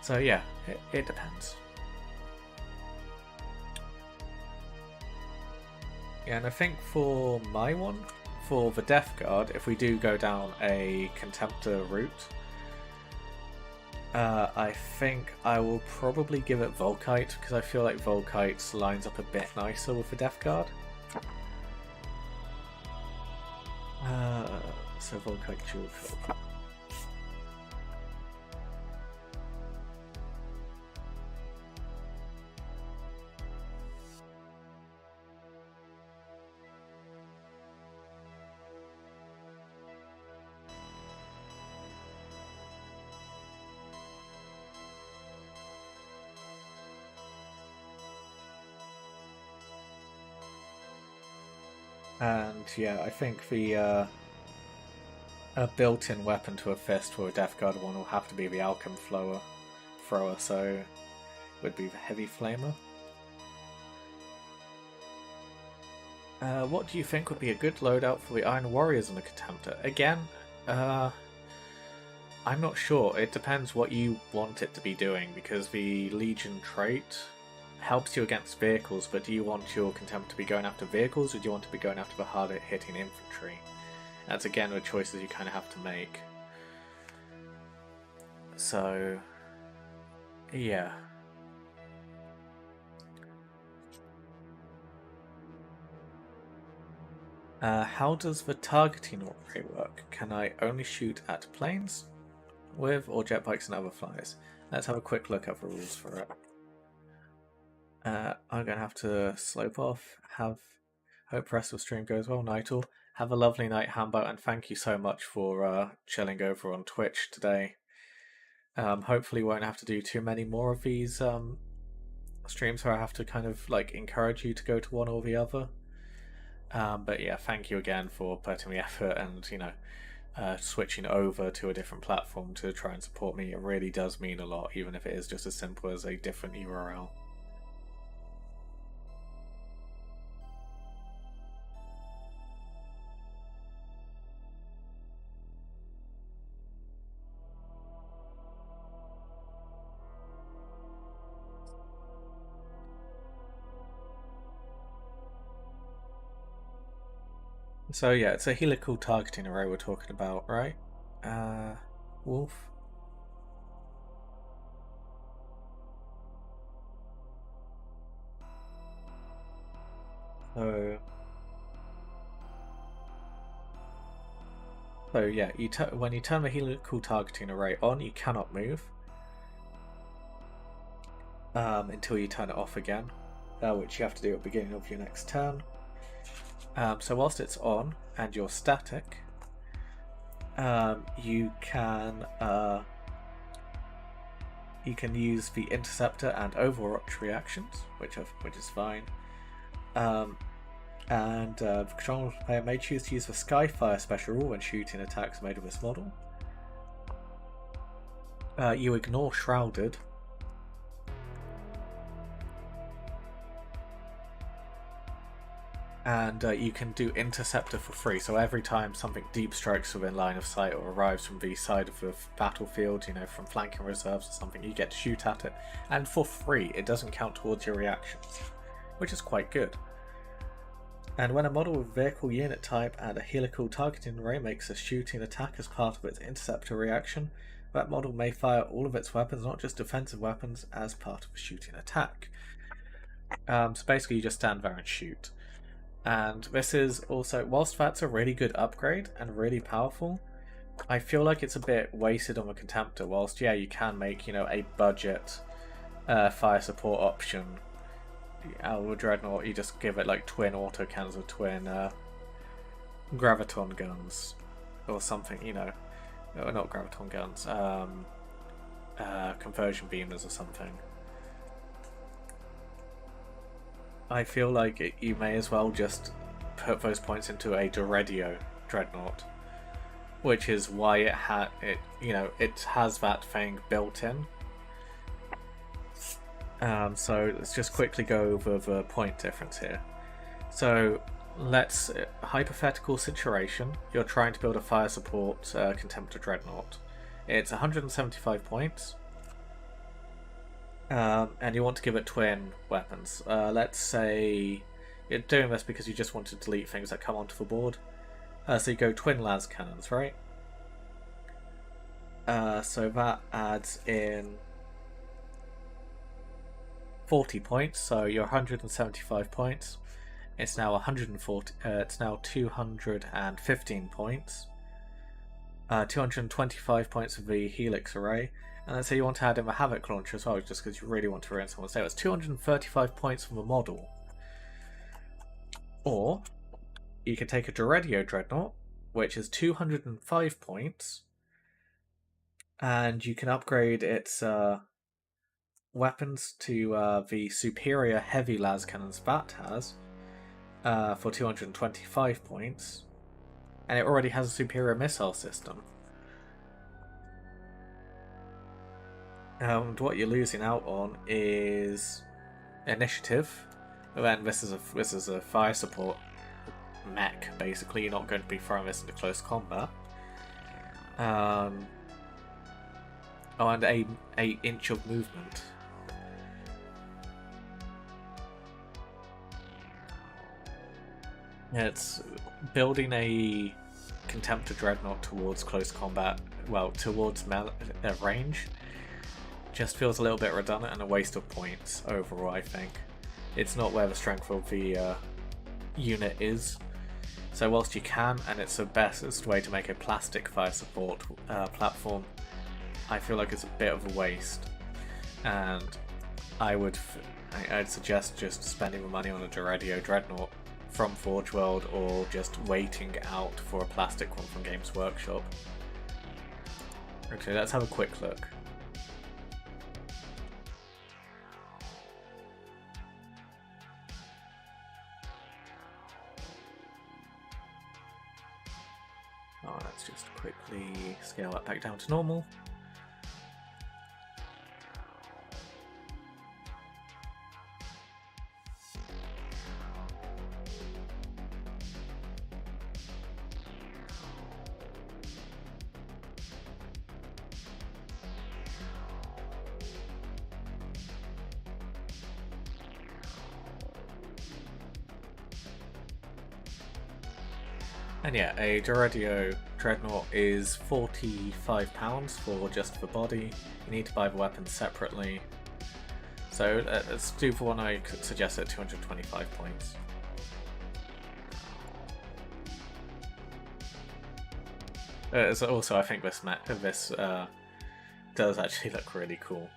So yeah, it depends. Yeah, and I think for my one, for the Death Guard, if we do go down a Contemptor route, I think I will probably give it Volkite, because I feel like Volkite lines up a bit nicer with the Death Guard. So Volkite dual field. And yeah, I think the a built-in weapon to a fist for a Death Guard one will have to be the Alchem thrower, so would be the Heavy Flamer. What do you think would be a good loadout for the Iron Warriors in the Contemptor? Again, I'm not sure. It depends what you want it to be doing, because the Legion trait helps you against vehicles, but do you want your Contemptor to be going after vehicles, or do you want to be going after the harder hitting infantry? That's again the choices you kind of have to make. So, yeah. How does the targeting array work? Can I only shoot at planes with or jet bikes and other flyers? Let's have a quick look at the rules for it. I'm going to have to slope off. Hope the rest of the stream goes well, Nightle. Have a lovely night, Hambo, and thank you so much for chilling over on Twitch today. Hopefully won't have to do too many more of these streams where I have to kind of like encourage you to go to one or the other. But yeah, thank you again for putting the effort and, switching over to a different platform to try and support me. It really does mean a lot, even if it is just as simple as a different URL. So yeah, it's a helical targeting array we're talking about, right? Wolf? So yeah, when you turn the helical targeting array on, you cannot move until you turn it off again, which you have to do at the beginning of your next turn. So whilst it's on and you're static, you can use the interceptor and Overwatch reactions, which is fine. And the controller player may choose to use the Skyfire special rule when shooting attacks made of this model. You ignore Shrouded. And you can do Interceptor for free, so every time something deep strikes within line of sight or arrives from the side of the battlefield, from flanking reserves or something, you get to shoot at it. And for free, it doesn't count towards your reactions, which is quite good. And when a model with vehicle unit type and a helical targeting array makes a shooting attack as part of its interceptor reaction, that model may fire all of its weapons, not just defensive weapons, as part of a shooting attack. So basically you just stand there and shoot. And this is also, whilst that's a really good upgrade and really powerful, I feel like it's a bit wasted on the Contemptor. Whilst, yeah, you can make, a budget fire support option. With Dreadnought, you just give it like twin autocannons or twin graviton guns or something, or not graviton guns, conversion beamers or something. I feel like you may as well just put those points into a Doredio Dreadnought, which is why it has that thing built in. So let's just quickly go over the point difference here. So let's hypothetical situation. You're trying to build a fire support Contemptor Dreadnought. It's 175 points. And you want to give it twin weapons. Let's say you're doing this because you just want to delete things that come onto the board. So you go twin las cannons, right? So that adds in 40 points. So you're 175 points. It's now 140. It's now 215 points. 225 points of the Helix array. And let's say you want to add in the Havoc launcher as well, just because you really want to ruin someone's day. It's 235 points from the model. Or you can take a Doredio Dreadnought, which is 205 points, and you can upgrade its weapons to the superior heavy las cannons that has. for 225 points, and it already has a superior missile system. And what you're losing out on is initiative. But then this is a fire support mech. Basically, you're not going to be throwing this into close combat. Oh, and a inch of movement. It's building a Contemptor Dreadnought towards close combat, well, towards range, just feels a little bit redundant and a waste of points overall, I think. It's not where the strength of the unit is. So whilst you can, and it's the best way to make a plastic fire support platform, I feel like it's a bit of a waste. And I'd suggest just spending the money on a Duradio Dreadnought from Forge World, or just waiting out for a plastic one from Games Workshop. Okay, let's have a quick look. Oh, let's just quickly scale that back down to normal. And yeah, a Duradio Dreadnought is £45 for just the body. You need to buy the weapons separately. So let's do for one I suggest at 225 points. Also, I think this does actually look really cool.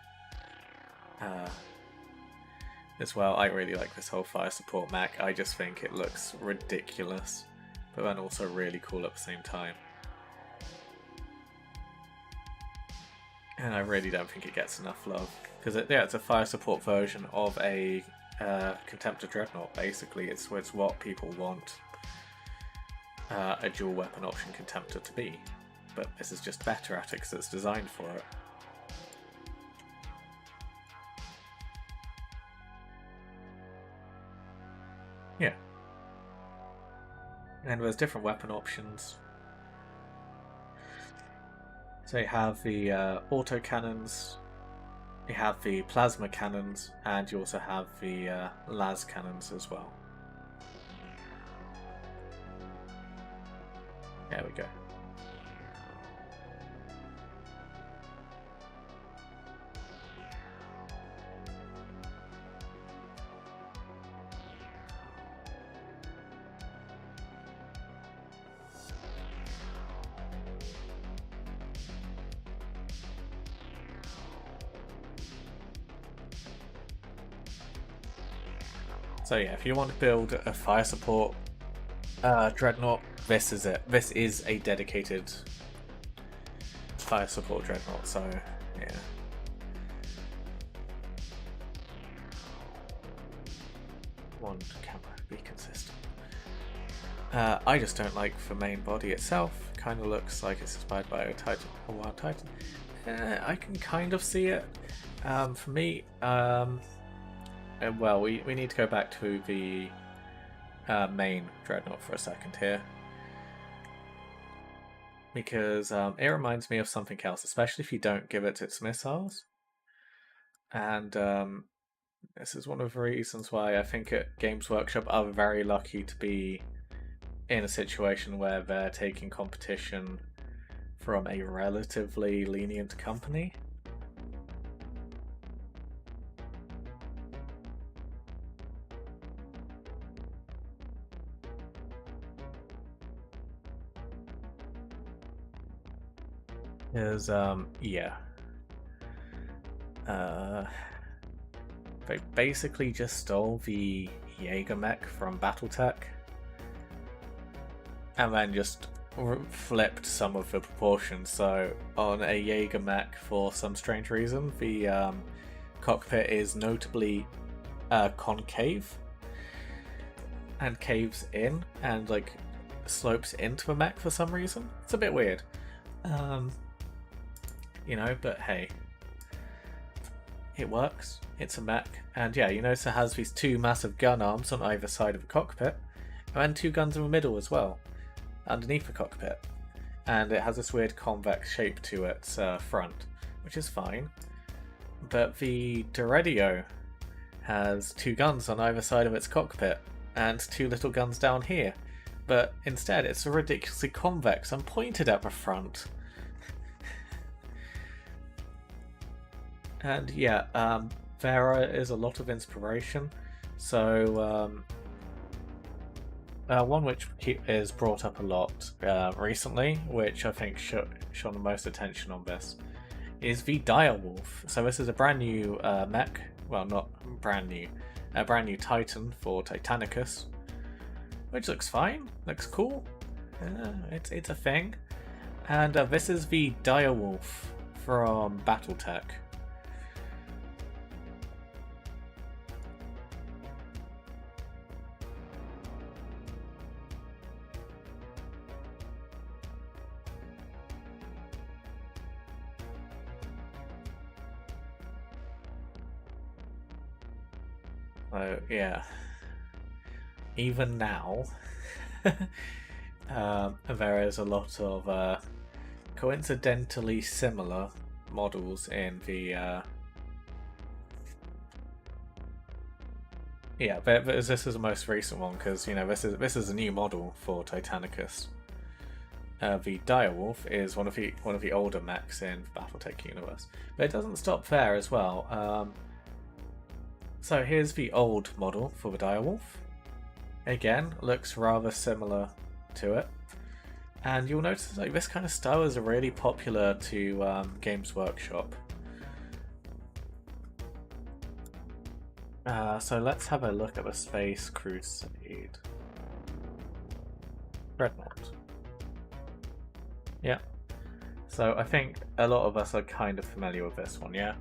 As well, I really like this whole fire support mech. I just think it looks ridiculous, but then also really cool at the same time. And I really don't think it gets enough love, because it's a fire support version of a Contemptor Dreadnought. Basically, it's what people want a dual weapon option Contemptor to be, but this is just better at it because it's designed for it. Yeah. And there's different weapon options. So you have the autocannons, you have the plasma cannons, and you also have the las cannons as well. There we go. So yeah, if you want to build a fire support Dreadnought, this is it. This is a dedicated fire support Dreadnought, so yeah. One camera, be consistent. I just don't like the main body itself. Kind of looks like it's inspired by a Wild Titan. I can kind of see it. For me, well, we need to go back to the main Dreadnought for a second here, because it reminds me of something else, especially if you don't give it its missiles. And this is one of the reasons why I think Games Workshop are very lucky to be in a situation where they're taking competition from a relatively lenient company. Is yeah. They basically just stole the Jaeger mech from BattleTech and then just flipped some of the proportions. So on a Jaeger mech, for some strange reason, the cockpit is notably concave, and caves in and like slopes into a mech for some reason. It's a bit weird. You know, but hey, it works. It's a mech, and yeah, you notice it has these two massive gun arms on either side of the cockpit, and two guns in the middle as well, underneath the cockpit. And it has this weird convex shape to its front, which is fine. But the Doredio has two guns on either side of its cockpit, and two little guns down here. But instead, it's ridiculously convex and pointed at the front. And yeah, Vera is a lot of inspiration. So one which is brought up a lot recently, which I think shone the most attention on this, is the Direwolf. So this is a brand new mech. Well, not brand new. A brand new Titan for Titanicus, which looks fine. Looks cool. It's a thing. And this is the Direwolf from BattleTech. So yeah, even now, there is a lot of coincidentally similar models in the yeah, but this is the most recent one because you know this is a new model for Titanicus. The Direwolf is one of the older mechs in the BattleTech universe, but it doesn't stop there as well. So here's the old model for the Direwolf. Again, looks rather similar to it. And you'll notice like this kind of style is really popular to Games Workshop. So let's have a look at the Space Crusade. Dreadnought. Yeah. So I think a lot of us are kind of familiar with this one, yeah?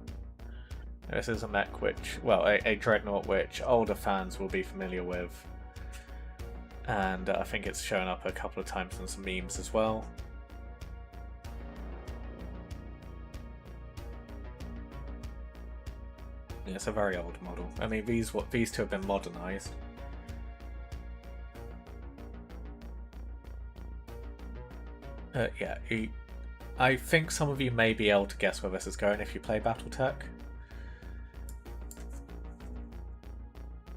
This is a mech which, well, a Dreadnought which older fans will be familiar with. And I think it's shown up a couple of times in some memes as well. Yeah, it's a very old model. I mean, these two have been modernized. Yeah, I think some of you may be able to guess where this is going if you play BattleTech.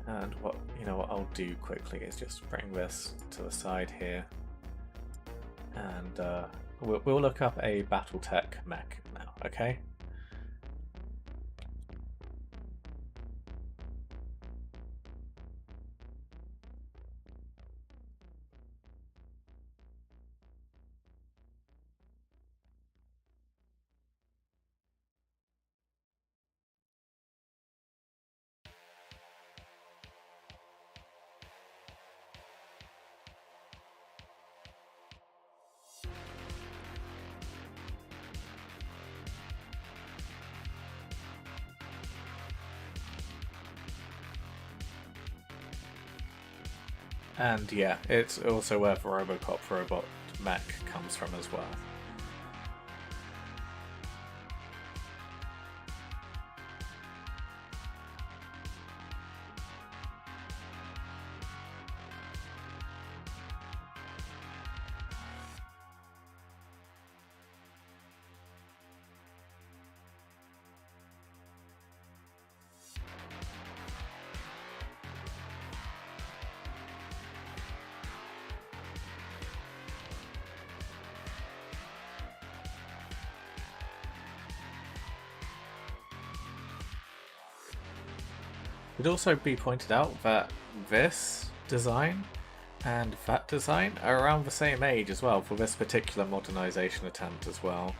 And what I'll do quickly is just bring this to the side here, and we'll look up a BattleTech mech now. Okay. And yeah, it's also where the Robocop robot mech comes from as well. It would also be pointed out that this design and that design are around the same age as well for this particular modernization attempt as well.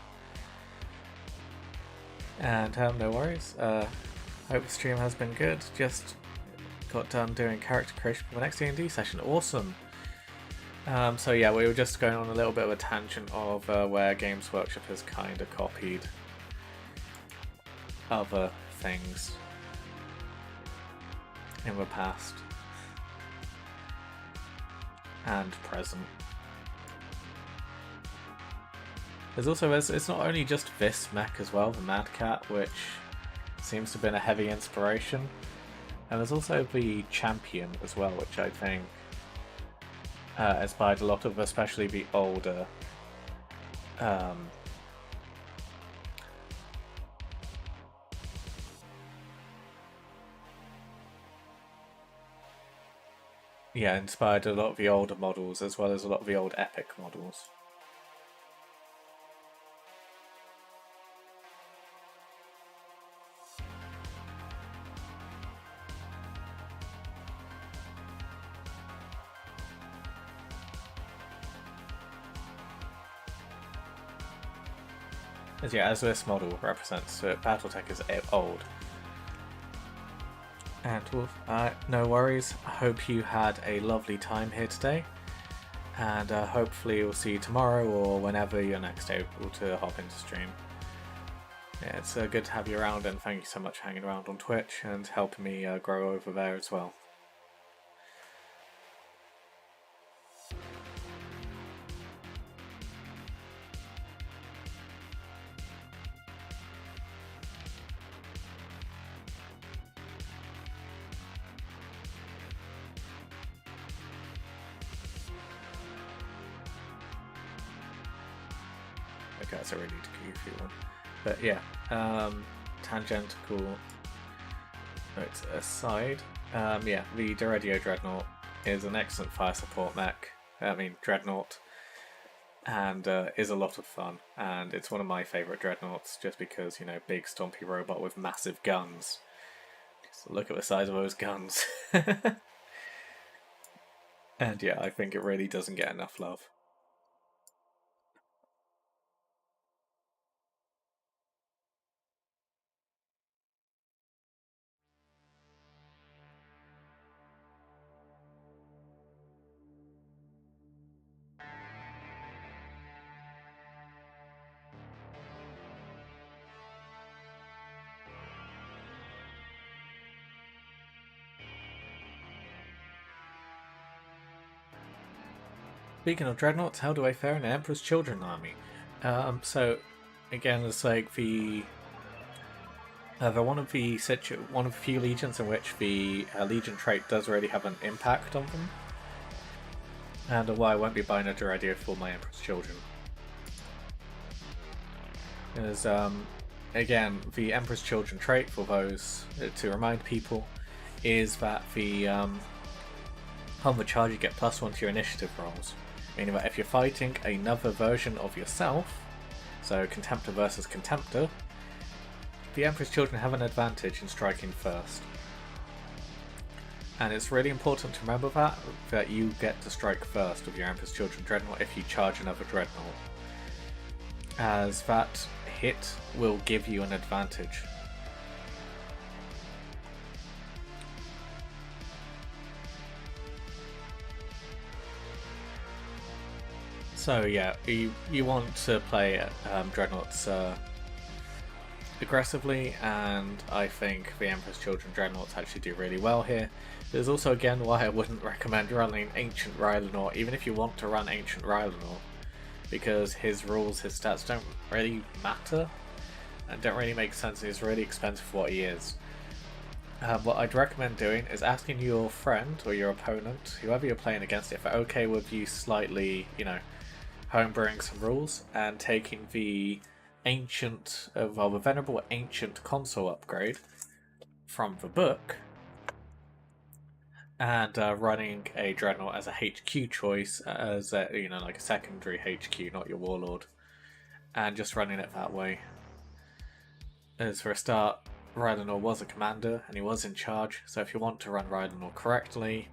And no worries, hope the stream has been good. Just got done doing character creation for the next D&D session. Awesome! So yeah, we were just going on a little bit of a tangent of where Games Workshop has kind of copied other things in the past. and present. There's also, it's not only just this mech as well, the Mad Cat, which seems to have been a heavy inspiration. And there's also the Champion as well, which I think inspired a lot of, especially the older inspired a lot of the older models as well as a lot of the old epic models. As this model represents, Battletech is old. And Wolf, no worries. I hope you had a lovely time here today, and hopefully we'll see you tomorrow or whenever you're next able to hop into stream. Yeah, it's good to have you around, and thank you so much for hanging around on Twitch and helping me grow over there as well. Okay, that's a really goofy one. But yeah, tangential notes aside, the Deredio Dreadnought is an excellent fire support mech. Dreadnought, and is a lot of fun. And it's one of my favourite Dreadnoughts just because, big stompy robot with massive guns. Just look at the size of those guns. And yeah, I think it really doesn't get enough love. Speaking of Dreadnoughts, how do I fare in the Emperor's Children army? So again, it's like they're one of the few legions in which the legion trait does really have an impact on them, and why I won't be buying a Deredio for my Emperor's Children. Because again, the Emperor's Children trait, for those to remind people, is that the on the charge you get +1 to your initiative rolls. Meaning that if you're fighting another version of yourself, so Contemptor versus Contemptor, the Emperor's Children have an advantage in striking first. And it's really important to remember that you get to strike first with your Emperor's Children Dreadnought if you charge another Dreadnought, as that hit will give you an advantage. So yeah, you want to play Dreadnoughts aggressively, and I think the Emperor's Children Dreadnoughts actually do really well here. There's also again why I wouldn't recommend running Ancient Rylanor, even if you want to run Ancient Rylanor, because his rules, his stats don't really matter and don't really make sense. He's really expensive for what he is. What I'd recommend doing is asking your friend or your opponent, whoever you're playing against, if they're okay with you slightly, homebrewing some rules and taking the the Venerable Ancient console upgrade from the book and running a Dreadnought as a HQ choice, as like a secondary HQ, not your Warlord, and just running it that way. As for a start, Rylanor was a commander and he was in charge, so if you want to run Rylanor correctly,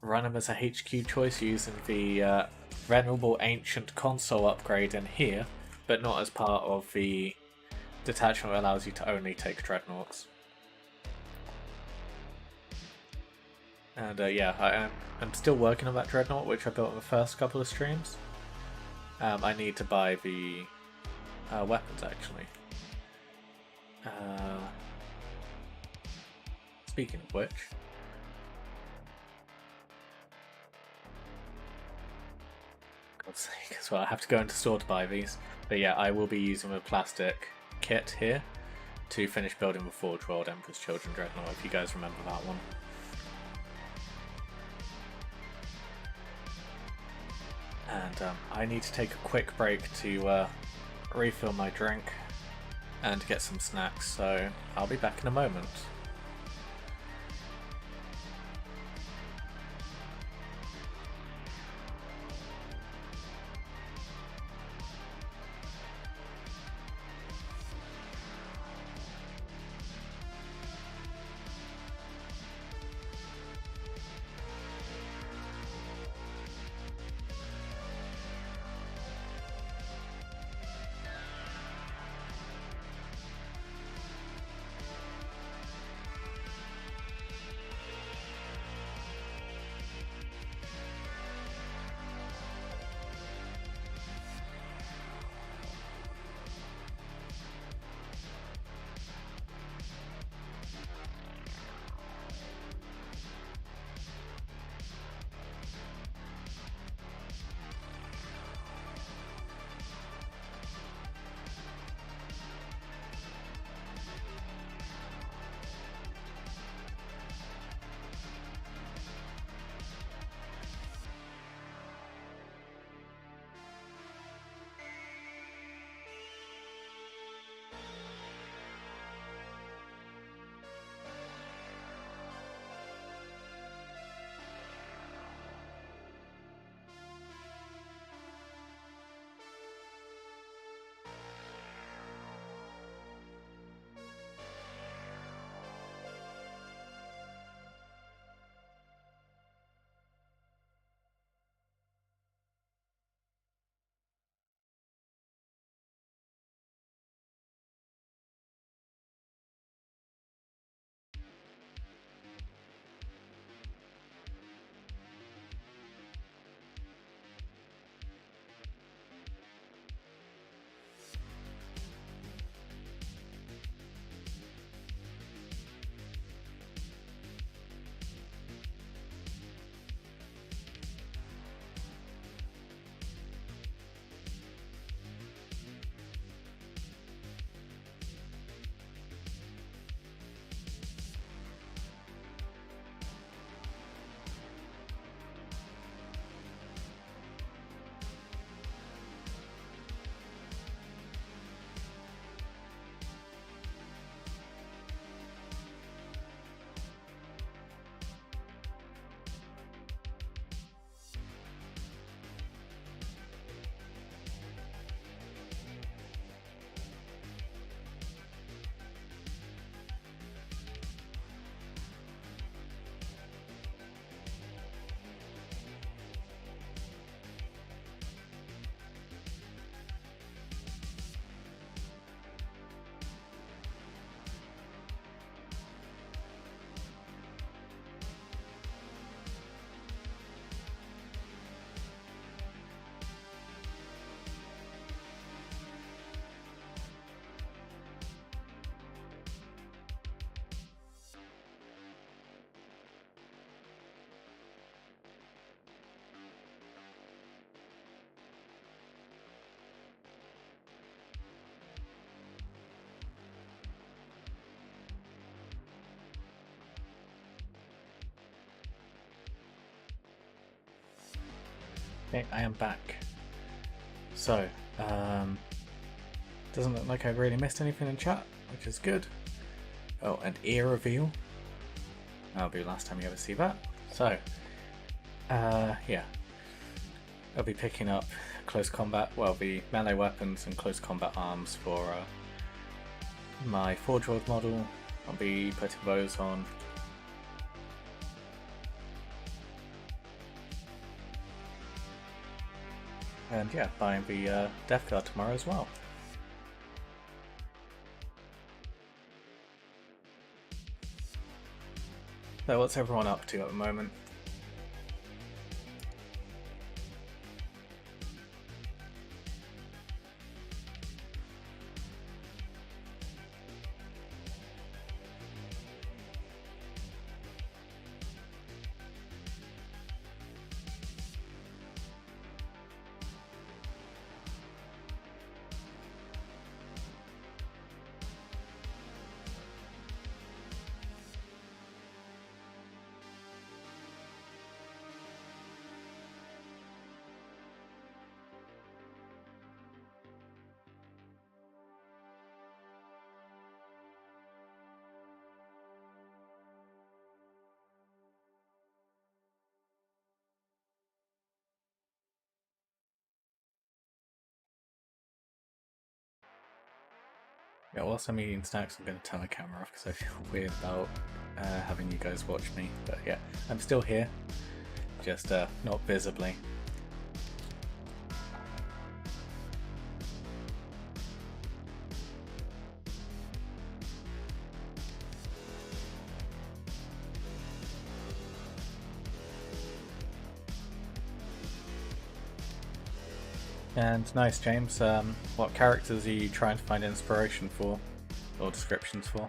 run him as a HQ choice using the Venerable Ancient console upgrade in here, but not as part of the detachment that allows you to only take Dreadnoughts. And I'm still working on that Dreadnought, which I built in the first couple of streams. I need to buy the weapons actually. Speaking of which, God's sake, as well. I have to go into store to buy these. But yeah, I will be using the plastic kit here to finish building the Forge World Emperor's Children Dreadnought, if you guys remember that one. And I need to take a quick break to refill my drink and get some snacks, so I'll be back in a moment. Okay, I am back. So, doesn't look like I really missed anything in chat, which is good. Oh, and ear reveal. That'll be the last time you ever see that. So, yeah. I'll be picking up close combat, well, the melee weapons and close combat arms for my Forge World model. I'll be putting those on. And yeah, buying the Death Guard tomorrow as well. So what's everyone up to at the moment? Yeah, whilst I'm eating snacks, I'm going to turn my camera off because I feel weird about having you guys watch me. But yeah, I'm still here, just not visibly. And nice, James. What characters are you trying to find inspiration for, or descriptions for?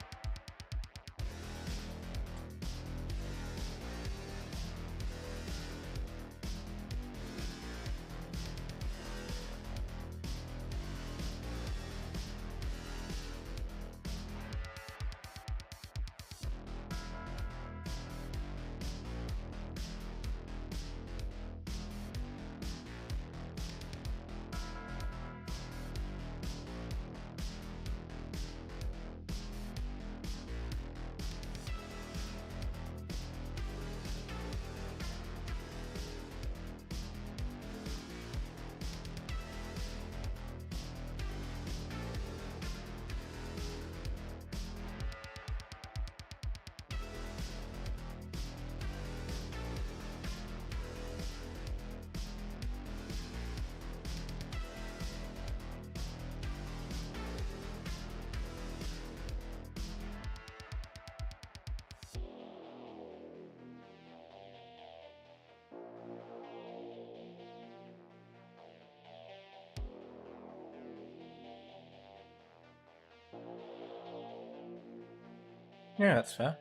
Yeah, that's fair.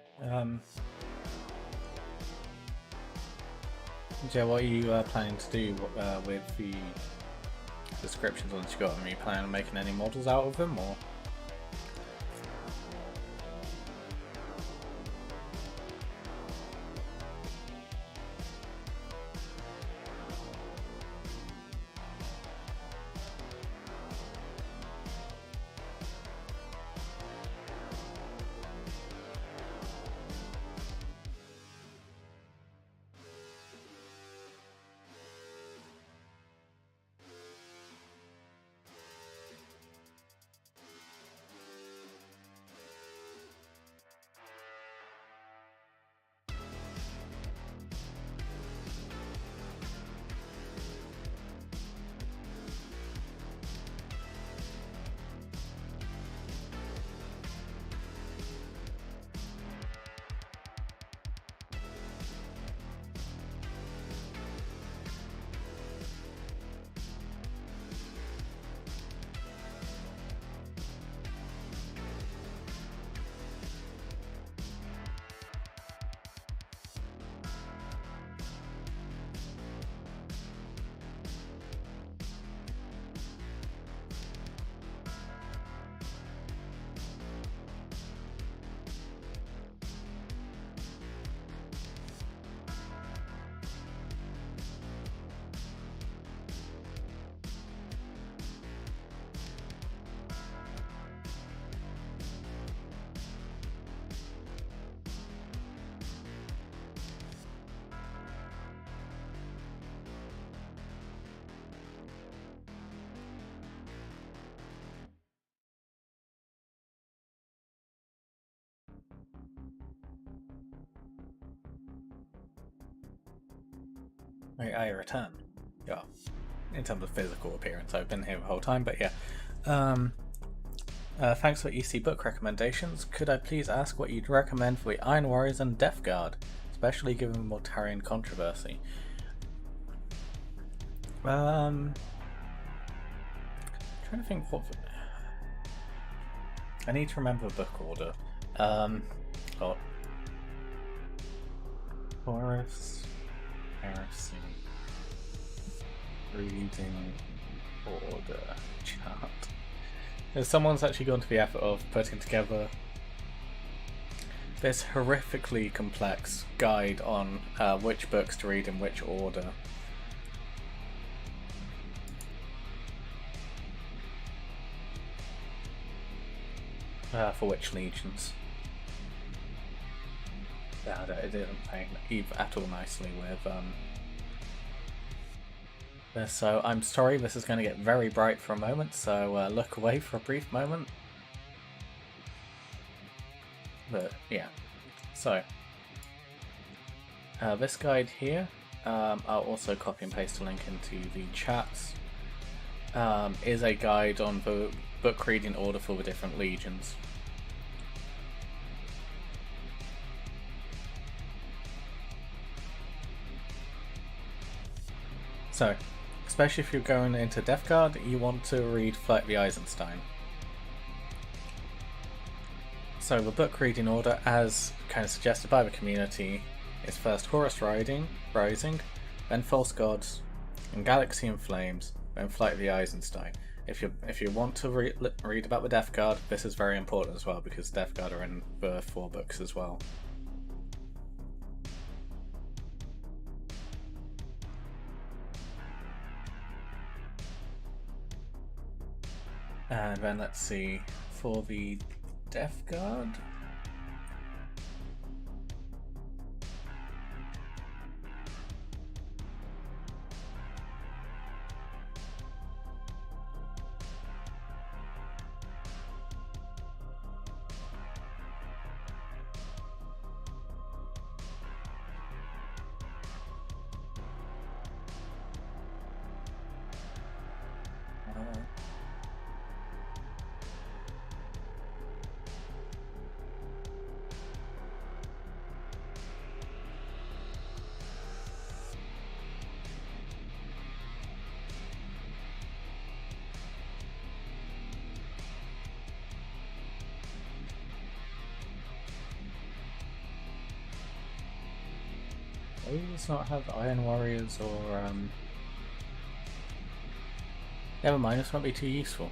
Yeah, what are you planning to do with the descriptions once you got them? Are you planning on making any models out of them, or? I return. Yeah. In terms of physical appearance, I've been here the whole time, but yeah. Thanks for EC book recommendations. Could I please ask what you'd recommend for the Iron Warriors and Death Guard, especially given the Mortarian controversy? Trying to think what. I need to remember the book order. Got Forest, Heresy, Reading Order, Chart. Someone's actually gone to the effort of putting together this horrifically complex guide on which books to read in which order. For which legions. It didn't play at all nicely with this, so I'm sorry, this is going to get very bright for a moment, so look away for a brief moment. But yeah, so this guide here, I'll also copy and paste a link into the chats, is a guide on the book reading order for the different legions. So, especially if you're going into Death Guard, you want to read Flight of the Eisenstein. So the book reading order, as kind of suggested by the community, is first Horus Rising, then False Gods, and Galaxy in Flames, then Flight of the Eisenstein. If you want to read about the Death Guard, this is very important as well, because Death Guard are in the 4 books as well. And then let's see, for the Death Guard, does not have Iron Warriors or never mind, this won't be too useful.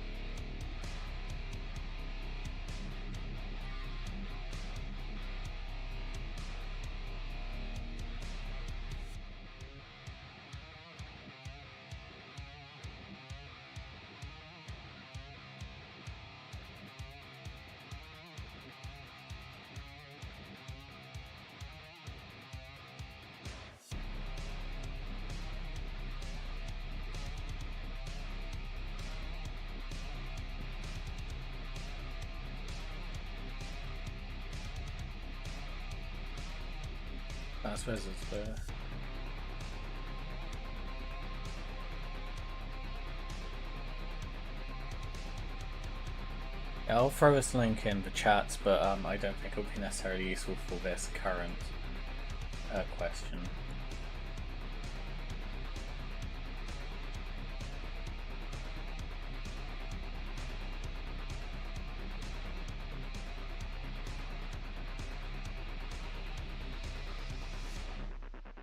I suppose it's the... Yeah, I'll throw this link in the chats, but I don't think it'll be necessarily useful for this current question.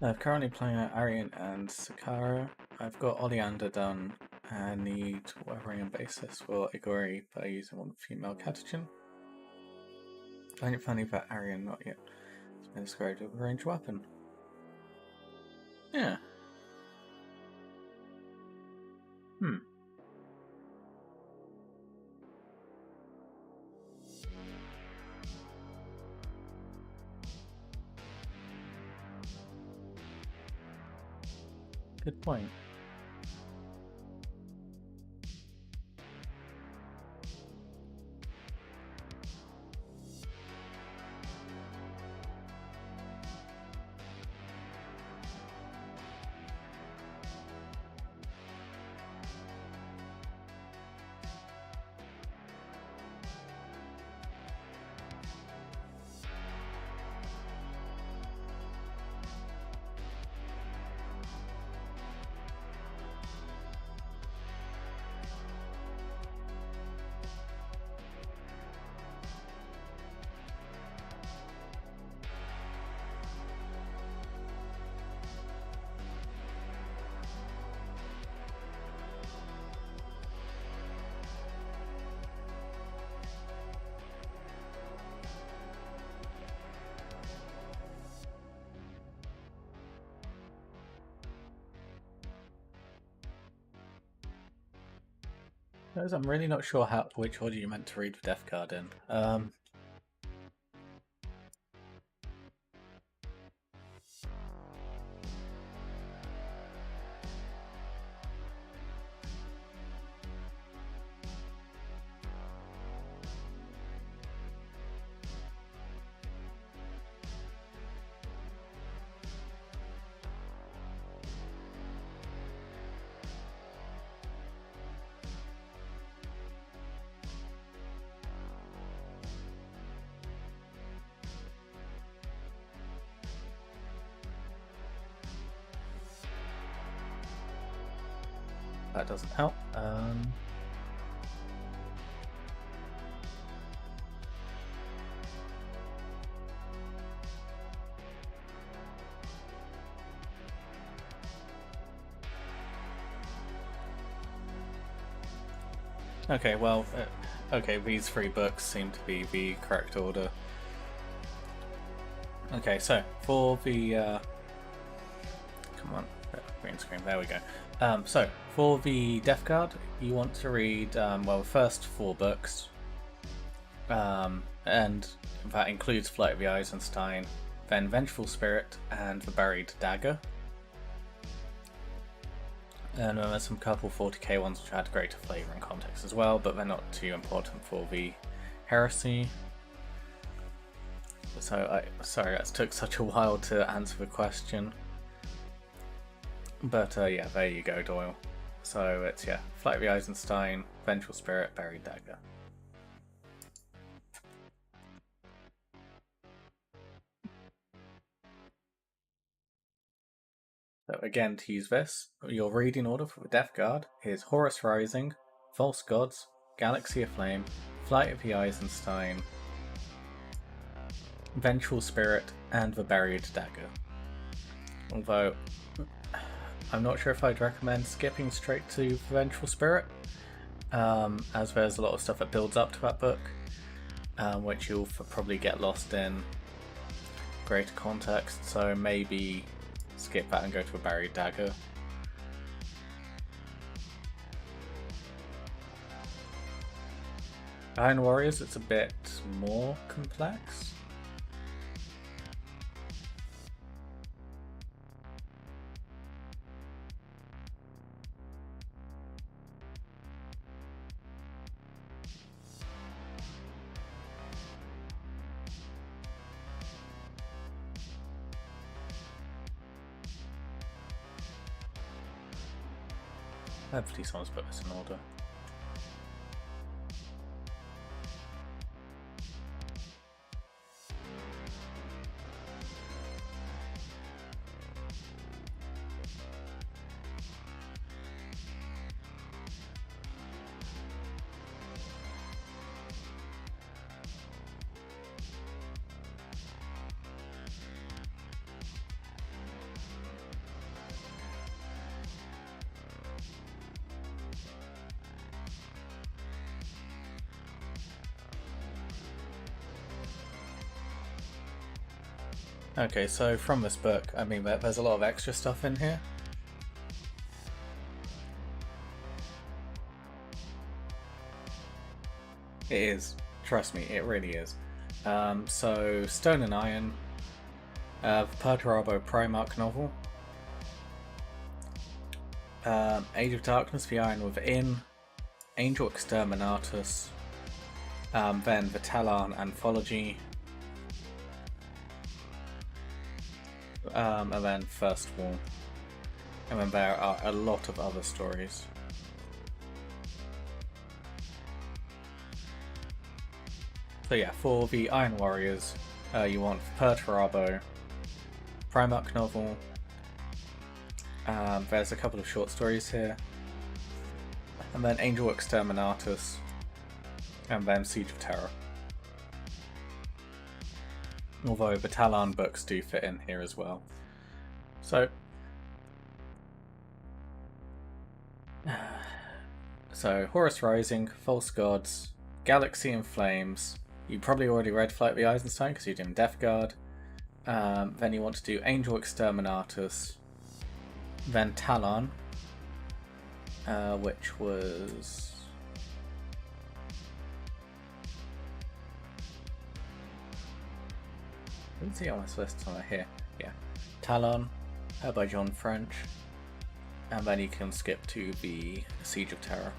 I'm currently playing Arian and Sakara. I've got Oleander done and need weathering and basis for Igori by using one female catagen. I find it funny that Arian not yet has been described as a ranged weapon. Yeah. Good point. Guys, I'm really not sure which order you meant to read the Death Guard in. that doesn't help. Okay, well, okay, these 3 books seem to be the correct order. Okay, so for the come on, green screen, there we go. So for the Death Guard, you want to read well, the first 4 books, and that includes Flight of the Eisenstein, then Vengeful Spirit and the Buried Dagger. And then there's some couple 40k ones which add greater flavour and context as well, but they're not too important for the Heresy. So sorry that took such a while to answer the question. But yeah, there you go, Doyle. So it's, yeah, Flight of the Eisenstein, Vengeful Spirit, Buried Dagger. So again, to use this, your reading order for the Death Guard is Horus Rising, False Gods, Galaxy Aflame, Flight of the Eisenstein, Vengeful Spirit, and the Buried Dagger. Although, I'm not sure if I'd recommend skipping straight to Vengeful Spirit, as there's a lot of stuff that builds up to that book, which you'll probably get lost in greater context, so maybe skip that and go to a Buried Dagger. Iron Warriors, it's a bit more complex. Hopefully someone's put this in order. Okay, so from this book, I mean, there's a lot of extra stuff in here. It is. Trust me, it really is. So, Stone and Iron, Perturabo Primarch novel, Age of Darkness, The Iron Within, Angel Exterminatus, then the Talon Anthology, and then First War, and then there are a lot of other stories. So yeah, for the Iron Warriors, you want Perturabo Primarch novel, there's a couple of short stories here, and then Angel Exterminatus, and then Siege of Terror. Although the Talon books do fit in here as well. So Horus Rising, False Gods, Galaxy in Flames. You probably already read Flight of the Eisenstein because you're doing Death Guard. Then you want to do Angel Exterminatus, then Talon, which was... Let's see on this list somewhere here. Yeah, Talon by John French, and then you can skip to the Siege of Terror.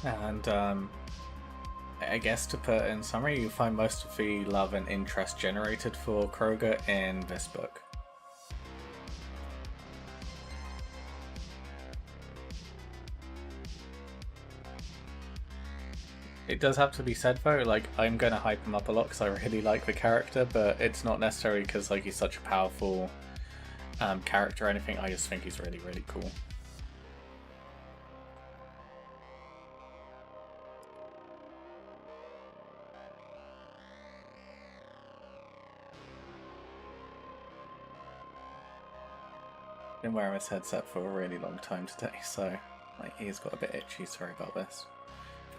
And I guess to put in summary, you find most of the love and interest generated for Kroger in this book. It does have to be said though, like, I'm gonna hype him up a lot because I really like the character, but it's not necessarily because like he's such a powerful character or anything. I just think he's really, really cool. Been wearing his headset for a really long time today, so like he's got a bit itchy. Sorry about this.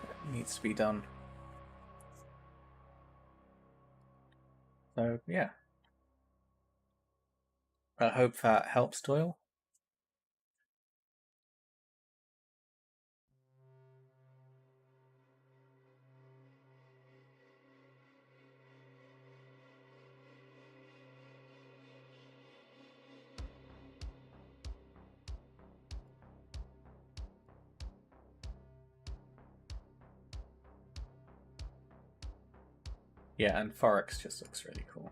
It needs to be done. So yeah, I hope that helps, Doyle. Yeah, and Forex just looks really cool.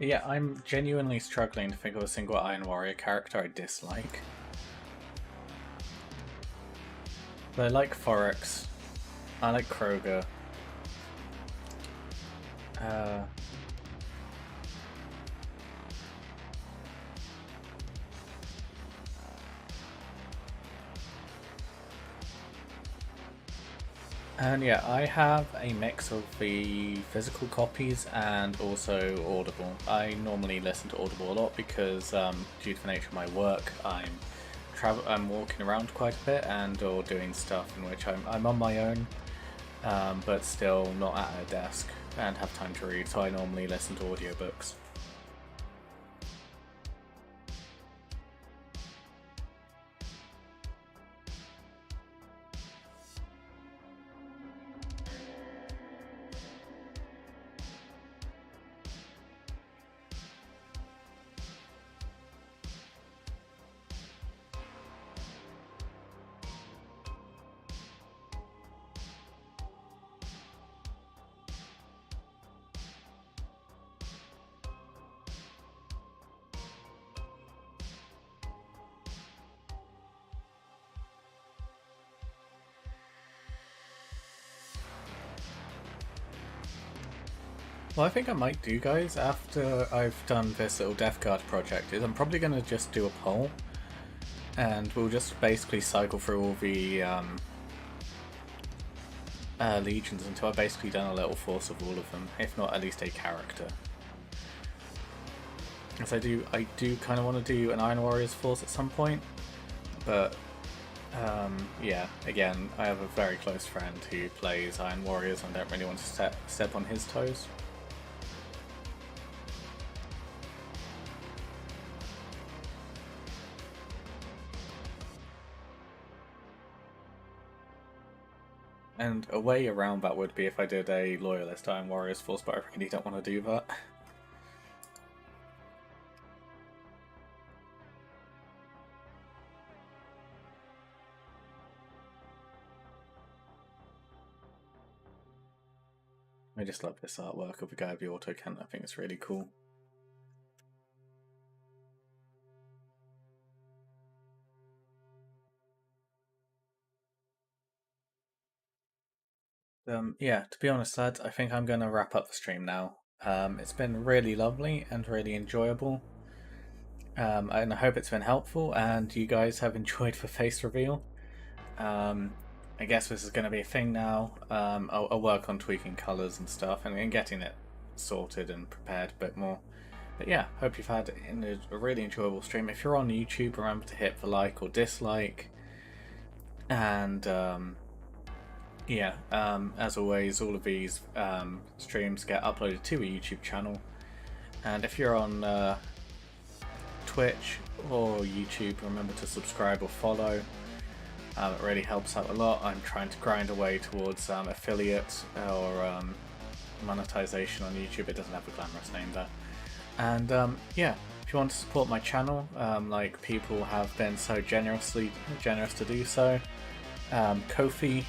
Yeah, I'm genuinely struggling to think of a single Iron Warrior character I dislike. But I like Forex. I like Kroger. And yeah, I have a mix of the physical copies and also Audible. I normally listen to Audible a lot because due to the nature of my work, I'm walking around quite a bit and or doing stuff in which I'm on my own, but still not at a desk and have time to read, so I normally listen to audiobooks. Well, I think I might do, guys, after I've done this little Death Guard project, is I'm probably going to just do a poll, and we'll just basically cycle through all the legions until I've basically done a little force of all of them, if not at least a character. As I do kind of want to do an Iron Warriors force at some point, but yeah, again, I have a very close friend who plays Iron Warriors and I don't really want to step on his toes. And a way around that would be if I did a Loyalist Iron Warriors force, but I really don't want to do that. I just love this artwork of the guy with the auto cannon. I think it's really cool. Yeah, to be honest, lads, I think I'm going to wrap up the stream now. It's been really lovely and really enjoyable. And I hope it's been helpful and you guys have enjoyed the face reveal. I guess this is going to be a thing now. I'll work on tweaking colours and stuff and getting it sorted and prepared a bit more. But yeah, hope you've had a really enjoyable stream. If you're on YouTube, remember to hit the like or dislike. And yeah, as always, all of these streams get uploaded to a YouTube channel. And if you're on Twitch or YouTube, remember to subscribe or follow. It really helps out a lot. I'm trying to grind away towards affiliate or monetization on YouTube. It doesn't have a glamorous name there. And yeah, if you want to support my channel, like people have been so generous to do so, Ko-fi,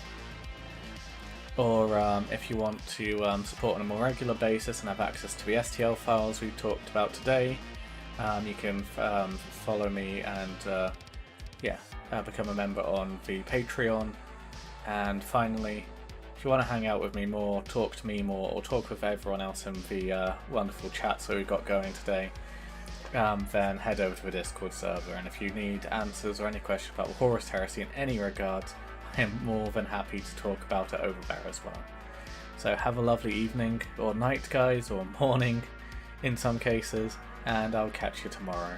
or if you want to support on a more regular basis and have access to the STL files we talked about today, you can follow me and yeah, become a member on the Patreon. And finally, if you want to hang out with me more, talk to me more, or talk with everyone else in the wonderful chats that we've got going today, then head over to the Discord server. And if you need answers or any questions about Horus Heresy in any regards, I am more than happy to talk about it over there as well. So have a lovely evening, or night guys, or morning in some cases, and I'll catch you tomorrow.